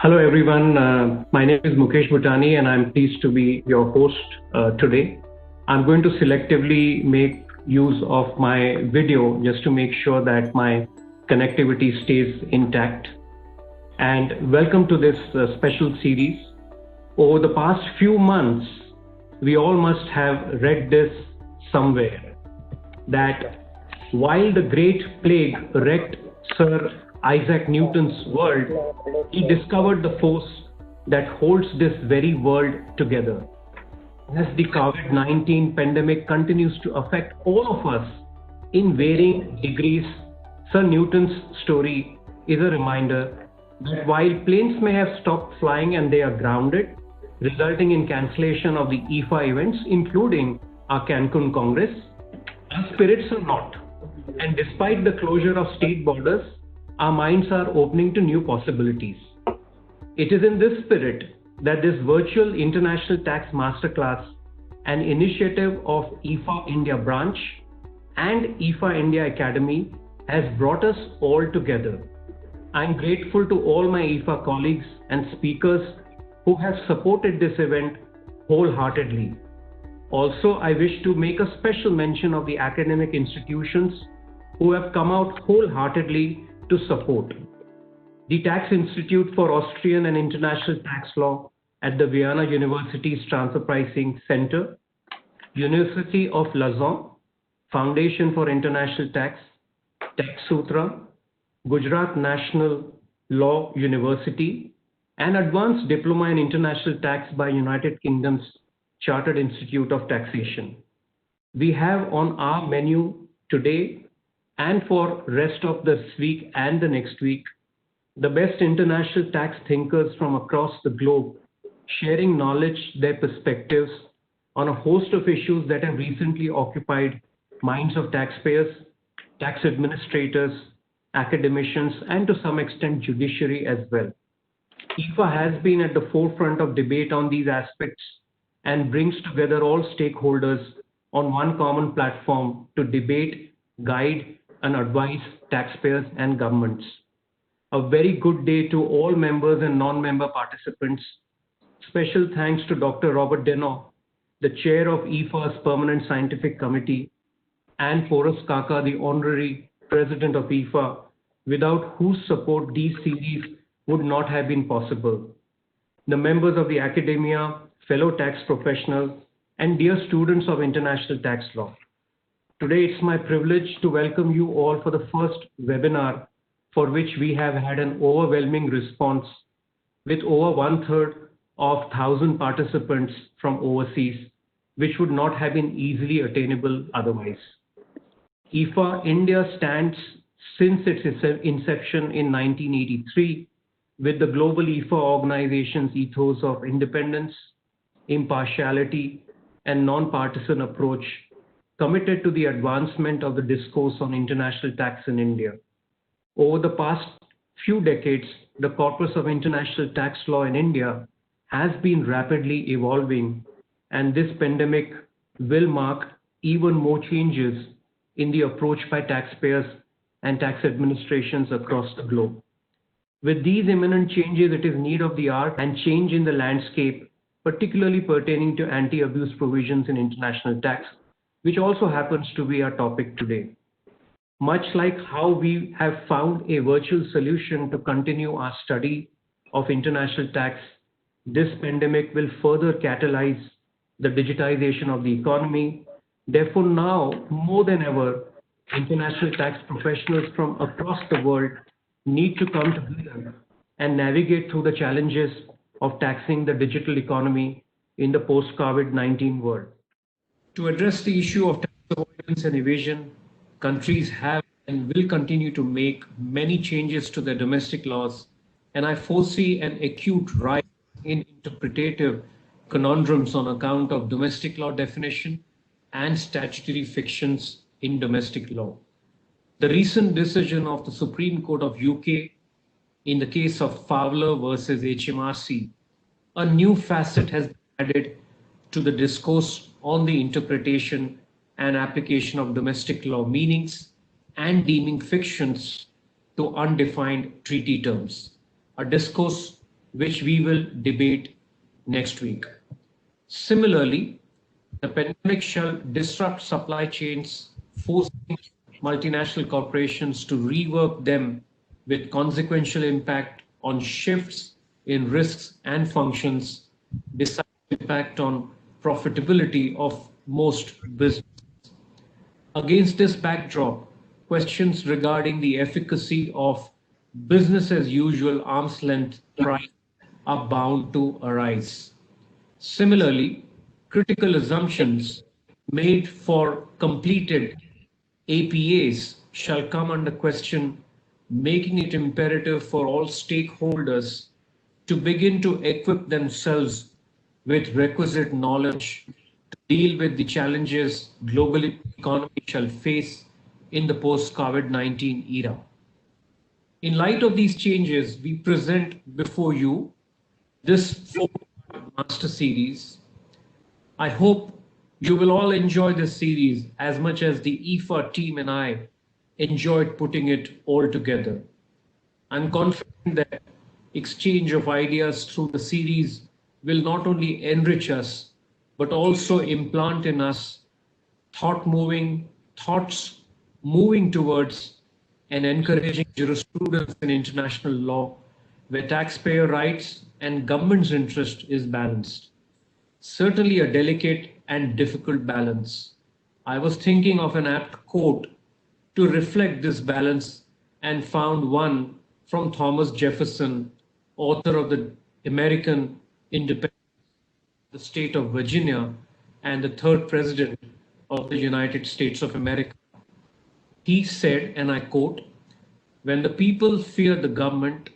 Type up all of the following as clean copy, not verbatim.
Hello everyone, my name is Mukesh Bhutani and I'm pleased to be your host today. I'm going to selectively make use of my video just to make sure that my connectivity stays intact. And welcome to this special series. Over the past few months, we all must have read this somewhere, that while the Great Plague wrecked Sir Isaac Newton's world, he discovered the force that holds this very world together. As the COVID-19 pandemic continues to affect all of us in varying degrees, Sir Newton's story is a reminder that while planes may have stopped flying and they are grounded, resulting in cancellation of the IFA events, including our Cancun Congress, our spirits are not. And despite the closure of state borders, our minds are opening to new possibilities. It is in this spirit that this virtual International Tax Masterclass, an initiative of IFA India branch and IFA India Academy, has brought us all together. I am grateful to all my IFA colleagues and speakers who have supported this event wholeheartedly. Also, I wish to make a special mention of the academic institutions who have come out wholeheartedly to support. The Tax Institute for Austrian and International Tax Law at the Vienna University's Transfer Pricing Center, University of Lausanne, Foundation for International Tax, Tax Sutra, Gujarat National Law University, and Advanced Diploma in International Tax by United Kingdom's Chartered Institute of Taxation. We have on our menu today and for rest of this week and the next week, the best international tax thinkers from across the globe, sharing knowledge, their perspectives on a host of issues that have recently occupied minds of taxpayers, tax administrators, academicians, and to some extent judiciary as well. IFA has been at the forefront of debate on these aspects and brings together all stakeholders on one common platform to debate, guide, and advise taxpayers and governments. A very good day to all members and non-member participants. Special thanks to Dr. Robert Denno, the chair of IFA's Permanent Scientific Committee, and Porus Kaka, the honorary president of IFA, without whose support these series would not have been possible. The members of the academia, fellow tax professionals, and dear students of international tax law. Today, it's my privilege to welcome you all for the first webinar for which we have had an overwhelming response with over 1/3 of 1,000 participants from overseas, which would not have been easily attainable otherwise. IFA India stands since its inception in 1983 with the global IFA organization's ethos of independence, impartiality, and non-partisan approach, committed to the advancement of the discourse on international tax in India. Over the past few decades, the corpus of international tax law in India has been rapidly evolving, and this pandemic will mark even more changes in the approach by taxpayers and tax administrations across the globe. With these imminent changes, it is need of the hour and change in the landscape, particularly pertaining to anti-abuse provisions in international tax, which also happens to be our topic today. Much like how we have found a virtual solution to continue our study of international tax, this pandemic will further catalyze the digitization of the economy. Therefore, now more than ever, international tax professionals from across the world need to come together and navigate through the challenges of taxing the digital economy in the post-COVID-19 world. To address the issue of tax avoidance and evasion, countries have and will continue to make many changes to their domestic laws, and I foresee an acute rise in interpretative conundrums on account of domestic law definition and statutory fictions in domestic law. The recent decision of the Supreme Court of UK in the case of Fowler versus HMRC, a new facet has been added to the discourse on the interpretation and application of domestic law meanings and deeming fictions to undefined treaty terms, a discourse which we will debate next week. Similarly, the pandemic shall disrupt supply chains, forcing multinational corporations to rework them with consequential impact on shifts in risks and functions, besides impact on profitability of most businesses. Against this backdrop, questions regarding the efficacy of business as usual arm's length pricing are bound to arise. Similarly, critical assumptions made for completed APAs shall come under question, making it imperative for all stakeholders to begin to equip themselves with requisite knowledge to deal with the challenges global economy shall face in the post-COVID-19 era. In light of these changes, we present before you this four-part master series. I hope you will all enjoy this series as much as the IFA team and I enjoyed putting it all together. I'm confident that exchange of ideas through the series will not only enrich us, but also implant in us thoughts moving towards and encouraging jurisprudence in international law, where taxpayer rights and government's interest is balanced. Certainly a delicate and difficult balance. I was thinking of an apt quote to reflect this balance and found one from Thomas Jefferson, author of the American Independence, the state of Virginia, and the third president of the United States of America. He said, and I quote, "When the people fear the government,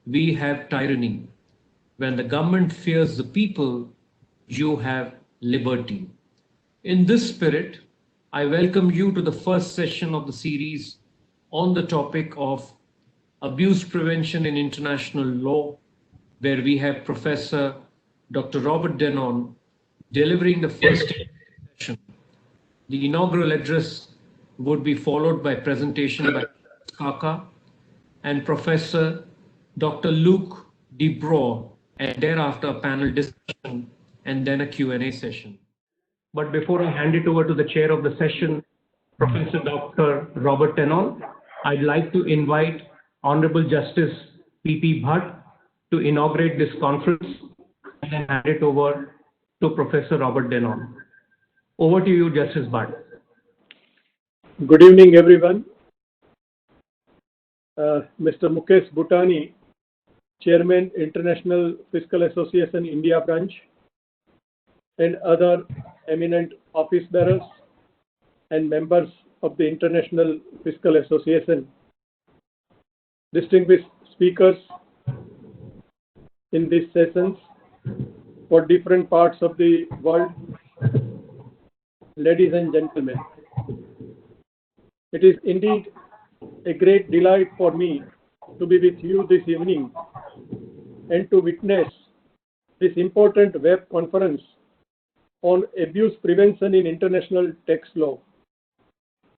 we have tyranny. When the government fears the people, you have liberty." In this spirit, I welcome you to the first session of the series on the topic of abuse prevention in international law, where we have Professor Dr. Robert Denon delivering the first session. The inaugural address would be followed by presentation by Kaka and Professor Dr. Luc DeBroe, and thereafter a panel discussion and then a Q&A session. But before I hand it over to the chair of the session, Professor Dr. Robert Denon, I'd like to invite Honorable Justice P.P. Bhatt to inaugurate this conference and then hand it over to Professor Robert Denon. Over to you, Justice Bhatt. Good evening, everyone. Mr. Mukesh Bhutani, Chairman, International Fiscal Association India Branch, and other eminent office bearers and members of the International Fiscal Association, distinguished speakers in these sessions for different parts of the world, ladies and gentlemen. It is indeed a great delight for me to be with you this evening and to witness this important web conference on abuse prevention in international tax law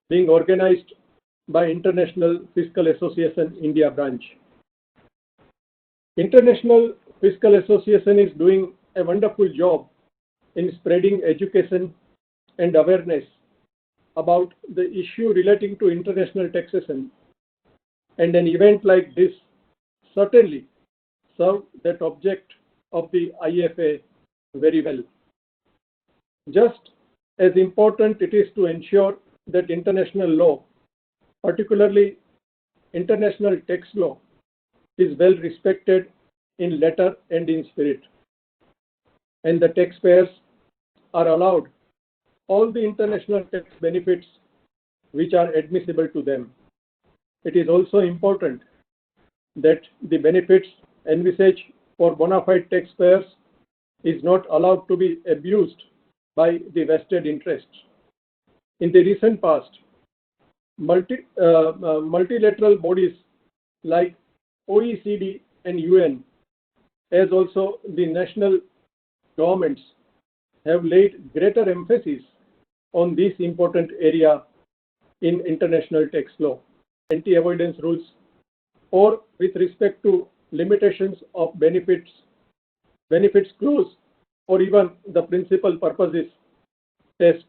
being organized by International Fiscal Association India Branch. International Fiscal Association is doing a wonderful job in spreading education and awareness about the issue relating to international taxation, and an event like this certainly serves that object of the IFA very well. Just as important it is to ensure that international law, particularly international tax law, is well respected in letter and in spirit, and the taxpayers are allowed all the international tax benefits which are admissible to them. It is also important that the benefits envisaged for bona fide taxpayers is not allowed to be abused by the vested interests. In the recent past, multilateral bodies like OECD and UN, as also the national governments, have laid greater emphasis on this important area in international tax law, anti-avoidance rules, or with respect to limitations of benefits clause, or even the principal purposes test.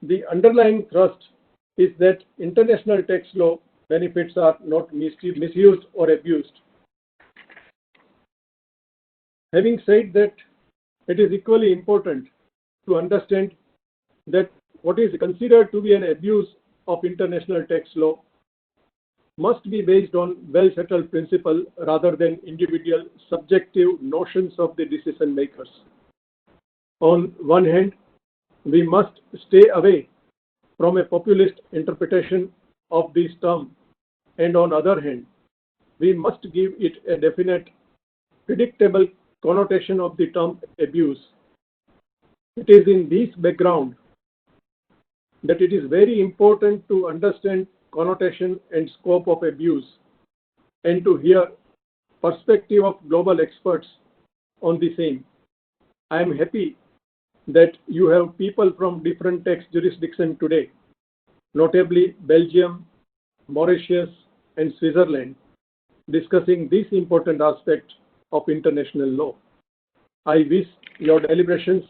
The underlying thrust is that international tax law benefits are not misused or abused. Having said that, it is equally important to understand that what is considered to be an abuse of international tax law must be based on well-settled principle rather than individual subjective notions of the decision makers. On one hand, we must stay away from a populist interpretation of this term, and on the other hand, we must give it a definite, predictable connotation of the term abuse. It is in this background that it is very important to understand connotation and scope of abuse and to hear perspective of global experts on the same. I am happy that you have people from different tax jurisdictions today, notably Belgium, Mauritius, and Switzerland, discussing this important aspect of international law. I wish your deliberations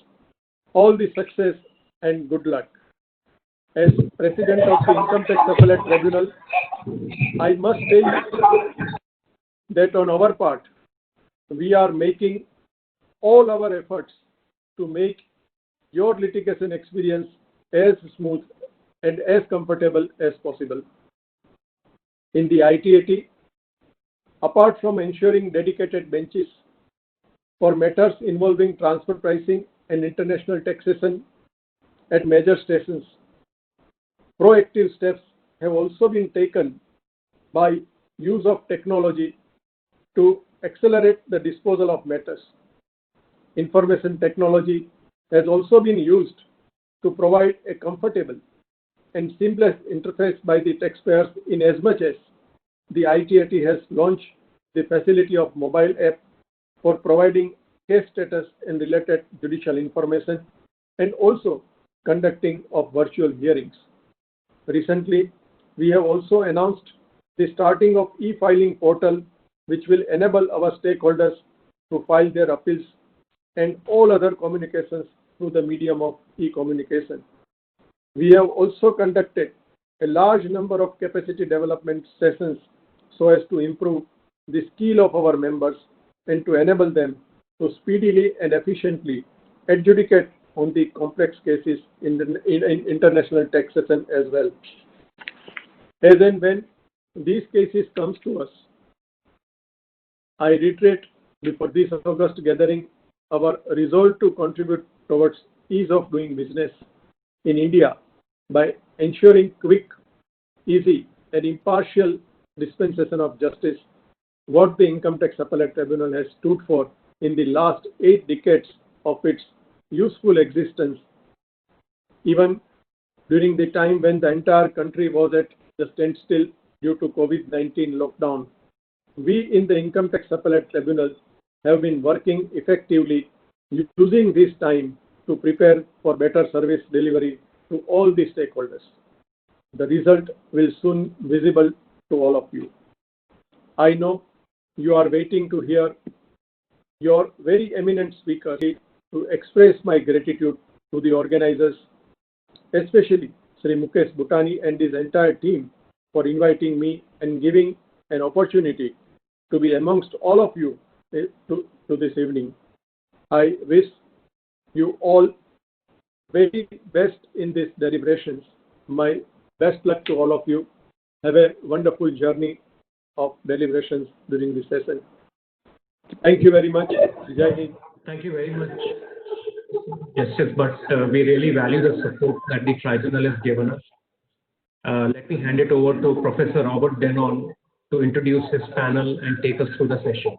all the success and good luck. As President of the Income Tax Appellate Tribunal, I must tell you that on our part, we are making all our efforts to make your litigation experience as smooth and as comfortable as possible. In the ITAT, apart from ensuring dedicated benches for matters involving transfer pricing and international taxation at major stations, proactive steps have also been taken by use of technology to accelerate the disposal of matters. Information technology has also been used to provide a comfortable and seamless interface by the taxpayers, in as much as the ITAT has launched the facility of mobile app for providing case status and related judicial information, and also conducting of virtual hearings. Recently, we have also announced the starting of e-filing portal, which will enable our stakeholders to file their appeals and all other communications through the medium of e-communication. We have also conducted a large number of capacity development sessions so as to improve the skill of our members and to enable them to speedily and efficiently adjudicate on the complex cases in international taxation as well. As and when these cases comes to us, I reiterate before this August gathering our resolve to contribute towards ease of doing business in India by ensuring quick, easy, and impartial dispensation of justice, what the Income Tax Appellate Tribunal has stood for in the last 8 decades of its useful existence, even during the time when the entire country was at the standstill due to COVID-19 lockdown. We in the Income Tax Appellate Tribunal have been working effectively, using this time to prepare for better service delivery to all the stakeholders. The result will soon be visible to all of you. I know you are waiting to hear your very eminent speaker to express my gratitude to the organizers, especially Sri Mukesh Bhutani and his entire team, for inviting me and giving an opportunity to be amongst all of you to this evening. I wish you all very best in these deliberations. My best luck to all of you. Have a wonderful journey of deliberations during this session. Thank you very much. Jai Hind. Thank you very much, Justice, but we really value the support that the tribunal has given us. Let me hand it over to Professor Robert Denon to introduce his panel and take us through the session.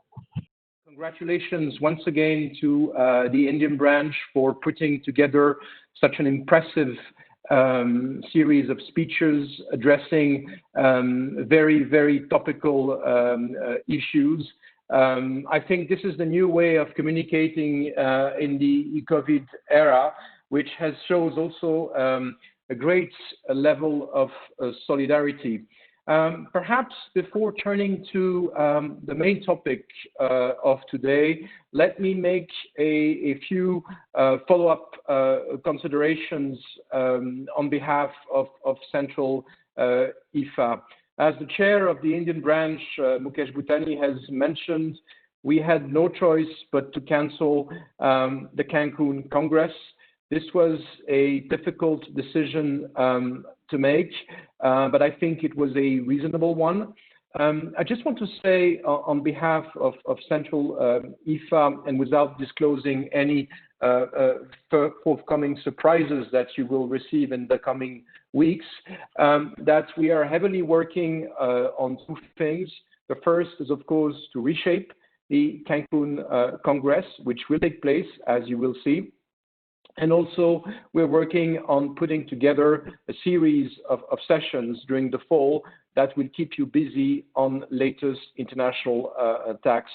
Congratulations once again to the Indian branch for putting together such an impressive series of speeches addressing very, very topical issues. I think this is the new way of communicating in the COVID era, which shows also a great level of solidarity. Perhaps before turning to the main topic of today, let me make a few follow-up considerations on behalf of Central IFA. As the chair of the Indian branch, Mukesh Bhutani has mentioned, we had no choice but to cancel the Cancun Congress. This was a difficult decision to make, but I think it was a reasonable one. I just want to say on behalf of Central IFA, and without disclosing any forthcoming surprises that you will receive in the coming weeks, that we are heavily working on two things. The first is, of course, to reshape the Cancun Congress, which will take place, as you will see. And also, we're working on putting together a series of sessions during the fall that will keep you busy on latest international tax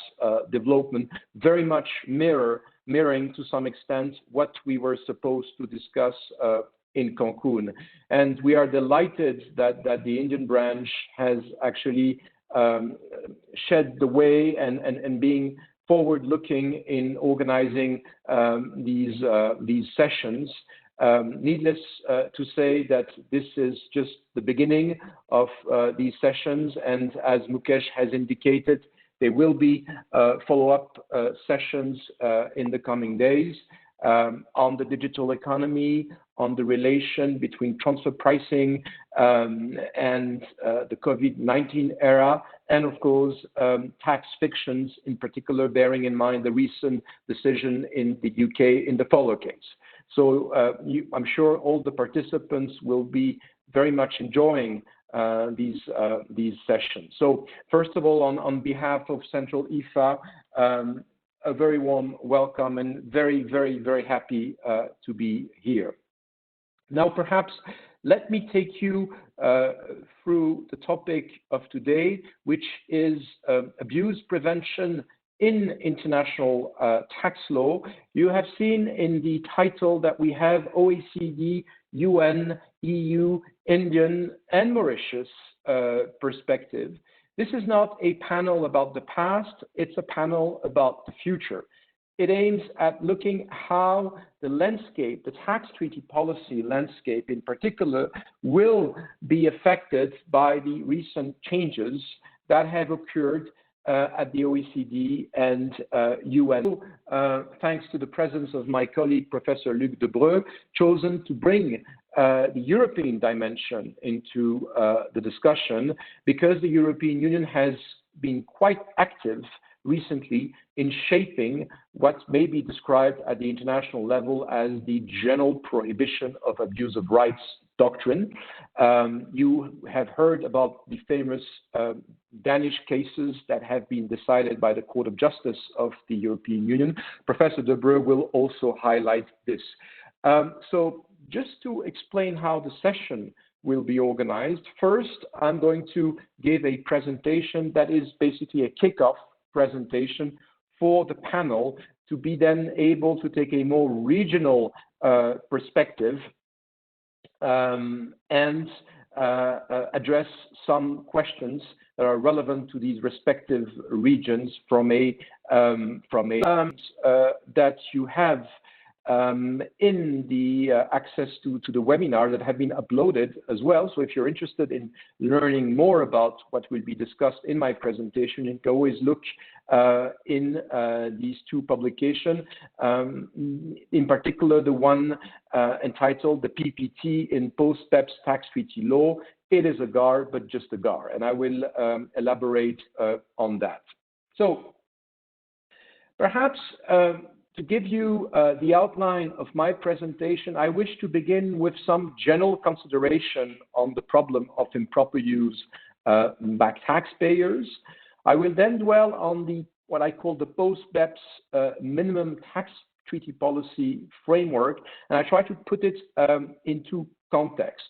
development, very much mirroring to some extent what we were supposed to discuss in Cancun. And we are delighted that the Indian branch has actually shed the way and being forward-looking in organizing these sessions. Needless to say that this is just the beginning of these sessions, and as Mukesh has indicated, there will be follow-up sessions in the coming days on the digital economy, on the relation between transfer pricing and the COVID-19 era, and of course, tax fictions, in particular, bearing in mind the recent decision in the UK in the Fowler case. So I'm sure all the participants will be very much enjoying these sessions. So first of all, on behalf of Central IFA, a very warm welcome and very, very, very happy to be here. Now, perhaps let me take you through the topic of today, which is abuse prevention in international tax law. You have seen in the title that we have OECD, UN, EU, Indian and Mauritius perspective. This is not a panel about the past, it's a panel about the future. It aims at looking how the landscape, the tax treaty policy landscape in particular, will be affected by the recent changes that have occurred at the OECD and UN. Thanks to the presence of my colleague, Professor Luc Debreu, chosen to bring the European dimension into the discussion, because the European Union has been quite active recently in shaping what may be described at the international level as the general prohibition of abuse of rights doctrine. You have heard about the famous Danish cases that have been decided by the Court of Justice of the European Union. Professor Debreu will also highlight this. So just to explain how the session will be organized, first I'm going to give a presentation that is basically a kickoff presentation for the panel to be then able to take a more regional perspective and address some questions that are relevant to these respective regions from that you have in the access to the webinar that have been uploaded as well. So if you're interested in learning more about what will be discussed in my presentation, you can always look in these two publications, in particular the one entitled The PPT in Post-BEPS Tax Treaty Law. It is a GAR, but just a GAR, and I will elaborate on that. So perhaps to give you the outline of my presentation, I wish to begin with some general consideration on the problem of improper use by taxpayers. I will then dwell on what I call the post-BEPS minimum tax treaty policy framework, and I try to put it into context.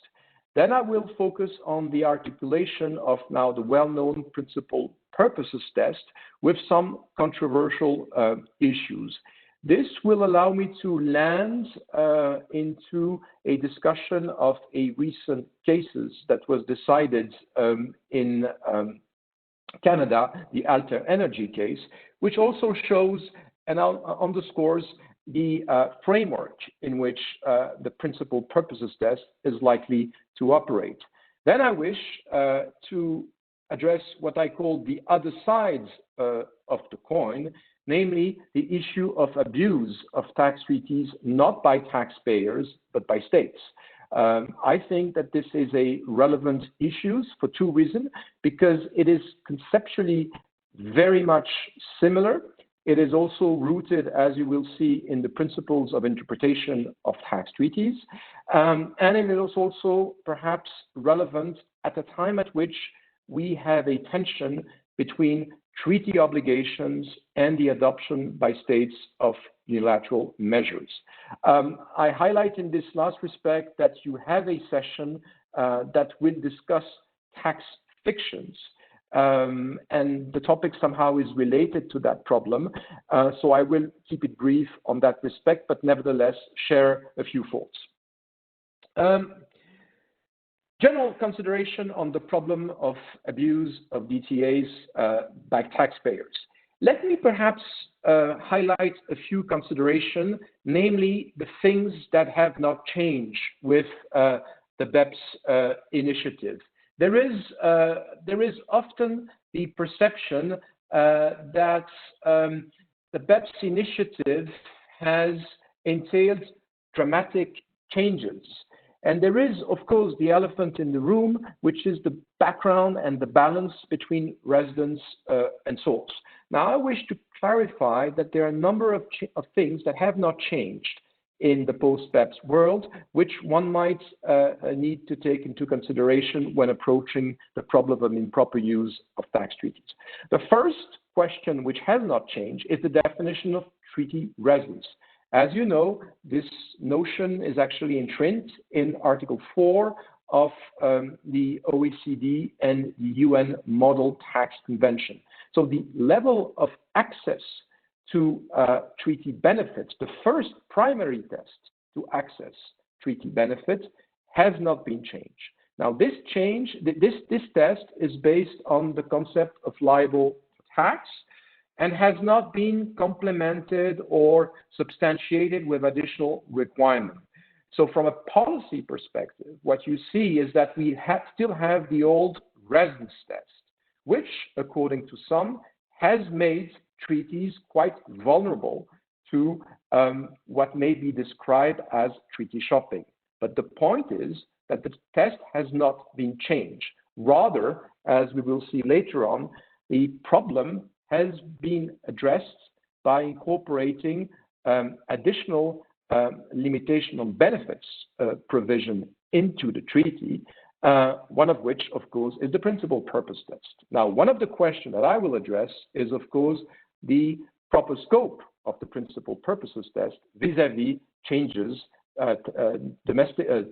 Then I will focus on the articulation of now the well-known principal purposes test with some controversial issues. This will allow me to land into a discussion of a recent cases that was decided in Canada, the Alter Energy case, which also shows and underscores the framework in which the principal purposes test is likely to operate. Then I wish to address what I call the other sides of the coin, namely the issue of abuse of tax treaties, not by taxpayers, but by states. I think that this is a relevant issue for two reasons, because it is conceptually very much similar. It is also rooted, as you will see, in the principles of interpretation of tax treaties. And it is also perhaps relevant at a time at which we have a tension between treaty obligations and the adoption by states of unilateral measures. I highlight in this last respect that you have a session that will discuss tax fictions. And the topic somehow is related to that problem. So I will keep it brief on that respect, but nevertheless share a few thoughts. General consideration on the problem of abuse of DTAs by taxpayers. Let me perhaps highlight a few considerations, namely the things that have not changed with the BEPS initiative. There is often the perception that the BEPS initiative has entailed dramatic changes. And there is, of course, the elephant in the room, which is the background and the balance between residents and source. Now, I wish to clarify that there are a number of things that have not changed in the post-BEPS world, which one might need to take into consideration when approaching the problem of improper use of tax treaties. The first question which has not changed is the definition of treaty residence. As you know, this notion is actually entrenched in Article 4 of the OECD and the UN Model Tax Convention. So the level of access to treaty benefits, the first primary test to access treaty benefits, has not been changed. Now, this test is based on the concept of liable tax, and has not been complemented or substantiated with additional requirements. So from a policy perspective, what you see is that we still have the old residence test, which, according to some, has made treaties quite vulnerable to what may be described as treaty shopping. But the point is that the test has not been changed. Rather, as we will see later on, the problem has been addressed by incorporating additional limitation on benefits provision into the treaty, one of which, of course, is the principal purpose test. Now, one of the questions that I will address is, of course, the proper scope of the principal purposes test vis-à-vis changes,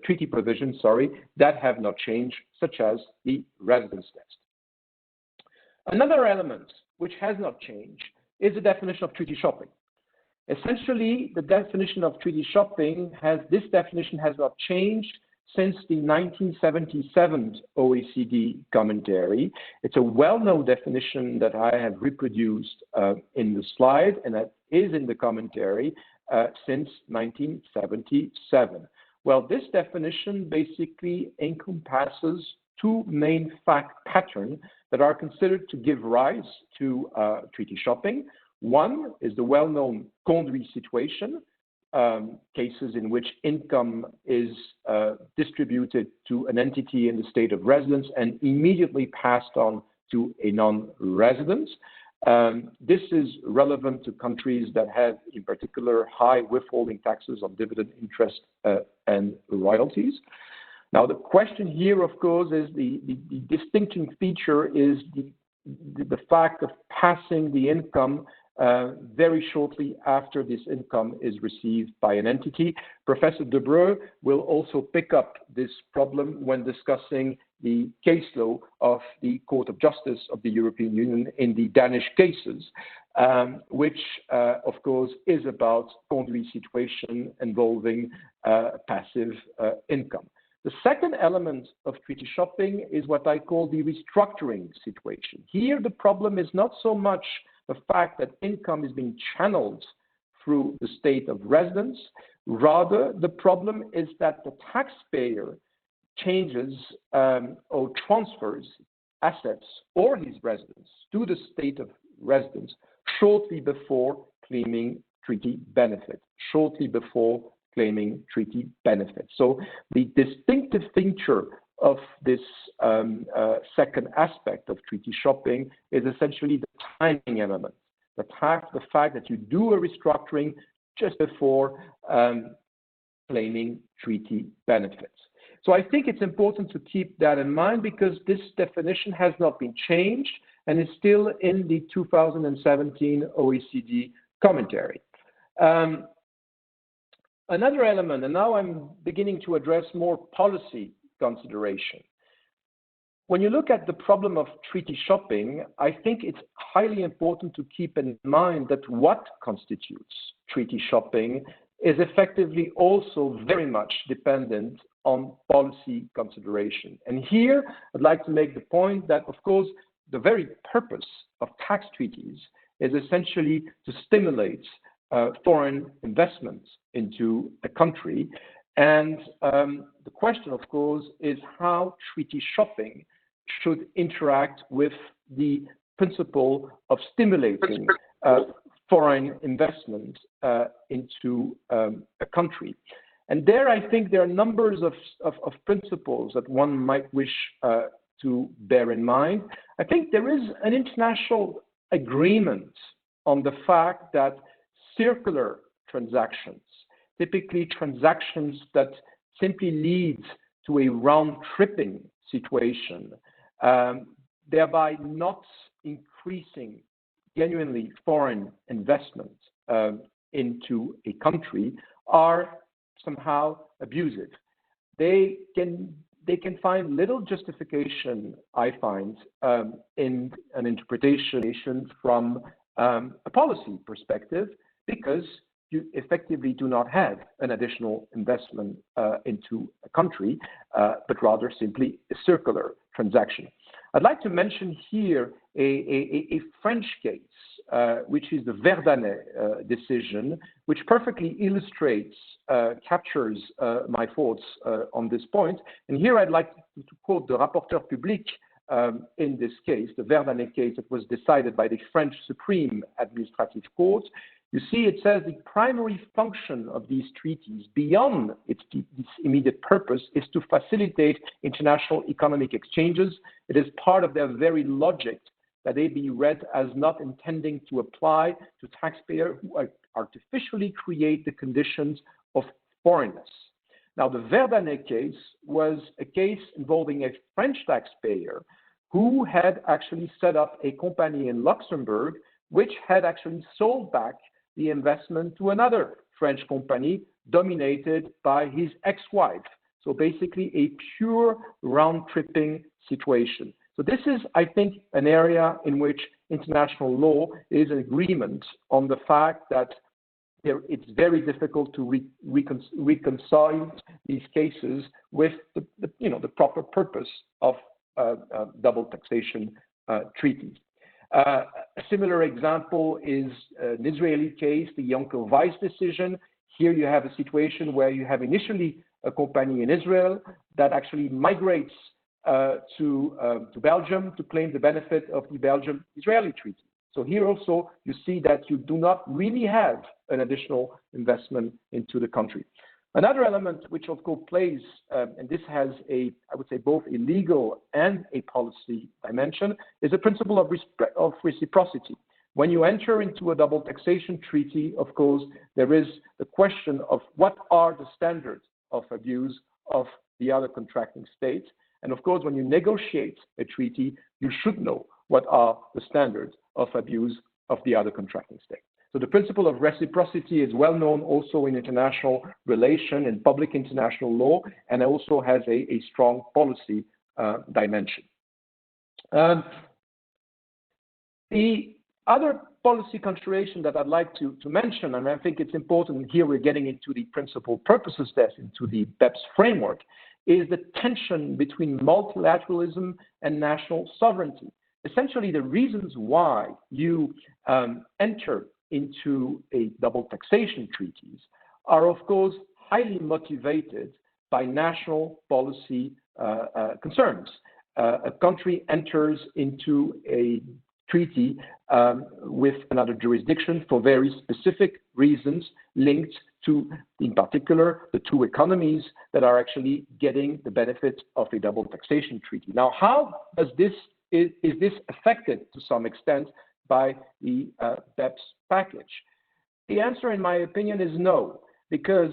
treaty provisions, that have not changed, such as the residence test. Another element which has not changed is the definition of treaty shopping. Essentially, the definition of treaty shopping this definition has not changed since the 1977 OECD commentary. It's a well-known definition that I have reproduced in the slide, and that is in the commentary since 1977. Well, this definition basically encompasses two main fact patterns that are considered to give rise to treaty shopping. One is the well-known conduit situation, cases in which income is distributed to an entity in the state of residence and immediately passed on to a non-resident. This is relevant to countries that have, in particular, high withholding taxes on dividend interest and royalties. Now, the question here, of course, is the distinction feature is the fact of passing the income very shortly after this income is received by an entity. Professor De Breu will also pick up this problem when discussing the case law of the Court of Justice of the European Union in the Danish cases, which, of course, is about conduit situation involving passive income. The second element of treaty shopping is what I call the restructuring situation. Here, the problem is not so much the fact that income is being channeled through the state of residence. Rather, the problem is that the taxpayer changes or transfers assets or his residence to the state of residence shortly before claiming treaty benefit, So the distinctive feature of this second aspect of treaty shopping is essentially the timing element, the fact that you do a restructuring just before claiming treaty benefits. So I think it's important to keep that in mind because this definition has not been changed and is still in the 2017 OECD commentary. Another element, and now I'm beginning to address more policy consideration. When you look at the problem of treaty shopping, I think it's highly important to keep in mind that what constitutes treaty shopping is effectively also very much dependent on policy consideration. And here, I'd like to make the point that, of course, the very purpose of tax treaties is essentially to stimulate foreign investments into a country. And the question, of course, is how treaty shopping should interact with the principle of stimulating foreign investment into a country. And there, I think there are numbers of principles that one might wish to bear in mind. I think there is an international agreement on the fact that circular transactions, typically transactions that simply lead to a round-tripping situation, thereby not increasing genuinely foreign investment into a country, are somehow abusive. They can find little justification, I find, in an interpretation from a policy perspective, because you effectively do not have an additional investment into a country, but rather simply a circular transaction. I'd like to mention here a French case, which is the Verdanet decision, which perfectly illustrates, captures my thoughts on this point. And here I'd like to quote the rapporteur public in this case, the Verdanet case that was decided by the French Supreme Administrative Court. You see, it says the primary function of these treaties, beyond its immediate purpose, is to facilitate international economic exchanges. It is part of their very logic that they be read as not intending to apply to taxpayers who artificially create the conditions of foreignness. Now, the Verdanet case was a case involving a French taxpayer who had actually set up a company in Luxembourg, which had actually sold back the investment to another French company dominated by his ex-wife. So basically a pure round-tripping situation. So this is, I think, an area in which international law is in agreement on the fact that it's very difficult to reconcile these cases with the proper purpose of double taxation treaties. A similar example is an Israeli case, the Yonker Weiss decision. Here you have a situation where you have initially a company in Israel that actually migrates to Belgium to claim the benefit of the Belgium-Israeli treaty. So here also you see that you do not really have an additional investment into the country. Another element which of course plays, and this has I would say both a legal and a policy dimension, is the principle of reciprocity. When you enter into a double taxation treaty, of course, there is the question of what are the standards of abuse of the other contracting states. And of course, when you negotiate a treaty, you should know what are the standards of abuse of the other contracting state. So the principle of reciprocity is well known also in international relation and public international law, and also has a strong policy dimension. The other policy consideration that I'd like to mention, and I think it's important here, we're getting into the principal purposes test, into the BEPS framework, is the tension between multilateralism and national sovereignty. Essentially, the reasons why you enter into a double taxation treaties are, of course, highly motivated by national policy concerns. A country enters into a treaty with another jurisdiction for very specific reasons linked to, in particular, the two economies that are actually getting the benefit of a double taxation treaty. Now, how does this is this affected to some extent by the BEPS package? The answer, in my opinion, is no, because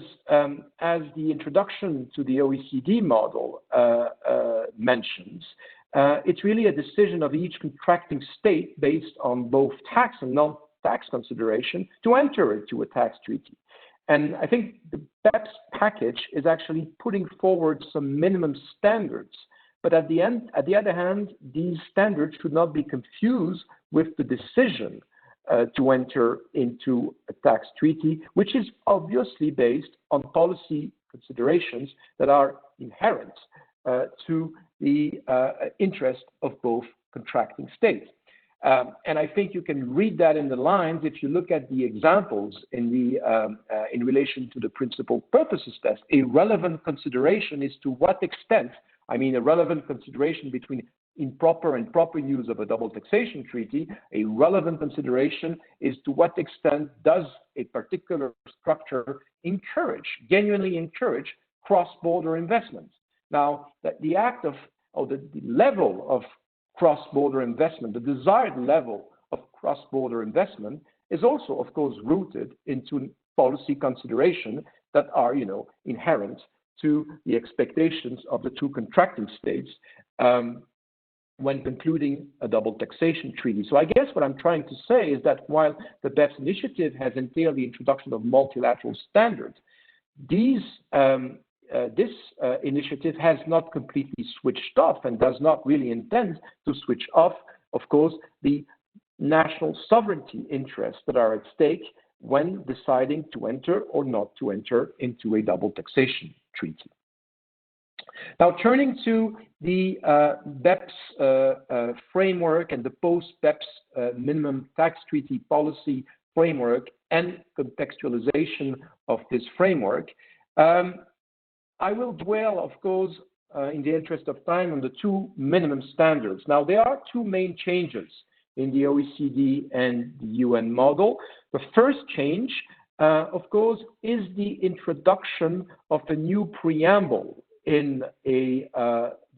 as the introduction to the OECD model mentions, it's really a decision of each contracting state based on both tax and non-tax consideration to enter into a tax treaty. And I think the BEPS package is actually putting forward some minimum standards. But at the other hand, these standards should not be confused with the decision to enter into a tax treaty, which is obviously based on policy considerations that are inherent to the interest of both contracting states. And I think you can read that in the lines if you look at the examples in relation to the principal purposes test. A relevant consideration is to what extent, a relevant consideration between improper and proper use of a double taxation treaty. A relevant consideration is to what extent does a particular structure genuinely encourage cross-border investments. Now, the act of, or the level of cross-border investment, the desired level of cross-border investment is also, of course, rooted into policy consideration that are, inherent to the expectations of the two contracting states when concluding a double taxation treaty. So I guess what I'm trying to say is that while the BEPS initiative has entailed the introduction of multilateral standards, this initiative has not completely switched off and does not really intend to switch off, of course, the national sovereignty interests that are at stake when deciding to enter or not to enter into a double taxation treaty. Now, turning to the BEPS framework and the post-BEPS minimum tax treaty policy framework and contextualization of this framework, I will dwell, of course, in the interest of time, on the two minimum standards. Now, there are two main changes in the OECD and the UN model. The first change, of course, is the introduction of a new preamble in the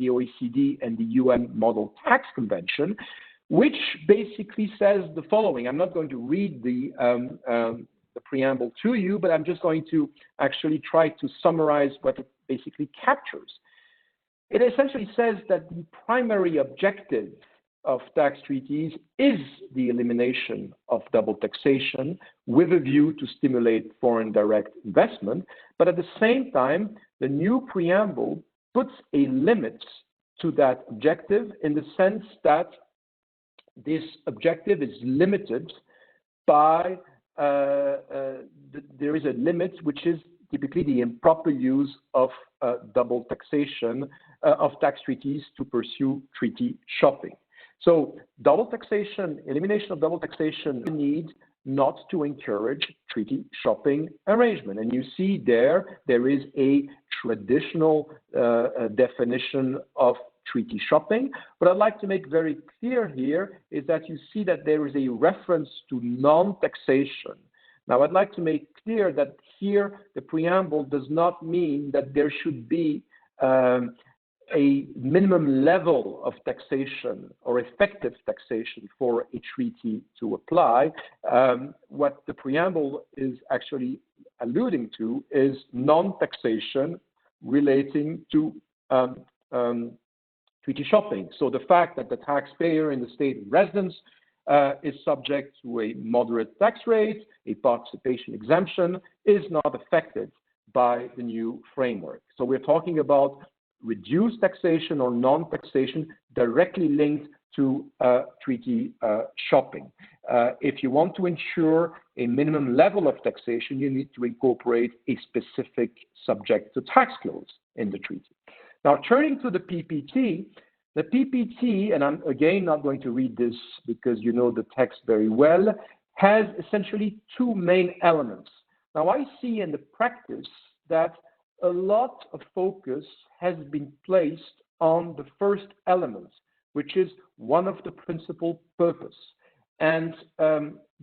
OECD and the UN Model Tax Convention, which basically says the following. I'm not going to read the preamble to you, but I'm just going to actually try to summarize what it basically captures. It essentially says that the primary objective of tax treaties is the elimination of double taxation with a view to stimulate foreign direct investment. But at the same time, the new preamble puts a limit to that objective in the sense that this objective is limited by, there is a limit which is typically the improper use of double taxation of tax treaties to pursue treaty shopping. So double taxation, elimination of double taxation need not to encourage treaty shopping arrangement. And you see there is a traditional definition of treaty shopping. What I'd like to make very clear here is that you see that there is a reference to non-taxation. Now, I'd like to make clear that here the preamble does not mean that there should be a minimum level of taxation or effective taxation for a treaty to apply. What the preamble is actually alluding to is non-taxation relating to treaty shopping. So the fact that the taxpayer in the state of residence is subject to a moderate tax rate, a participation exemption, is not affected by the new framework. So we're talking about reduced taxation or non-taxation directly linked to treaty shopping. If you want to ensure a minimum level of taxation, you need to incorporate a specific subject to tax clause in the treaty. Now, turning to the PPT, and I'm again not going to read this because you know the text very well, has essentially two main elements. Now, I see in the practice that a lot of focus has been placed on the first element, which is one of the principal purpose. And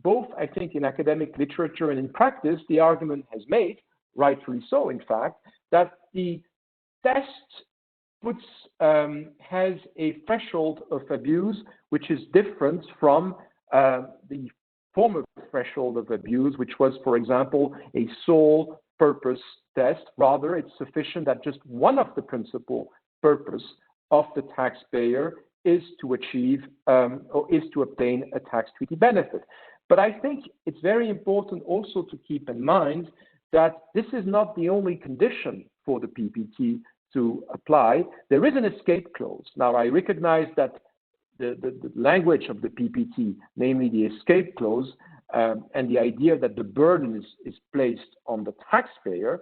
both, I think, in academic literature and in practice, the argument has made, rightfully so, in fact, that the test has a threshold of abuse which is different from the former threshold of abuse, which was, for example, a sole purpose test. Rather, it's sufficient that just one of the principal purpose of the taxpayer is to achieve or is to obtain a tax treaty benefit. But I think it's very important also to keep in mind that this is not the only condition for the PPT to apply. There is an escape clause. Now, I recognize that the language of the PPT, namely the escape clause, and the idea that the burden is placed on the taxpayer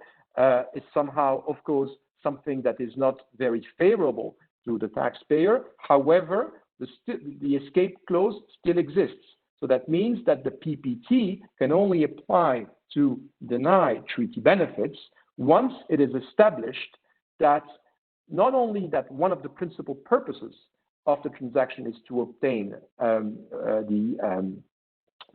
is somehow, of course, something that is not very favorable to the taxpayer. However, the escape clause still exists. So that means that the PPT can only apply to deny treaty benefits once it is established that not only that one of the principal purposes of the transaction is to obtain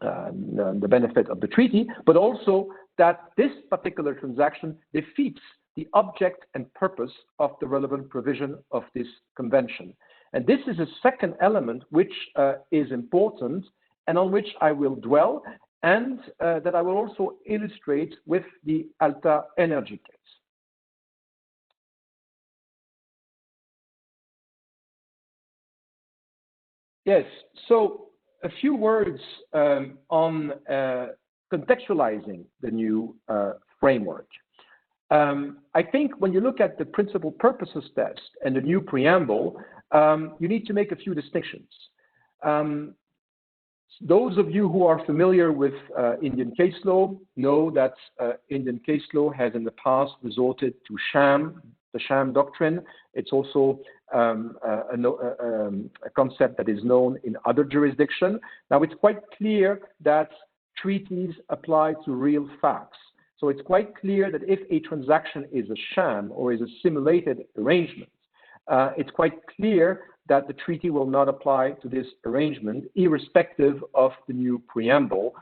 the benefit of the treaty, but also that this particular transaction defeats the object and purpose of the relevant provision of this convention. And this is a second element which is important and on which I will dwell and that I will also illustrate with the Alta Energy case. Yes, so a few words on contextualizing the new framework. I think when you look at the principal purposes test and the new preamble, you need to make a few distinctions. Those of you who are familiar with Indian case law know that Indian case law has in the past resorted to the sham doctrine. It's also a concept that is known in other jurisdictions. Now, it's quite clear that treaties apply to real facts. So it's quite clear that if a transaction is a sham or is a simulated arrangement, it's quite clear that the treaty will not apply to this arrangement, irrespective of the new preamble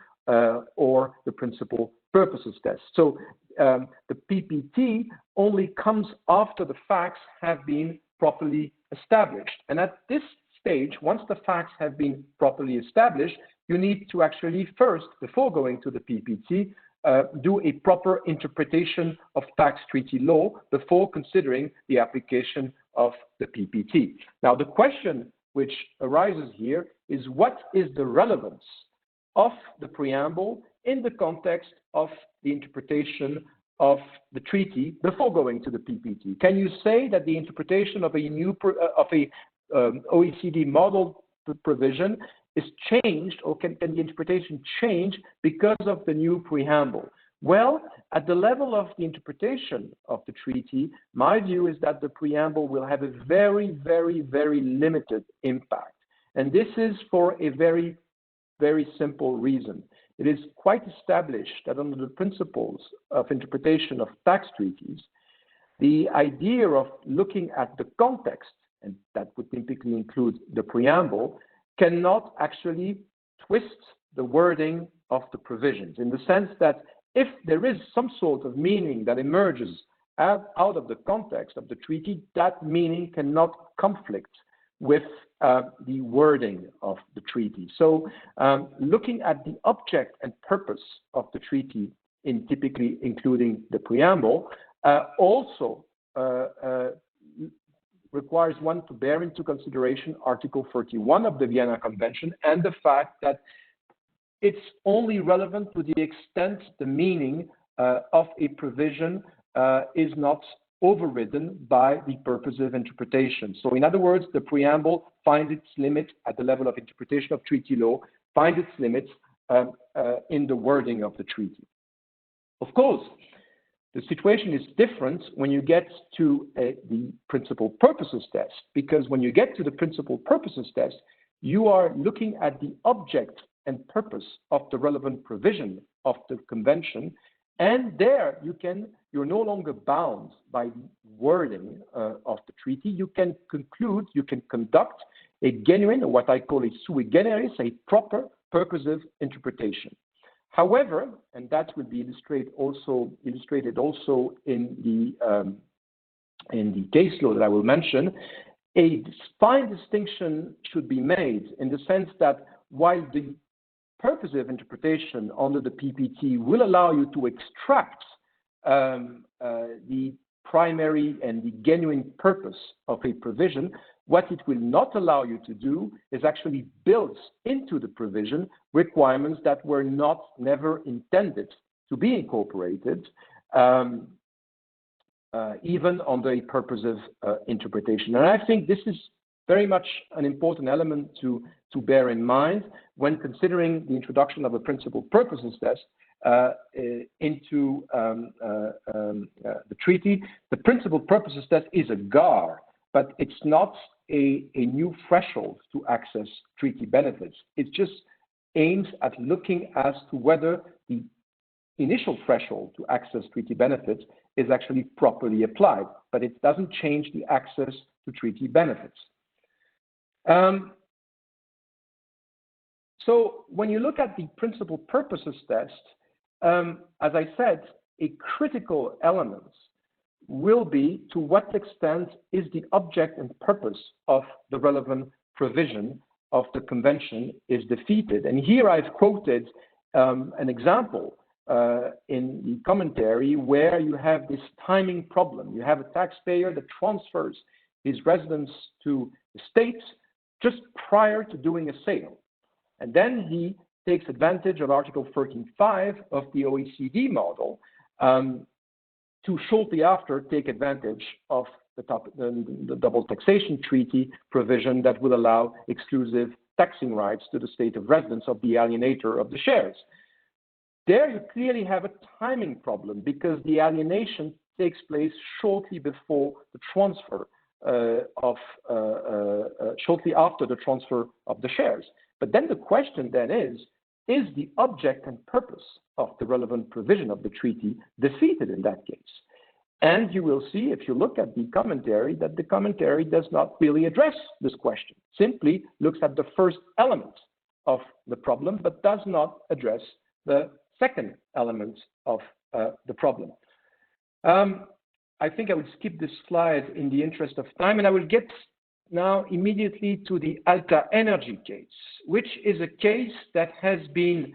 or the principal purposes test. So the PPT only comes after the facts have been properly established. And at this stage, once the facts have been properly established, you need to actually first, before going to the PPT, do a proper interpretation of tax treaty law before considering the application of the PPT. Now, the question which arises here is what is the relevance of the preamble in the context of the interpretation of the treaty before going to the PPT? Can you say that the interpretation of a new OECD model provision is changed, or can the interpretation change because of the new preamble? Well, at the level of the interpretation of the treaty, my view is that the preamble will have a very, very, very limited impact. And this is for a very, very simple reason. It is quite established that under the principles of interpretation of tax treaties, the idea of looking at the context, and that would typically include the preamble, cannot actually twist the wording of the provisions, in the sense that if there is some sort of meaning that emerges out of the context of the treaty, that meaning cannot conflict with the wording of the treaty. So looking at the object and purpose of the treaty, in typically including the preamble, also requires one to bear into consideration Article 31 of the Vienna Convention and the fact that it's only relevant to the extent the meaning of a provision is not overridden by the purposive interpretation. So in other words, the preamble finds its limit at the level of interpretation of treaty law, finds its limits in the wording of the treaty. Of course, the situation is different when you get to the principal purposes test, because when you get to the principal purposes test, you are looking at the object and purpose of the relevant provision of the convention, and there you're no longer bound by the wording of the treaty. You can conclude, you can conduct a genuine, or what I call a sui generis, a proper purposive interpretation. However, and that will be illustrated also in the case law that I will mention, a fine distinction should be made in the sense that while the purposive interpretation under the PPT will allow you to extract the primary and the genuine purpose of a provision, what it will not allow you to do is actually build into the provision requirements that were never intended to be incorporated, even under a purposive interpretation. And I think this is very much an important element to bear in mind when considering the introduction of a principal purposes test into the treaty. The principal purposes test is a GAR, but it's not a new threshold to access treaty benefits. It just aims at looking as to whether the initial threshold to access treaty benefits is actually properly applied, but it doesn't change the access to treaty benefits. So when you look at the principal purposes test, as I said, a critical element will be to what extent is the object and purpose of the relevant provision of the convention is defeated. And here I've quoted an example in the commentary where you have this timing problem. You have a taxpayer that transfers his residence to the state just prior to doing a sale. And then he takes advantage of Article 13.5 of the OECD model to shortly after take advantage of the double taxation treaty provision that will allow exclusive taxing rights to the state of residence of the alienator of the shares. There you clearly have a timing problem because the alienation takes place shortly before the transfer shortly after the transfer of the shares. But then the question then is the object and purpose of the relevant provision of the treaty defeated in that case? And you will see, if you look at the commentary, that the commentary does not really address this question, simply looks at the first element of the problem, but does not address the second element of the problem. I think I would skip this slide in the interest of time, and I will get now immediately to the Alta Energy case, which is a case that has been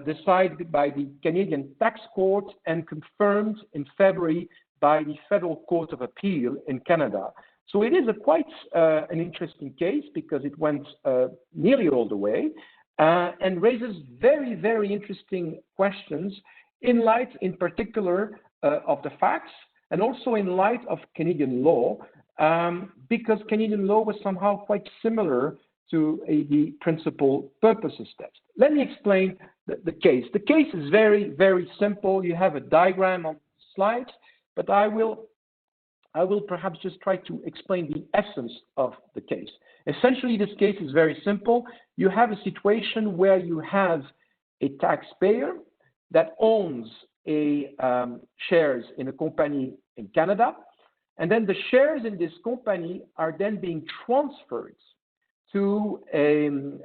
decided by the Canadian Tax Court and confirmed in February by the Federal Court of Appeal in Canada. So it is quite an interesting case because it went nearly all the way and raises very, very interesting questions in light, in particular, of the facts and also in light of Canadian law, because Canadian law was somehow quite similar to the principal purposes test. Let me explain the case. The case is very, very simple. You have a diagram on the slide, but I will perhaps just try to explain the essence of the case. Essentially, this case is very simple. You have a situation where you have a taxpayer that owns shares in a company in Canada, and then the shares in this company are then being transferred to an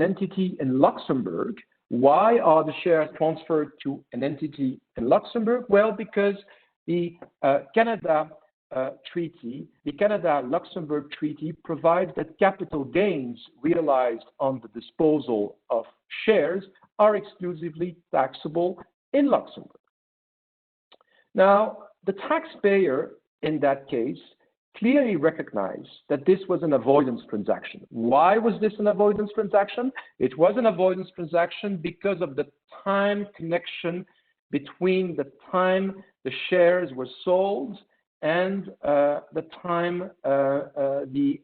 entity in Luxembourg. Why are the shares transferred to an entity in Luxembourg? Well, because the Canada-Luxembourg Treaty provides that capital gains realized on the disposal of shares are exclusively taxable in Luxembourg. Now, the taxpayer in that case clearly recognized that this was an avoidance transaction. Why was this an avoidance transaction? It was an avoidance transaction because of the time connection between the time the shares were sold and the time the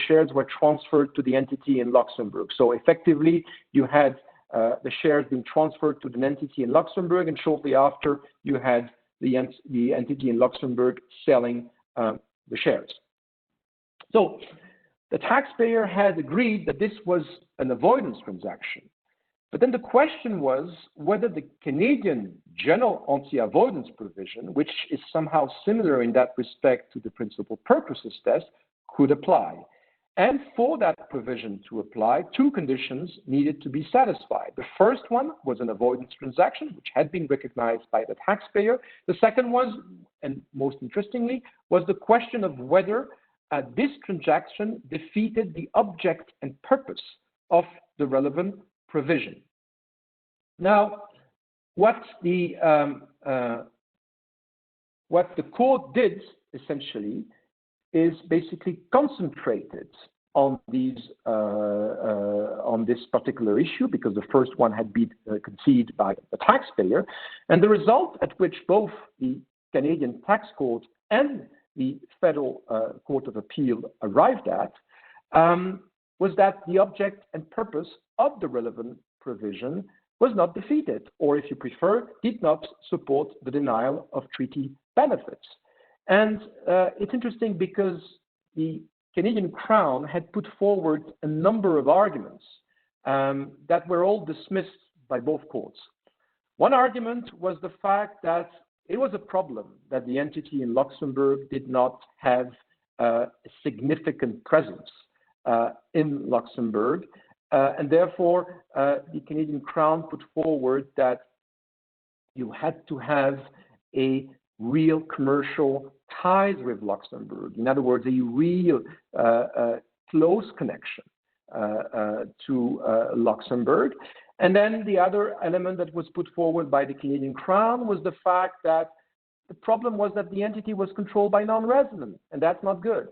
shares were transferred to the entity in Luxembourg. So effectively, you had the shares being transferred to an entity in Luxembourg, and shortly after, you had the entity in Luxembourg selling the shares. So the taxpayer had agreed that this was an avoidance transaction. But then the question was whether the Canadian general anti-avoidance provision, which is somehow similar in that respect to the principal purposes test, could apply. And for that provision to apply, two conditions needed to be satisfied. The first one was an avoidance transaction, which had been recognized by the taxpayer. The second was, and most interestingly, was the question of whether this transaction defeated the object and purpose of the relevant provision. Now, what the court did essentially is basically concentrated on this particular issue, because the first one had been conceded by the taxpayer, and the result at which both the Canadian Tax Court and the Federal Court of Appeal arrived at was that the object and purpose of the relevant provision was not defeated, or if you prefer, did not support the denial of treaty benefits. And it's interesting because the Canadian Crown had put forward a number of arguments that were all dismissed by both courts. One argument was the fact that it was a problem that the entity in Luxembourg did not have a significant presence in Luxembourg, and therefore the Canadian Crown put forward that you had to have a real commercial ties with Luxembourg. In other words, a real close connection to Luxembourg. And then the other element that was put forward by the Canadian Crown was the fact that the problem was that the entity was controlled by non-residents, and that's not good.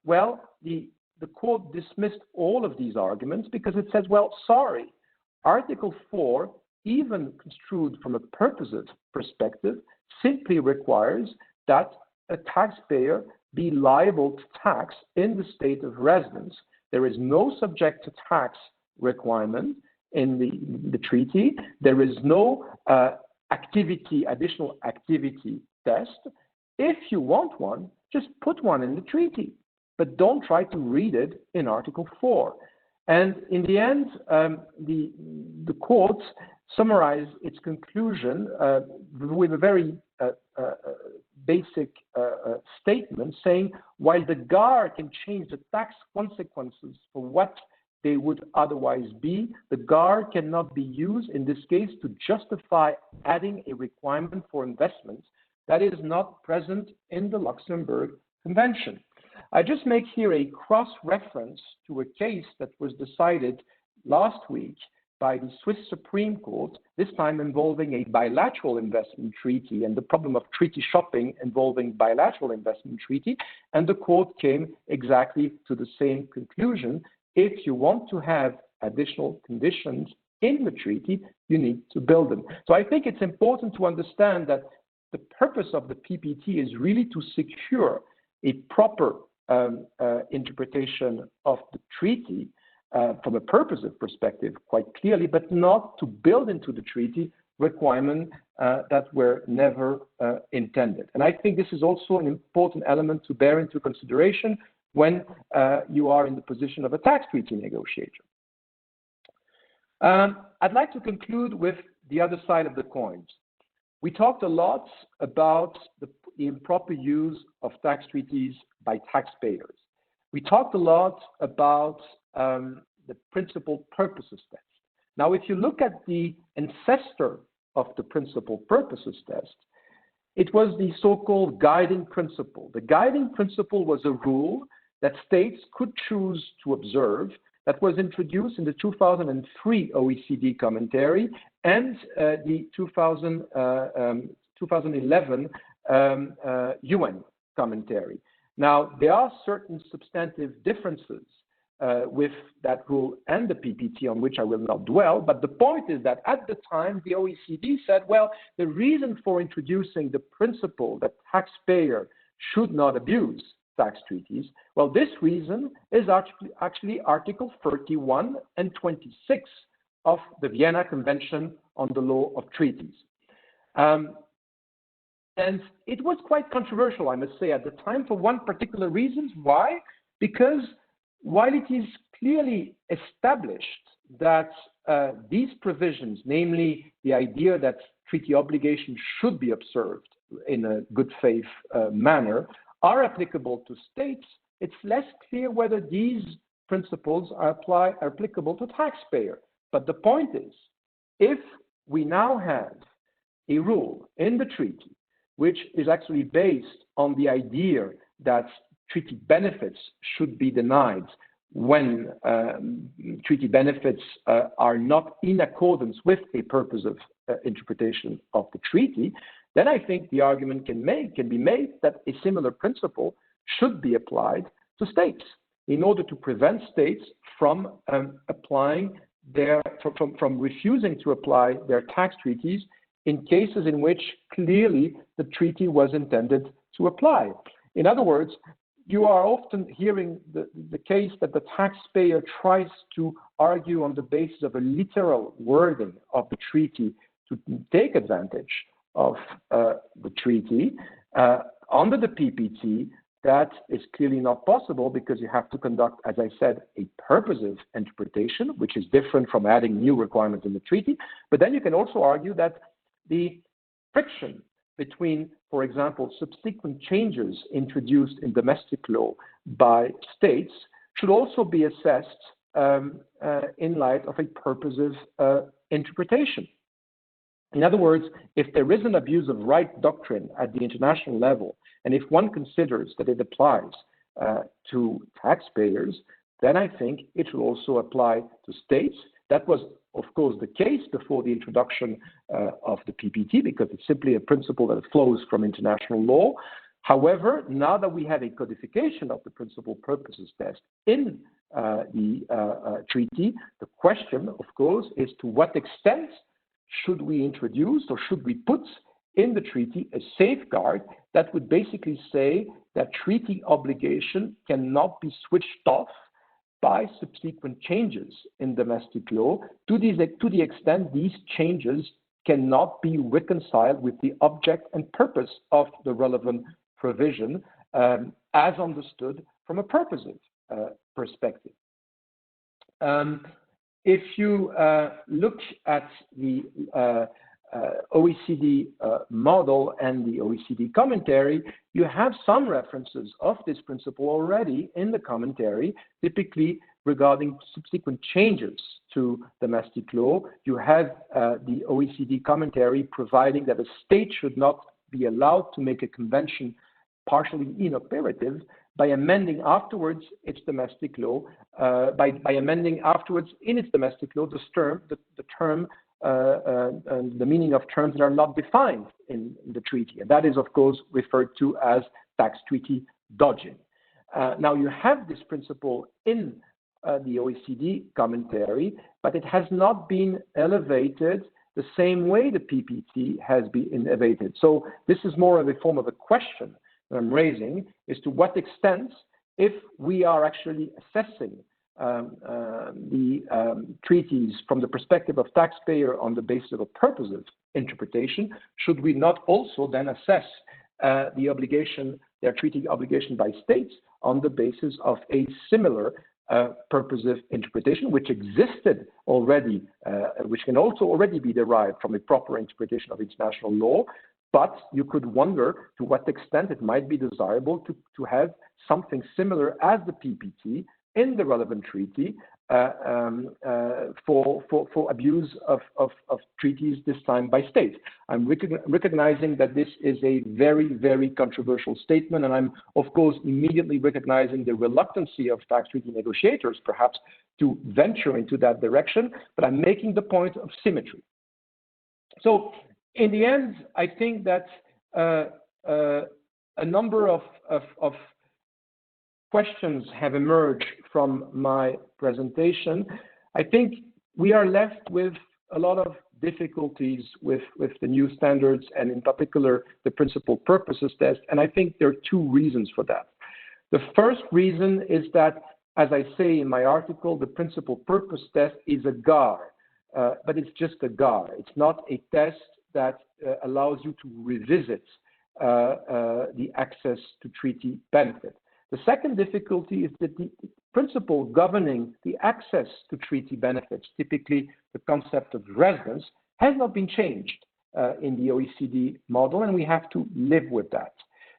Well, the court dismissed all of these arguments because it says, well, sorry, Article 4, even construed from a purposive perspective, simply requires that a taxpayer be liable to tax in the state of residence. There is no subject to tax requirement in the treaty. There is no additional activity test. If you want one, just put one in the treaty, but don't try to read it in Article 4. And in the end, the court summarized its conclusion with a very basic statement saying, while the GAR can change the tax consequences for what they would otherwise be, the GAR cannot be used in this case to justify adding a requirement for investments that is not present in the Luxembourg Convention. I just make here a cross-reference to a case that was decided last week by the Swiss Supreme Court, this time involving a bilateral investment treaty and the problem of treaty shopping involving bilateral investment treaty. And the court came exactly to the same conclusion. If you want to have additional conditions in the treaty, you need to build them. So I think it's important to understand that the purpose of the PPT is really to secure a proper interpretation of the treaty from a purposive perspective, quite clearly, but not to build into the treaty requirements that were never intended. And I think this is also an important element to bear into consideration when you are in the position of a tax treaty negotiator. I'd like to conclude with the other side of the coin. We talked a lot about the improper use of tax treaties by taxpayers. We talked a lot about the principal purposes test. Now, if you look at the ancestor of the principal purposes test, it was the so-called guiding principle. The guiding principle was a rule that states could choose to observe that was introduced in the 2003 OECD commentary and the 2011 UN commentary. Now, there are certain substantive differences with that rule and the PPT on which I will not dwell, but the point is that at the time, the OECD said, well, the reason for introducing the principle that taxpayer should not abuse tax treaties, well, this reason is actually Article 31 and 26 of the Vienna Convention on the Law of Treaties. And it was quite controversial, I must say, at the time for one particular reason. Why? Because while it is clearly established that these provisions, namely the idea that treaty obligations should be observed in a good faith manner, are applicable to states, it's less clear whether these principles are applicable to taxpayer. But the point is, if we now have a rule in the treaty which is actually based on the idea that treaty benefits should be denied when treaty benefits are not in accordance with a purpose of interpretation of the treaty, then I think the argument can be made that a similar principle should be applied to states in order to prevent states from from refusing to apply their tax treaties in cases in which clearly the treaty was intended to apply. In other words, you are often hearing the case that the taxpayer tries to argue on the basis of a literal wording of the treaty to take advantage of the treaty. Under the PPT, that is clearly not possible because you have to conduct, as I said, a purposive interpretation, which is different from adding new requirements in the treaty. But then you can also argue that the friction between, for example, subsequent changes introduced in domestic law by states should also be assessed in light of a purposive interpretation. In other words, if there is an abuse of right doctrine at the international level, and if one considers that it applies to taxpayers, then I think it should also apply to states. That was, of course, the case before the introduction of the PPT, because it's simply a principle that flows from international law. However, now that we have a codification of the principal purposes test in the treaty, the question, of course, is to what extent should we introduce or should we put in the treaty a safeguard that would basically say that treaty obligation cannot be switched off by subsequent changes in domestic law to the extent these changes cannot be reconciled with the object and purpose of the relevant provision as understood from a purposive perspective. If you look at the OECD model and the OECD commentary, you have some references of this principle already in the commentary, typically regarding subsequent changes to domestic law. You have the OECD commentary providing that a state should not be allowed to make a convention partially inoperative by amending afterwards its domestic law, by amending afterwards in its domestic law the meaning of terms that are not defined in the treaty. And that is, of course, referred to as tax treaty dodging. Now, you have this principle in the OECD commentary, but it has not been elevated the same way the PPT has been elevated. So this is more of a form of a question that I'm raising, is to what extent, if we are actually assessing the treaties from the perspective of taxpayer on the basis of a purposive interpretation, should we not also then assess the obligation, their treaty obligation by states on the basis of a similar purposive interpretation, which existed already, which can also already be derived from a proper interpretation of international law. But you could wonder to what extent it might be desirable to have something similar as the PPT in the relevant treaty for abuse of treaties, this time by states. I'm recognizing that this is a very, very controversial statement, and I'm, of course, immediately recognizing the reluctancy of tax treaty negotiators, perhaps, to venture into that direction, but I'm making the point of symmetry. So, in the end, I think that a number of questions have emerged from my presentation. I think we are left with a lot of difficulties with the new standards, and in particular, the principal purposes test. And I think there are two reasons for that. The first reason is that, as I say in my article, the principal purpose test is a GAR, but it's just a GAR. It's not a test that allows you to revisit the access to treaty benefit. The second difficulty is that the principle governing the access to treaty benefits, typically the concept of residence, has not been changed in the OECD model, and we have to live with that.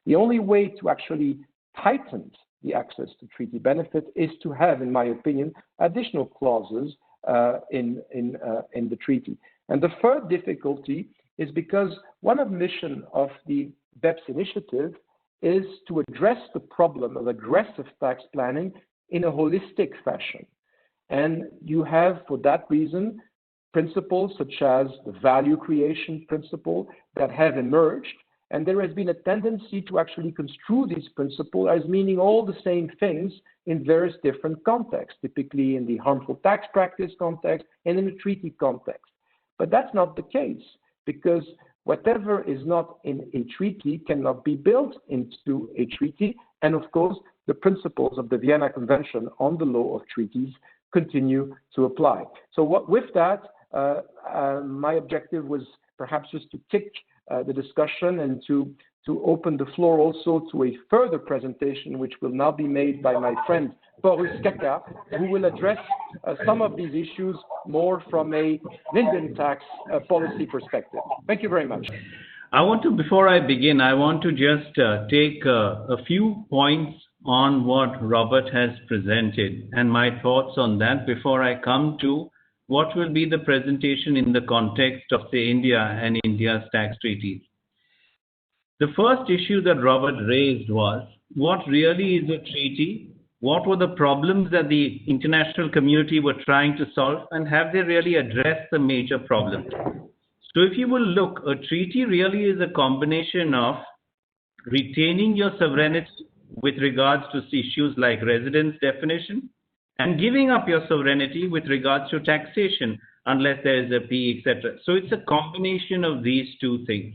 The only way to actually tighten the access to treaty benefit is to have, in my opinion, additional clauses in the treaty. And the third difficulty is because one of the mission of the BEPS initiative is to address the problem of aggressive tax planning in a holistic fashion. And you have, for that reason, principles such as the value creation principle that have emerged. And there has been a tendency to actually construe these principles as meaning all the same things in various different contexts, typically in the harmful tax practice context and in the treaty context. But that's not the case, because whatever is not in a treaty cannot be built into a treaty. And of course, the principles of the Vienna Convention on the Law of Treaties continue to apply. So with that, my objective was perhaps just to kick the discussion and to open the floor also to a further presentation, which will now be made by my friend Boris Kaka, who will address some of these issues more from an Indian tax policy perspective. Thank you very much. Before I begin, I want to just take a few points on what Robert has presented and my thoughts on that before I come to what will be the presentation in the context of, say, India and India's tax treaties. The first issue that Robert raised was, what really is a treaty? What were the problems that the international community were trying to solve, and have they really addressed the major problems? So if you will look, a treaty really is a combination of retaining your sovereignty with regards to issues like residence definition, and giving up your sovereignty with regards to taxation, unless there is a P, etc. So it's a combination of these two things.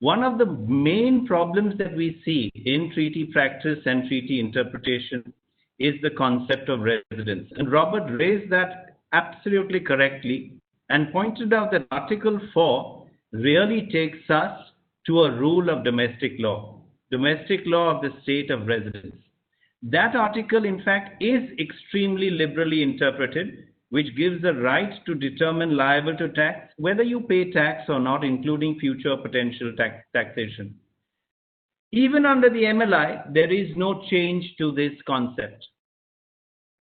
One of the main problems that we see in treaty practice and treaty interpretation is the concept of residence. And Robert raised that absolutely correctly and pointed out that Article 4 really takes us to a rule of domestic law of the state of residence. That article, in fact, is extremely liberally interpreted, which gives the right to determine liable to tax, whether you pay tax or not, including future potential taxation. Even under the MLI, there is no change to this concept.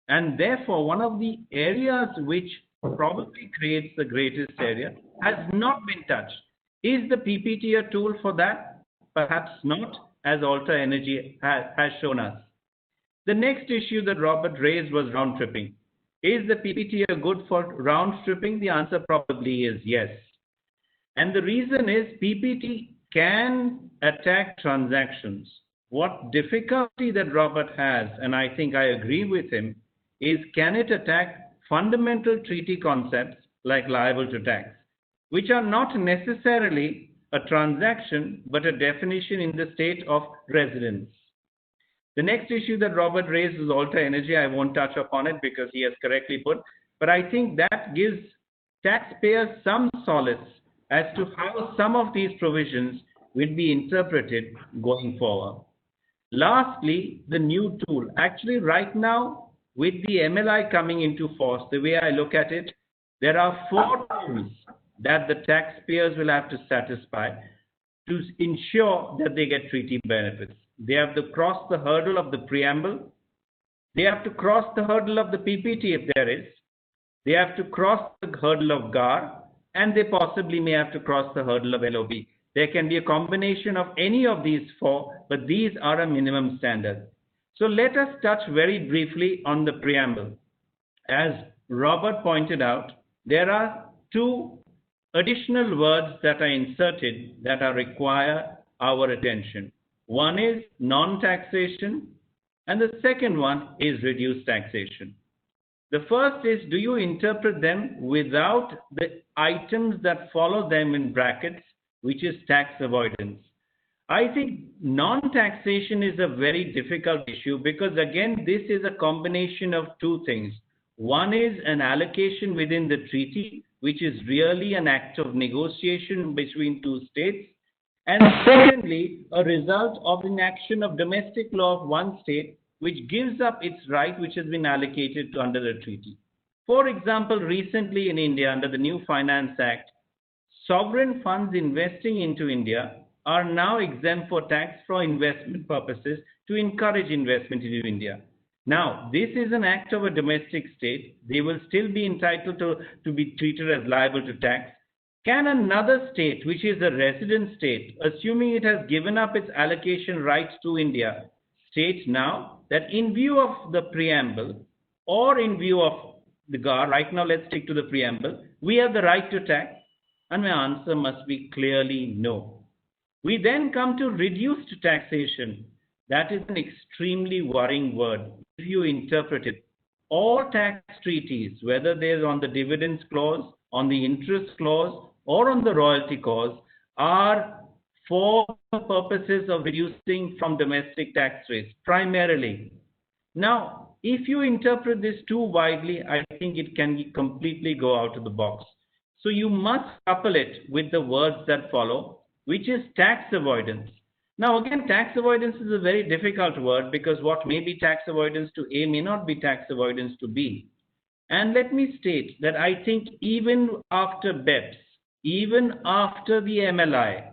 And therefore, one of the areas which probably creates the greatest area has not been touched. Is the PPT a tool for that? Perhaps not, as Alter Energy has shown us. The next issue that Robert raised was round tripping. Is the PPT good for round tripping? The answer probably is yes. And the reason is PPT can attack transactions. What difficulty that Robert has, and I think I agree with him, is can it attack fundamental treaty concepts like liable to tax, which are not necessarily a transaction, but a definition in the state of residence. The next issue that Robert raised is Alter Energy. I won't touch upon it because he has correctly put, but I think that gives taxpayers some solace as to how some of these provisions will be interpreted going forward. Lastly, the new tool. Actually, right now, with the MLI coming into force, the way I look at it, there are 4 tools that the taxpayers will have to satisfy to ensure that they get treaty benefits. They have to cross the hurdle of the preamble. They have to cross the hurdle of the PPT if there is. They have to cross the hurdle of GAR, and they possibly may have to cross the hurdle of LOB. There can be a combination of any of these 4, but these are a minimum standard. So let us touch very briefly on the preamble. As Robert pointed out, there are 2 additional words that are inserted that require our attention. One is non-taxation, and the second one is reduced taxation. The first is, do you interpret them without the items that follow them in brackets, which is tax avoidance? I think non-taxation is a very difficult issue because, again, this is a combination of two things. One is an allocation within the treaty, which is really an act of negotiation between two states. And secondly, a result of inaction of domestic law of one state, which gives up its right which has been allocated under the treaty. For example, recently in India, under the new Finance Act, sovereign funds investing into India are now exempt for tax for investment purposes to encourage investment into India. Now, this is an act of a domestic state. They will still be entitled to be treated as liable to tax. Can another state, which is a resident state, assuming it has given up its allocation rights to India, state now that in view of the preamble or in view of the GAR, right now let's stick to the preamble, we have the right to tax? And my answer must be clearly no. We then come to reduced taxation. That is an extremely worrying word if you interpret it. All tax treaties, whether they're on the dividends clause, on the interest clause, or on the royalty clause, are for purposes of reducing from domestic tax rates, primarily. Now, if you interpret this too widely, I think it can completely go out of the box. So you must couple it with the words that follow, which is tax avoidance. Now, again, tax avoidance is a very difficult word because what may be tax avoidance to A may not be tax avoidance to B. And let me state that I think even after BEPS, even after the MLI,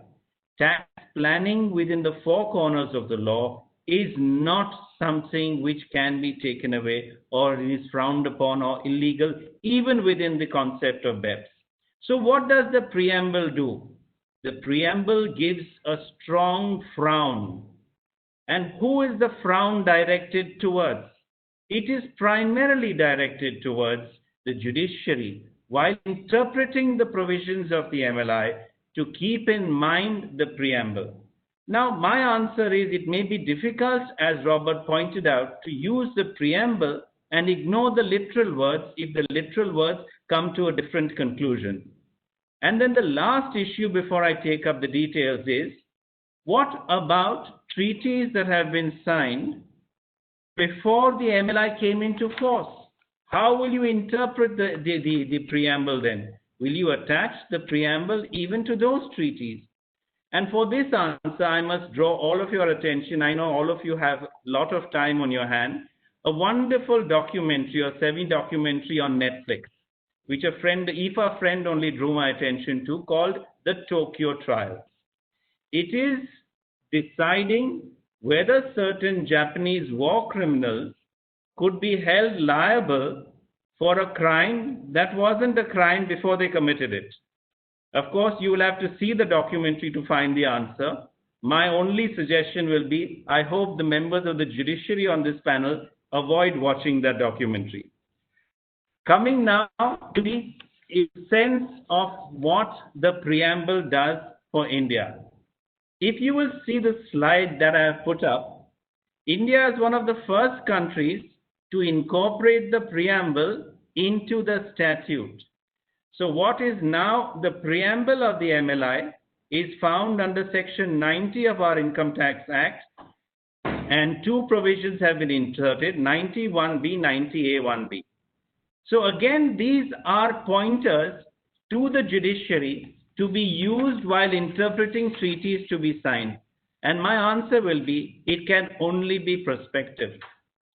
tax planning within the four corners of the law is not something which can be taken away or is frowned upon or illegal, even within the concept of BEPS. So what does the preamble do? The preamble gives a strong frown. And who is the frown directed towards? It is primarily directed towards the judiciary, while interpreting the provisions of the MLI to keep in mind the preamble. Now, my answer is it may be difficult, as Robert pointed out, to use the preamble and ignore the literal words if the literal words come to a different conclusion. And then the last issue before I take up the details is, what about treaties that have been signed before the MLI came into force? How will you interpret the preamble then? Will you attach the preamble even to those treaties? And for this answer, I must draw all of your attention. I know all of you have a lot of time on your hand. A wonderful documentary or semi-documentary on Netflix, which a friend, IFA friend only drew my attention to, called The Tokyo Trials. It is deciding whether certain Japanese war criminals could be held liable for a crime that wasn't a crime before they committed it. Of course, you will have to see the documentary to find the answer. My only suggestion will be, I hope the members of the judiciary on this panel avoid watching that documentary. Coming now to the sense of what the preamble does for India. If you will see the slide that I have put up, India is one of the first countries to incorporate the preamble into the statute. So what is now the preamble of the MLI is found under Section 90 of our Income Tax Act, and two provisions have been inserted, 91B, 90A1B. So again, these are pointers to the judiciary to be used while interpreting treaties to be signed. And my answer will be, it can only be prospective.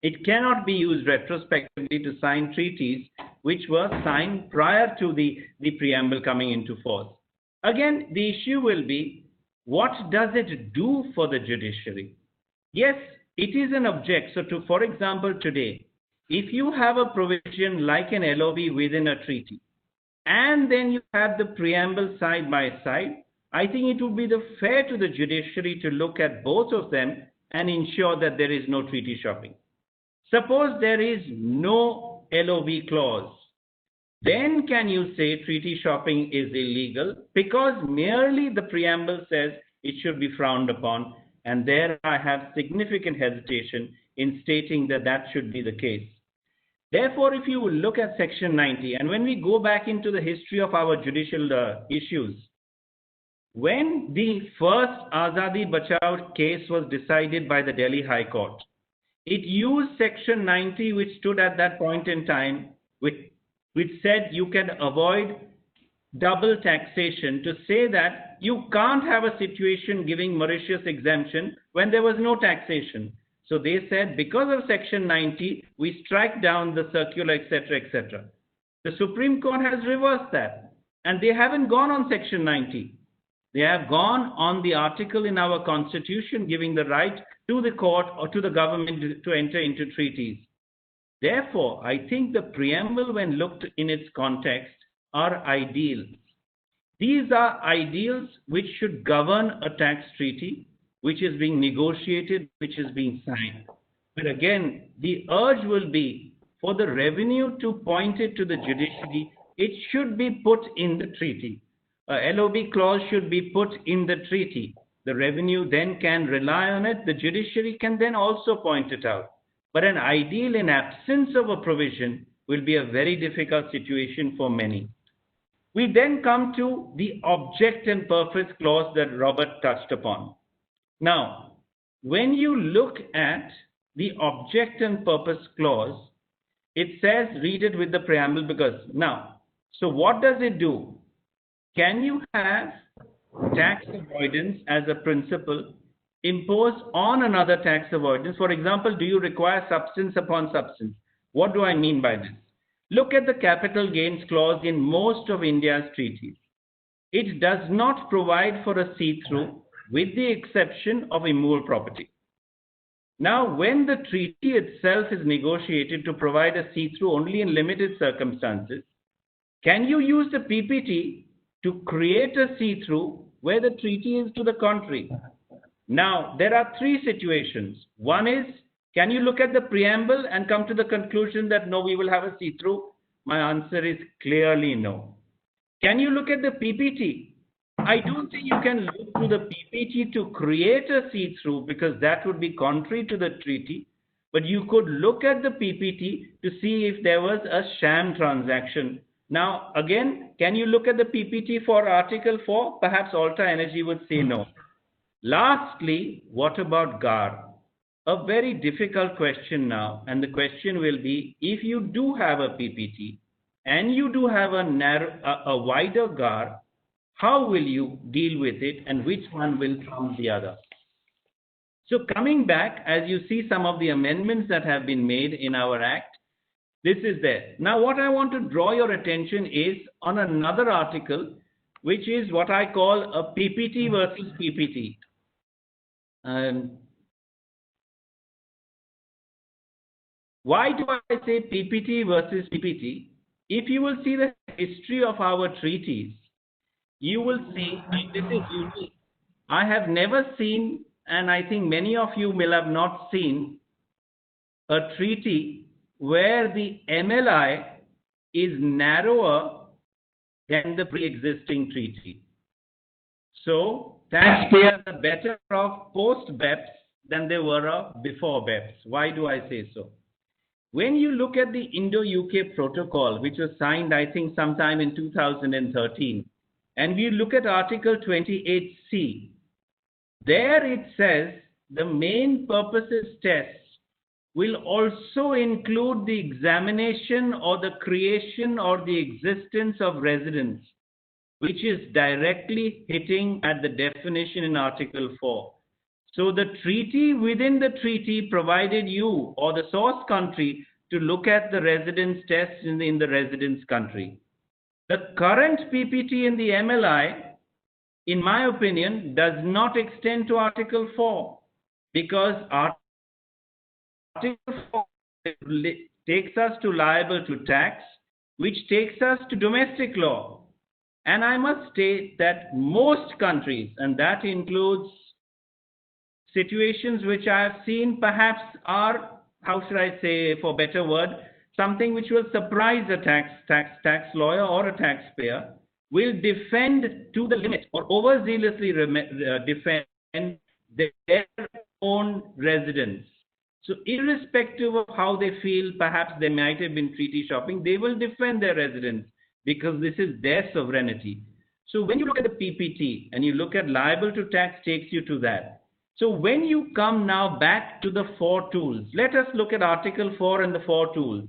It cannot be used retrospectively to sign treaties which were signed prior to the preamble coming into force. Again, the issue will be, what does it do for the judiciary? Yes, it is an object. So for example, today, if you have a provision like an LOB within a treaty, and then you have the preamble side by side, I think it would be fair to the judiciary to look at both of them and ensure that there is no treaty shopping. Suppose there is no LOB clause, then can you say treaty shopping is illegal because merely the preamble says it should be frowned upon? And there I have significant hesitation in stating that that should be the case. Therefore, if you look at Section 90, and when we go back into the history of our judicial issues, when the first Azadi Bachao case was decided by the Delhi High Court, it used Section 90, which stood at that point in time, which said you can avoid double taxation, to say that you can't have a situation giving Mauritius exemption when there was no taxation. So they said, because of Section 90, we strike down the circular, etc., etc. The Supreme Court has reversed that, and they haven't gone on Section 90. They have gone on the article in our Constitution giving the right to the court or to the government to enter into treaties. Therefore, I think the preamble, when looked in its context, are ideals. These are ideals which should govern a tax treaty, which is being negotiated, which is being signed. But again, the urge will be for the revenue to point it to the judiciary. It should be put in the treaty. A LOB clause should be put in the treaty. The revenue then can rely on it. The judiciary can then also point it out. But an ideal in absence of a provision will be a very difficult situation for many. We then come to the object and purpose clause that Robert touched upon. Now, when you look at the object and purpose clause, it says, read it with the preamble, because now, so what does it do? Can you have tax avoidance as a principle imposed on another tax avoidance? For example, do you require substance upon substance? What do I mean by this? Look at the capital gains clause in most of India's treaties. It does not provide for a see-through, with the exception of immovable property. Now, when the treaty itself is negotiated to provide a see-through only in limited circumstances, can you use the PPT to create a see-through where the treaty is to the contrary? Now, there are three situations. One is, can you look at the preamble and come to the conclusion that no, we will have a see-through? My answer is clearly no. Can you look at the PPT? I don't think you can look to the PPT to create a see-through, because that would be contrary to the treaty. But you could look at the PPT to see if there was a sham transaction. Now, again, can you look at the PPT for Article 4? Perhaps Alta Energy would say no. Lastly, what about GAR? A very difficult question now, and the question will be, if you do have a PPT and you do have a wider GAR, how will you deal with it, and which one will trump the other? So coming back, as you see some of the amendments that have been made in our Act, this is there. Now, what I want to draw your attention is on another article, which is what I call a PPT versus PPT. Why do I say PPT versus PPT? If you will see the history of our treaties, you will see, and this is unique. I have never seen, and I think many of you will have not seen, a treaty where the MLI is narrower than the pre-existing treaty. So taxpayers are better off post-BEPS than they were of before BEPS. Why do I say so? When you look at the Indo-UK Protocol, which was signed, I think, sometime in 2013, and we look at Article 28C, there it says the main purposes test will also include the examination or the creation or the existence of residence, which is directly hitting at the definition in Article 4. So the treaty within the treaty provided you or the source country to look at the residence test in the residence country. The current PPT in the MLI, in my opinion, does not extend to Article 4, because Article 4 takes us to liable to tax, which takes us to domestic law. And I must state that most countries, and that includes situations which I have seen perhaps are, how should I say, for better word, something which will surprise a tax lawyer or a taxpayer, will defend to the limit or overzealously defend their own residents. So irrespective of how they feel, perhaps they might have been treaty shopping, they will defend their residents because this is their sovereignty. So when you look at the PPT and you look at liable to tax takes you to that. So when you come now back to the 4 tools, let us look at Article 4 and the 4 tools.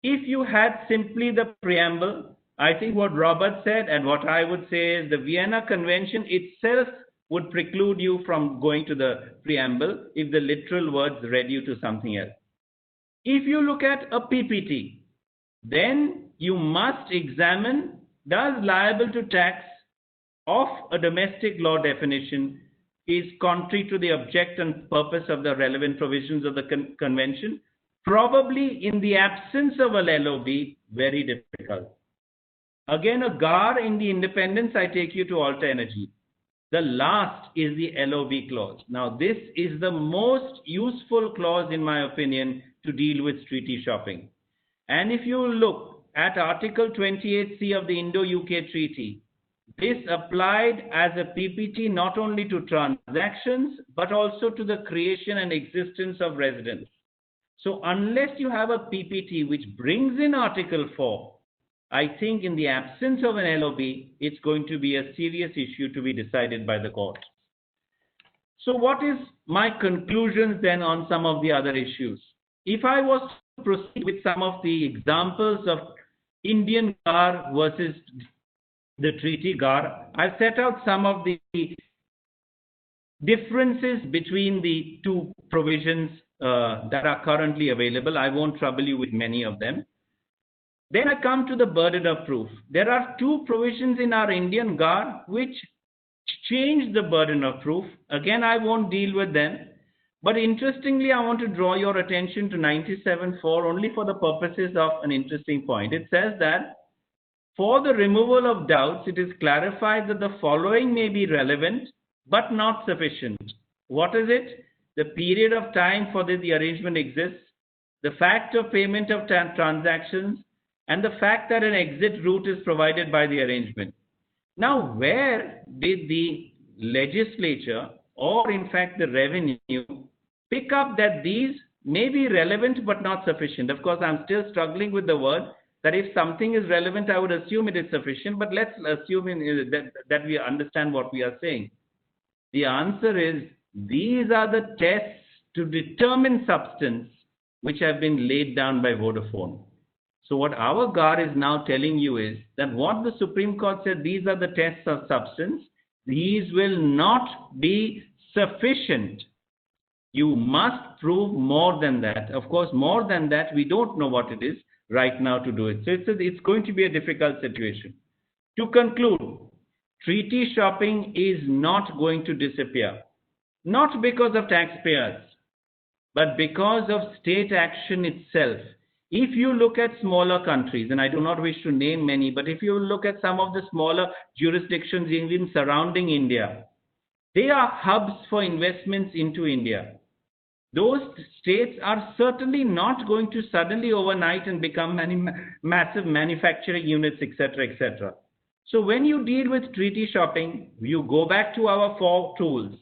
If you had simply the preamble, I think what Robert said and what I would say is the Vienna Convention itself would preclude you from going to the preamble if the literal words read you to something else. If you look at a PPT, then you must examine, does liable to tax of a domestic law definition is contrary to the object and purpose of the relevant provisions of the convention? Probably in the absence of a LOB, very difficult. Again, a GAR in the independence, I take you to Alta Energy. The last is the LOB clause. Now, this is the most useful clause, in my opinion, to deal with treaty shopping. And if you look at Article 28C of the Indo-UK Treaty, this applied as a PPT not only to transactions, but also to the creation and existence of residence. So unless you have a PPT which brings in Article 4, I think in the absence of an LOB, it's going to be a serious issue to be decided by the court. So what is my conclusions then on some of the other issues? If I was to proceed with some of the examples of Indian GAR versus the treaty GAR, I've set out some of the differences between the 2 provisions that are currently available. I won't trouble you with many of them. Then I come to the burden of proof. There are 2 provisions in our Indian GAR which change the burden of proof. Again, I won't deal with them. But interestingly, I want to draw your attention to 97.4 only for the purposes of an interesting point. It says that for the removal of doubts, it is clarified that the following may be relevant but not sufficient. What is it? The period of time for which the arrangement exists, the fact of payment of transactions, and the fact that an exit route is provided by the arrangement. Now, where did the legislature, or in fact the revenue, pick up that these may be relevant but not sufficient? Of course, I'm still struggling with the word that if something is relevant, I would assume it is sufficient, but let's assume that we understand what we are saying. The answer is, these are the tests to determine substance which have been laid down by Vodafone. So what our GAR is now telling you is that what the Supreme Court said, these are the tests of substance, these will not be sufficient. You must prove more than that. Of course, more than that, we don't know what it is right now to do it. So it's going to be a difficult situation. To conclude, treaty shopping is not going to disappear. Not because of taxpayers, but because of state action itself. If you look at smaller countries, and I do not wish to name many, but if you look at some of the smaller jurisdictions even surrounding India, they are hubs for investments into India. Those states are certainly not going to suddenly overnight and become massive manufacturing units, etc., etc. So when you deal with treaty shopping, you go back to our 4 tools.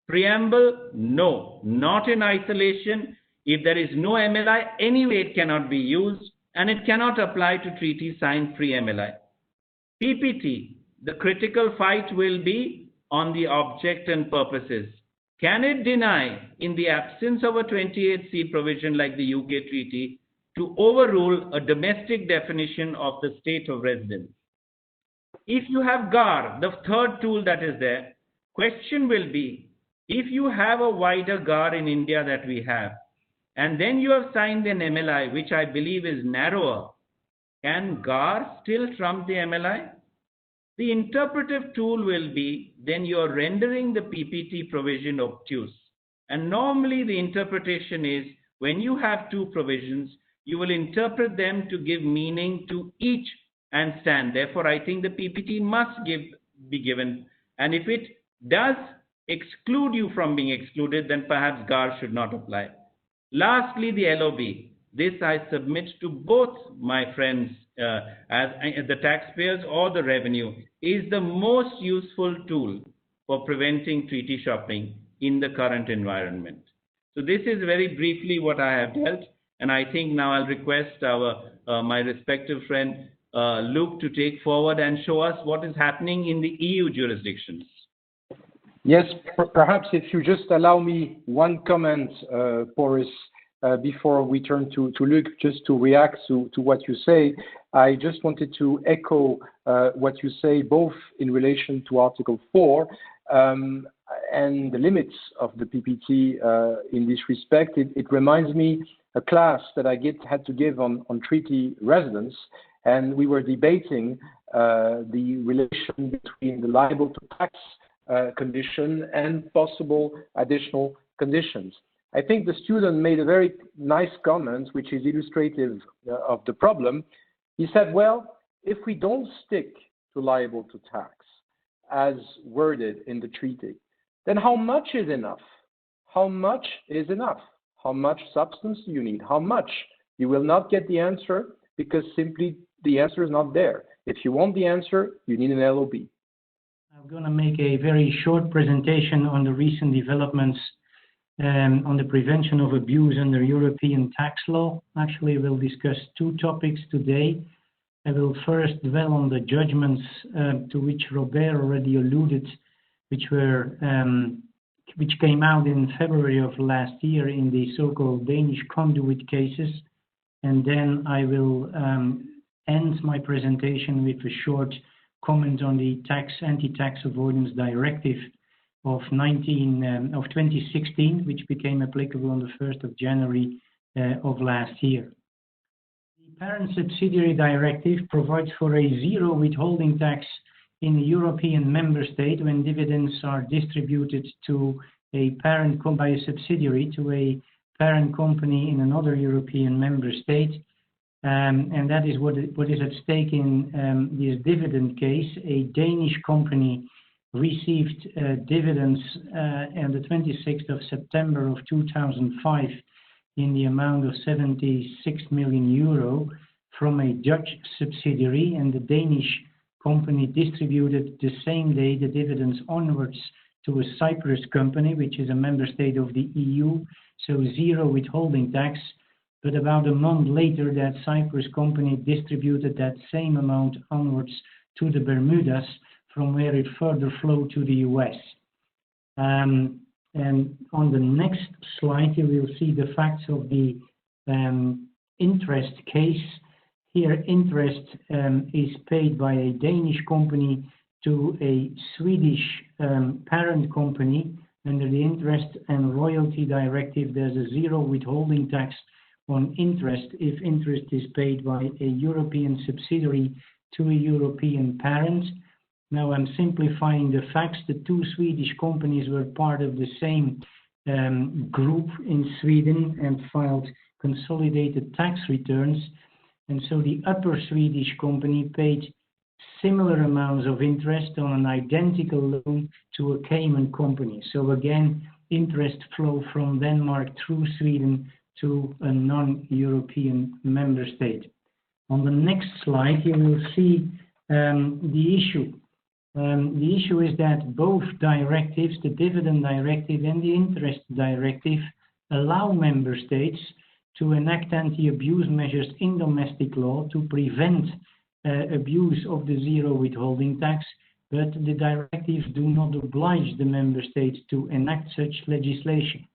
Preamble, no, not in isolation. If there is no MLI, anyway it cannot be used, and it cannot apply to treaties signed pre-MLI. PPT, the critical fight will be on the object and purposes. Can it deny, in the absence of a 28C provision like the UK treaty, to overrule a domestic definition of the state of residence? If you have GAR, the 3rd tool that is there, question will be, if you have a wider GAR in India that we have, and then you have signed an MLI, which I believe is narrower, can GAR still trump the MLI? The interpretive tool will be, then you are rendering the PPT provision obtuse. And normally the interpretation is, when you have 2 provisions, you will interpret them to give meaning to each and stand. Therefore, I think the PPT must be given. And if it does exclude you from being excluded, then perhaps GAR should not apply. Lastly, the LOB. This I submit to both my friends as the taxpayers or the revenue, is the most useful tool for preventing treaty shopping. in the current environment. So this is very briefly what I have dealt, and I think now I'll request my respective friend Luke to take forward and show us what is happening in the EU jurisdictions. Yes, perhaps if you just allow me one comment, Boris, before we turn to Luc, just to react to what you say. I just wanted to echo what you say, both in relation to Article 4 and the limits of the PPT in this respect. It reminds me a class that I had to give on treaty residence, and we were debating the relation between the liable to tax condition and possible additional conditions. I think the student made a very nice comment, which is illustrative of the problem. He said, well, if we don't stick to liable to tax as worded in the treaty, then how much is enough? How much is enough? How much substance do you need? How much? You will not get the answer because simply the answer is not there. If you want the answer, you need an LOB. I'm going to make a very short presentation on the recent developments on the prevention of abuse under European tax law. Actually, we'll discuss two topics today. I will first dwell on the judgments to which Robert already alluded, which came out in February of last year in the so-called Danish conduit cases. And then I will end my presentation with a short comment on the Anti-Tax Avoidance Directive of 2016, which became applicable on the 1st of January of last year. The Parent Subsidiary Directive provides for a zero withholding tax in a European member state when dividends are distributed to a parent by a subsidiary to a parent company in another European member state. And that is what is at stake in this dividend case. A Danish company received dividends on the 26th of September of 2005 in the amount of 76 million euro from a Dutch subsidiary, and the Danish company distributed the same day the dividends onwards to a Cyprus company, which is a member state of the EU, so zero withholding tax. But about a month later, that Cyprus company distributed that same amount onwards to the Bermudas, from where it further flowed to the US. And on the next slide, you will see the facts of the interest case. Here, interest is paid by a Danish company to a Swedish parent company. Under the Interest and Royalty Directive, there's a zero withholding tax on interest if interest is paid by a European subsidiary to a European parent. Now I'm simplifying the facts. The two Swedish companies were part of the same group in Sweden and filed consolidated tax returns. And so the upper Swedish company paid similar amounts of interest on an identical loan to a Cayman company. So again, interest flow from Denmark through Sweden to a non-European member state. On the next slide, you will see the issue. The issue is that both directives, the dividend directive and the interest directive, allow member states to enact anti-abuse measures in domestic law to prevent abuse of the zero withholding tax, but the directives do not oblige the member states to enact such legislation.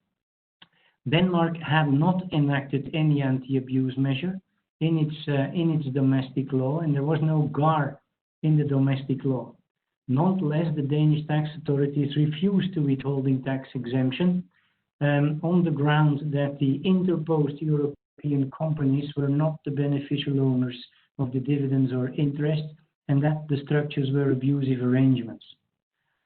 Denmark had not enacted any anti-abuse measure in its domestic law, and there was no GAR in the domestic law. Nonetheless, the Danish tax authorities refused to withholding tax exemption on the ground that the interposed European companies were not the beneficial owners of the dividends or interest, and that the structures were abusive arrangements.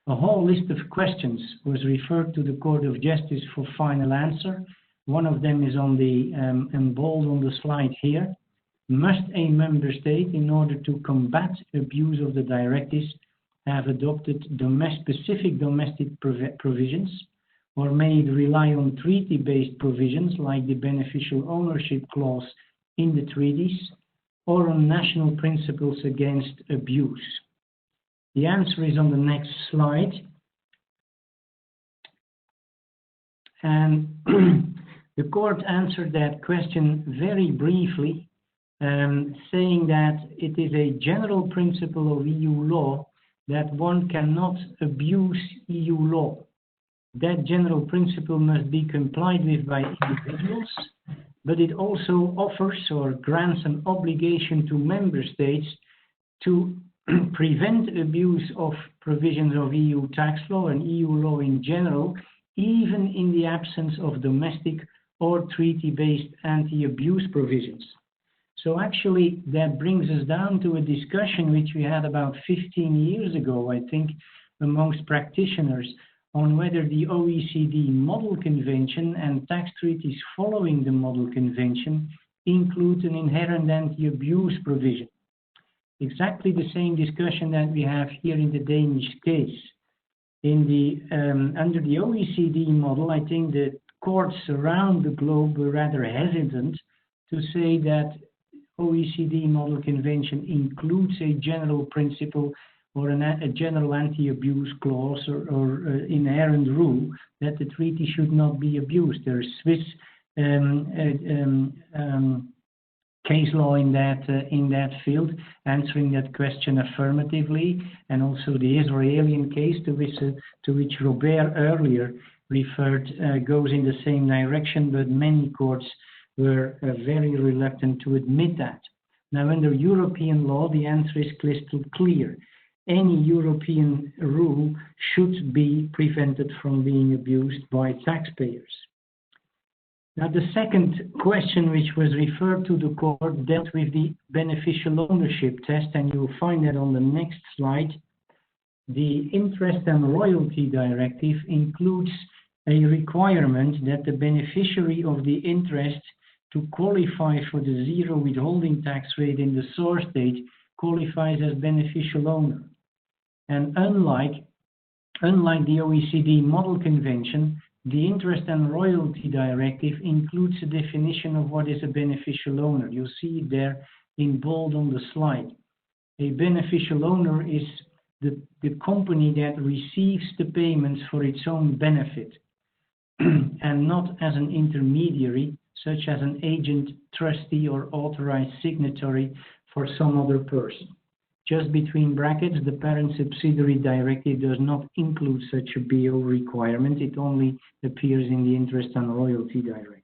A whole list of questions was referred to the Court of Justice for final answer. One of them is on the in bold on the slide here. Must a member state, in order to combat abuse of the directives, have adopted specific domestic provisions, or may it rely on treaty-based provisions like the beneficial ownership clause in the treaties, or on national principles against abuse? The answer is on the next slide. And the court answered that question very briefly, saying that it is a general principle of EU law that one cannot abuse EU law. That general principle must be complied with by individuals, but it also offers or grants an obligation to member states to prevent abuse of provisions of EU tax law and EU law in general, even in the absence of domestic or treaty-based anti-abuse provisions. So actually, that brings us down to a discussion which we had about 15 years ago, I think, amongst practitioners on whether the OECD Model Convention and tax treaties following the Model Convention include an inherent anti-abuse provision. Exactly the same discussion that we have here in the Danish case. In the under the OECD model, I think the courts around the globe were rather hesitant to say that OECD Model Convention includes a general principle or a general anti-abuse clause or inherent rule that the treaty should not be abused. There is Swiss case law in that field, answering that question affirmatively, and also the Israeli case to which Robert earlier referred goes in the same direction, but many courts were very reluctant to admit that. Now, under European law, the answer is crystal clear. Any European rule should be prevented from being abused by taxpayers. Now, the second question which was referred to the court dealt with the beneficial ownership test, and you'll find that on the next slide. The Interest and Royalty Directive includes a requirement that the beneficiary of the interest to qualify for the zero withholding tax rate in the source state qualifies as beneficial owner. And unlike the OECD Model Convention, the Interest and Royalty Directive includes a definition of what is a beneficial owner. You'll see it there in bold on the slide. A beneficial owner is the company that receives the payments for its own benefit and not as an intermediary, such as an agent, trustee, or authorized signatory for some other person. Just between brackets, the Parent Subsidiary Directive does not include such a BO requirement. It only appears in the Interest and Royalty Directive.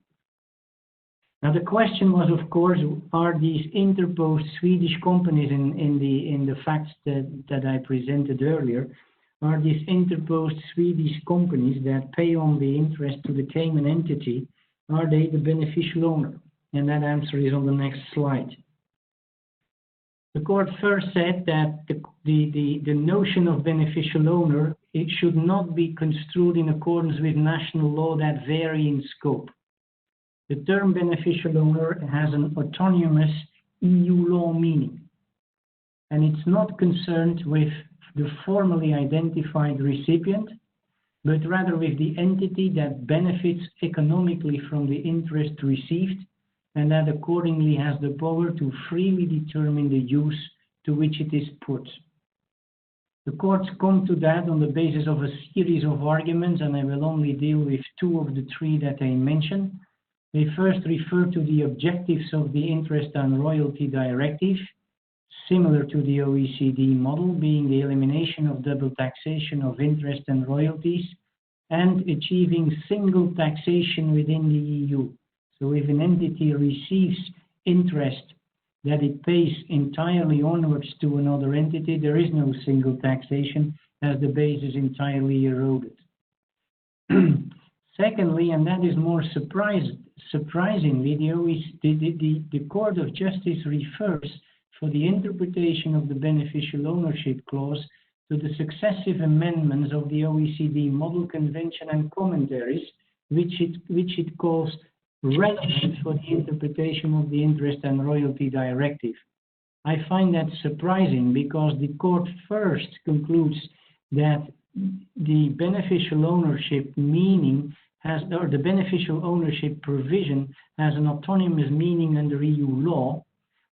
Now, the question was, of course, are these interposed Swedish companies in the facts that I presented earlier, are these interposed Swedish companies that pay on the interest to the Cayman entity, are they the beneficial owner? And that answer is on the next slide. The court first said that the notion of beneficial owner, it should not be construed in accordance with national law that vary in scope. The term beneficial owner has an autonomous EU law meaning, and it's not concerned with the formally identified recipient, but rather with the entity that benefits economically from the interest received, and that accordingly has the power to freely determine the use to which it is put. The courts come to that on the basis of a series of arguments, and I will only deal with two of the three that I mentioned. They first refer to the objectives of the Interest and Royalty Directive, similar to the OECD model, being the elimination of double taxation of interest and royalties, and achieving single taxation within the EU. So if an entity receives interest that it pays entirely onwards to another entity, there is no single taxation as the base is entirely eroded. Secondly, and that is more surprisingly, the Court of Justice refers for the interpretation of the beneficial ownership clause to the successive amendments of the OECD Model Convention and commentaries, which it calls relevant for the interpretation of the Interest and Royalty Directive. I find that surprising because the court first concludes that the beneficial ownership meaning or the beneficial ownership provision has an autonomous meaning under EU law,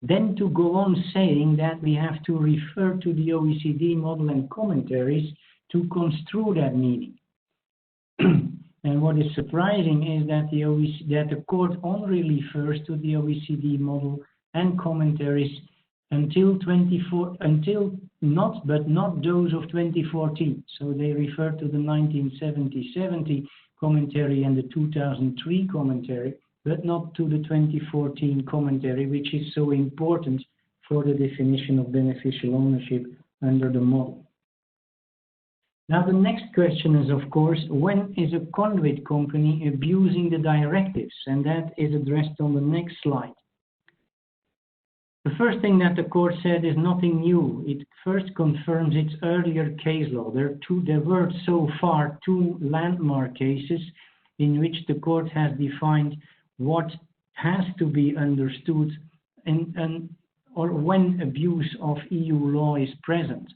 then to go on saying that we have to refer to the OECD model and commentaries to construe that meaning. And what is surprising is that the court only refers to the OECD model and commentaries until not those of 2014. So they refer to the 1970 commentary and the 2003 commentary, but not to the 2014 commentary, which is so important for the definition of beneficial ownership under the model. Now, the next question is, of course, when is a conduit company abusing the directives? And that is addressed on the next slide. The first thing that the court said is nothing new. It first confirms its earlier case law. There were so far two landmark cases in which the court has defined what has to be understood or when abuse of EU law is present.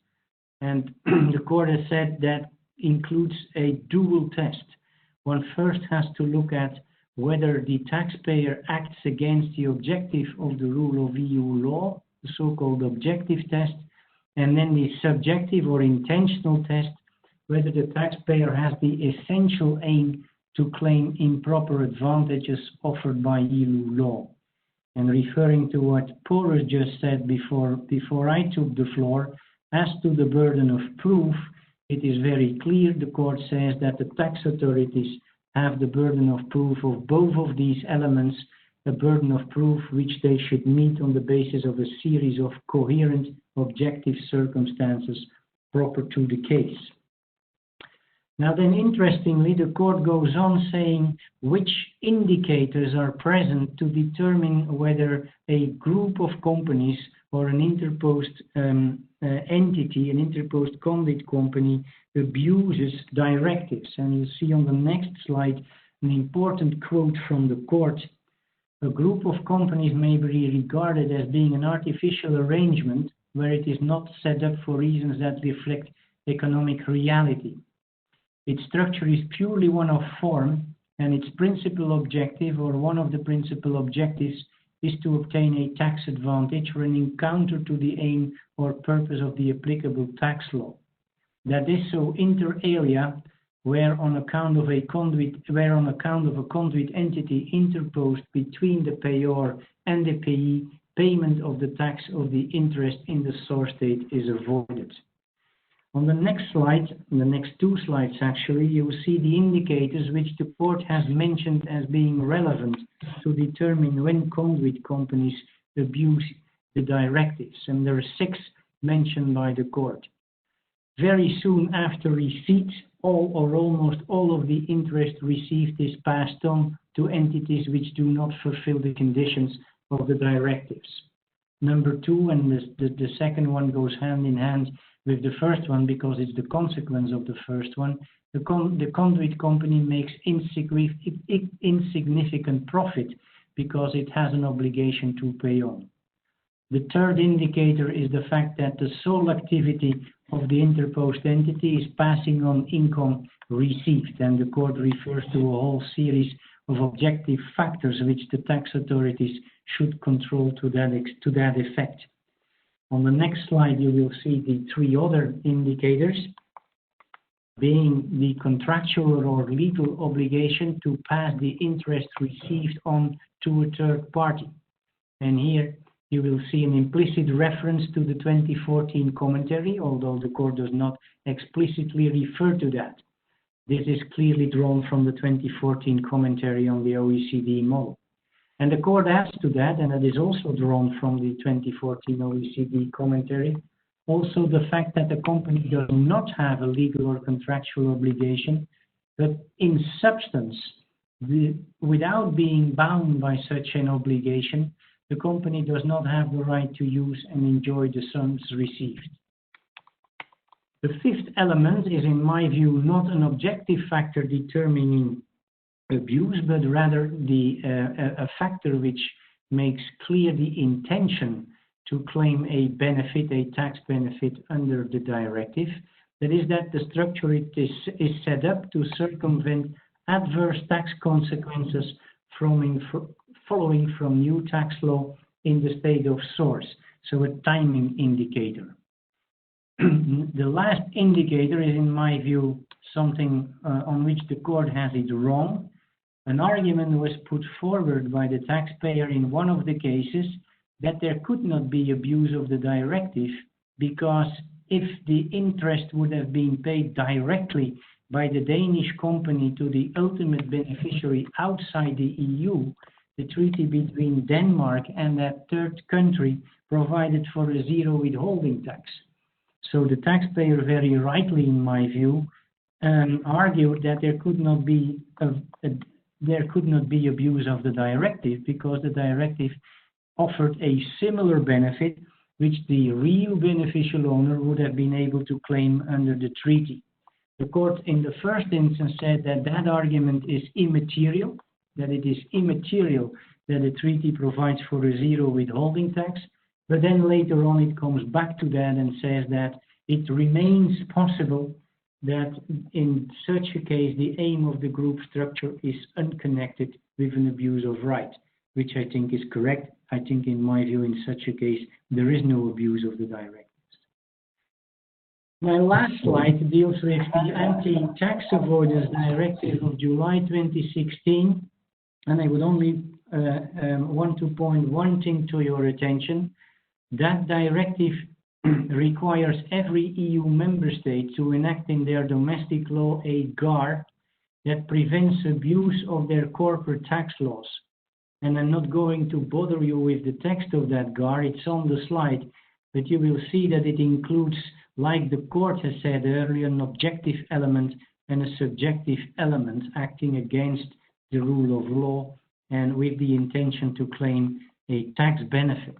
And the court has said that includes a dual test. One first has to look at whether the taxpayer acts against the objective of the rule of EU law, the so-called objective test, and then the subjective or intentional test, whether the taxpayer has the essential aim to claim improper advantages offered by EU law. And referring to what Porus just said before I took the floor, as to the burden of proof, it is very clear. The court says that the tax authorities have the burden of proof of both of these elements, a burden of proof which they should meet on the basis of a series of coherent, objective circumstances proper to the case. Now then, interestingly, the court goes on saying which indicators are present to determine whether a group of companies or an interposed entity, an interposed conduit company, abuses directives. And you see on the next slide an important quote from the court. A group of companies may be regarded as being an artificial arrangement where it is not set up for reasons that reflect economic reality. Its structure is purely one of form, and its principal objective, or one of the principal objectives, is to obtain a tax advantage or an encounter to the aim or purpose of the applicable tax law. That is so inter alia, where on account of a conduit entity interposed between the payor and the payee, payment of the tax of the interest in the source state is avoided. On the next slide, the next two slides actually, you will see the indicators which the court has mentioned as being relevant to determine when conduit companies abuse the directives. And there are 6 mentioned by the court. Very soon after receipt, all or almost all of the interest received is passed on to entities which do not fulfill the conditions of the directives. Number 2, and the second one goes hand in hand with the first one because it's the consequence of the first one. The conduit company makes insignificant profit because it has an obligation to pay on. The third indicator is the fact that the sole activity of the interposed entity is passing on income received, and the court refers to a whole series of objective factors which the tax authorities should control to that effect. On the next slide, you will see the 3 other indicators, being the contractual or legal obligation to pass the interest received on to a third party. And here you will see an implicit reference to the 2014 commentary, although the court does not explicitly refer to that. This is clearly drawn from the 2014 commentary on the OECD model. And the court adds to that, and it is also drawn from the 2014 OECD commentary, also the fact that the company does not have a legal or contractual obligation, but in substance, without being bound by such an obligation, the company does not have the right to use and enjoy the sums received. The 5th element is, in my view, not an objective factor determining abuse, but rather a factor which makes clear the intention to claim a benefit, a tax benefit under the directive. That is that the structure is set up to circumvent adverse tax consequences following from new tax law in the state of source, so a timing indicator. the last indicator is, in my view, something on which the court has it wrong. An argument was put forward by the taxpayer in one of the cases that there could not be abuse of the directive because if the interest would have been paid directly by the Danish company to the ultimate beneficiary outside the EU, the treaty between Denmark and that third country provided for a zero withholding tax. So the taxpayer very rightly, in my view, argued that there could not be abuse of the directive because the directive offered a similar benefit which the real beneficial owner would have been able to claim under the treaty. The court in the first instance said that that argument is immaterial, that it is immaterial that the treaty provides for a zero withholding tax, but then later on it comes back to that and says that it remains possible that in such a case the aim of the group structure is unconnected with an abuse of right, which I think is correct. I think in my view in such a case there is no abuse of the directives. My last slide deals with the Anti-Tax Avoidance Directive of July 2016, and I would only want to point one thing to your attention. That directive requires every EU member state to enact in their domestic law a GAR that prevents abuse of their corporate tax laws. And I'm not going to bother you with the text of that GAR, it's on the slide, but you will see that it includes, like the court has said earlier, an objective element and a subjective element acting against the rule of law and with the intention to claim a tax benefit.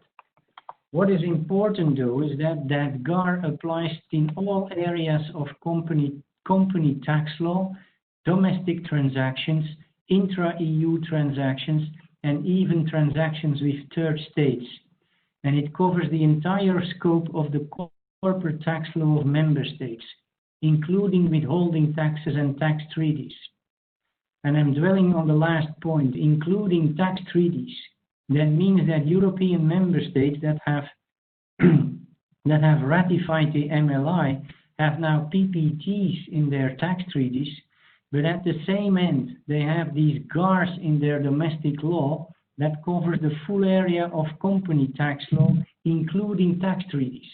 What is important though is that that GAR applies in all areas of company tax law, domestic transactions, intra-EU transactions, and even transactions with third states. And it covers the entire scope of the corporate tax law of member states, including withholding taxes and tax treaties. And I'm dwelling on the last point, including tax treaties. That means that European member states that have ratified the MLI have now PPTs in their tax treaties, but at the same end, they have these GARs in their domestic law that covers the full area of company tax law, including tax treaties.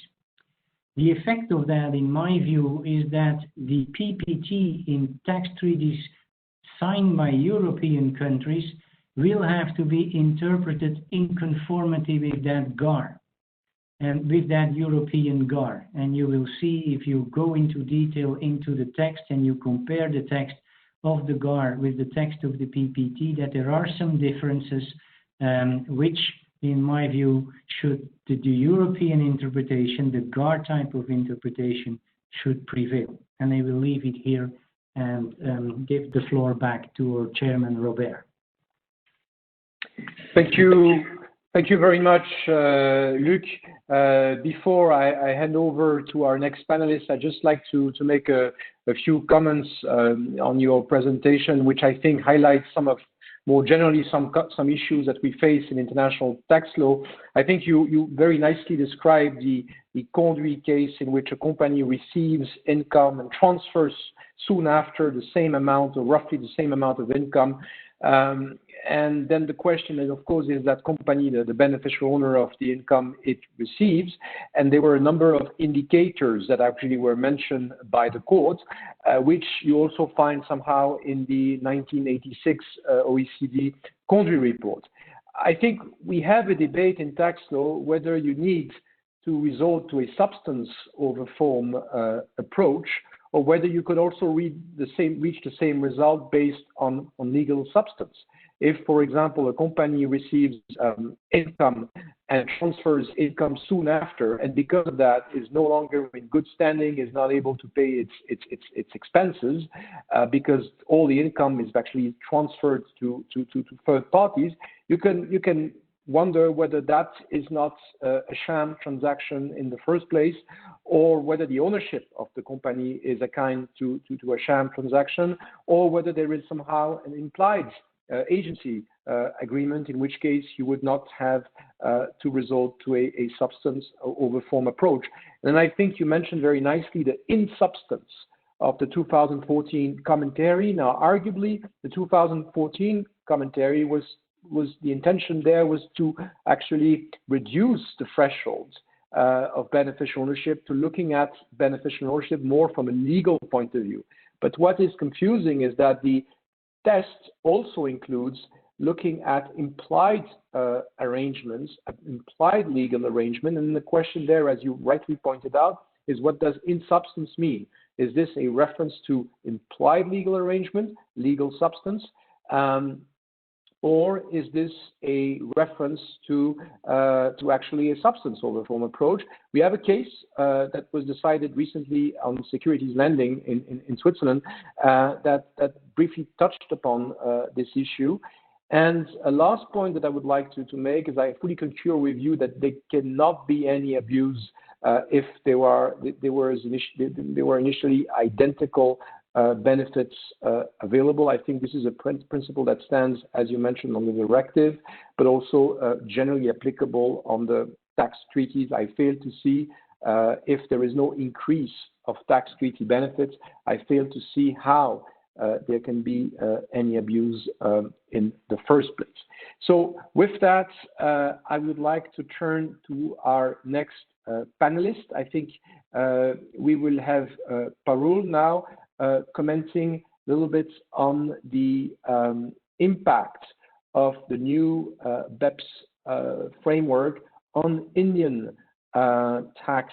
The effect of that, in my view, is that the PPT in tax treaties signed by European countries will have to be interpreted in conformity with that GAR and with that European GAR. And you will see, if you go into detail into the text and you compare the text of the GAR with the text of the PPT, that there are some differences which, in my view, should the European interpretation, the GAR type of interpretation, should prevail. And I will leave it here and give the floor back to our chairman, Robert. Thank you. Thank you very much, Luc. Before I hand over to our next panelist, I'd just like to make a few comments on your presentation, which I think highlights more generally some issues that we face in international tax law. I think you very nicely described the Conduit case, in which a company receives income and transfers soon after the same amount, or roughly the same amount of income. And then the question is, of course, is that company the beneficial owner of the income it receives? And there were a number of indicators that actually were mentioned by the court, which you also find somehow in the 1986 OECD Conduit report. I think we have a debate in tax law whether you need to resort to a substance over form approach, or whether you could also reach the same result based on legal substance. If, for example, a company receives income and transfers income soon after, and because of that is no longer in good standing, is not able to pay its expenses, because all the income is actually transferred to third parties, you can wonder whether that is not a sham transaction in the first place, or whether the ownership of the company is akin to a sham transaction, or whether there is somehow an implied agency agreement, in which case you would not have to resort to a substance over form approach. And I think you mentioned very nicely the in substance of the 2014 commentary. Now, arguably, the 2014 commentary was the intention there was to actually reduce the thresholds of beneficial ownership to looking at beneficial ownership more from a legal point of view. But what is confusing is that the test also includes looking at implied arrangements, implied legal arrangement. And the question there, as you rightly pointed out, is what does in substance mean? Is this a reference to implied legal arrangement, legal substance, or is this a reference to actually a substance over form approach? We have a case that was decided recently on securities lending in Switzerland that briefly touched upon this issue. And a last point that I would like to make is I fully concur with you that there cannot be any abuse if they were initially identical benefits available. I think this is a principle that stands, as you mentioned, on the directive, but also generally applicable on the tax treaties. I fail to see if there is no increase of tax treaty benefits, I fail to see how there can be any abuse in the first place. So with that, I would like to turn to our next panelist. I think we will have Parul now commenting a little bit on the impact of the new BEPS framework on Indian tax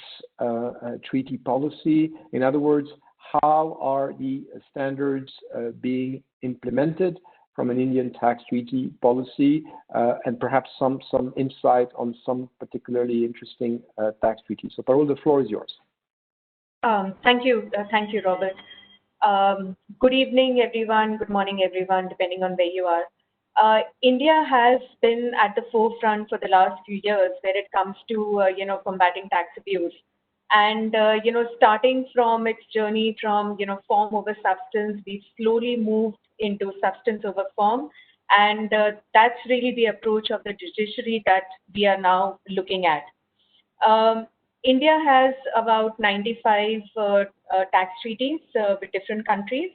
treaty policy. In other words, how are the standards being implemented from an Indian tax treaty policy, and perhaps some insight on some particularly interesting tax treaties. So Parul, the floor is yours. Thank you, Robert. Good evening, everyone. Good morning, everyone, depending on where you are. India has been at the forefront for the last few years when it comes to combating tax abuse. And, starting from its journey from, form over substance, we've slowly moved into substance over form. And that's really the approach of the judiciary that we are now looking at. India has about 95 tax treaties with different countries.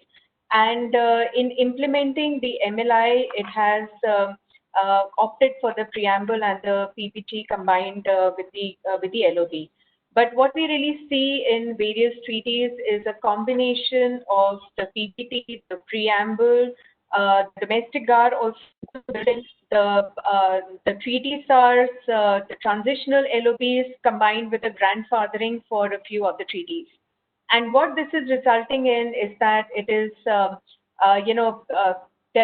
And in implementing the MLI, it has opted for the preamble and the PPT combined with the LOB. But what we really see in various treaties is a combination of the PPT, the preamble, domestic GAR also, the treaty SARs, the transitional LOBs combined with the grandfathering for a few of the treaties. And what this is resulting in is that it is, there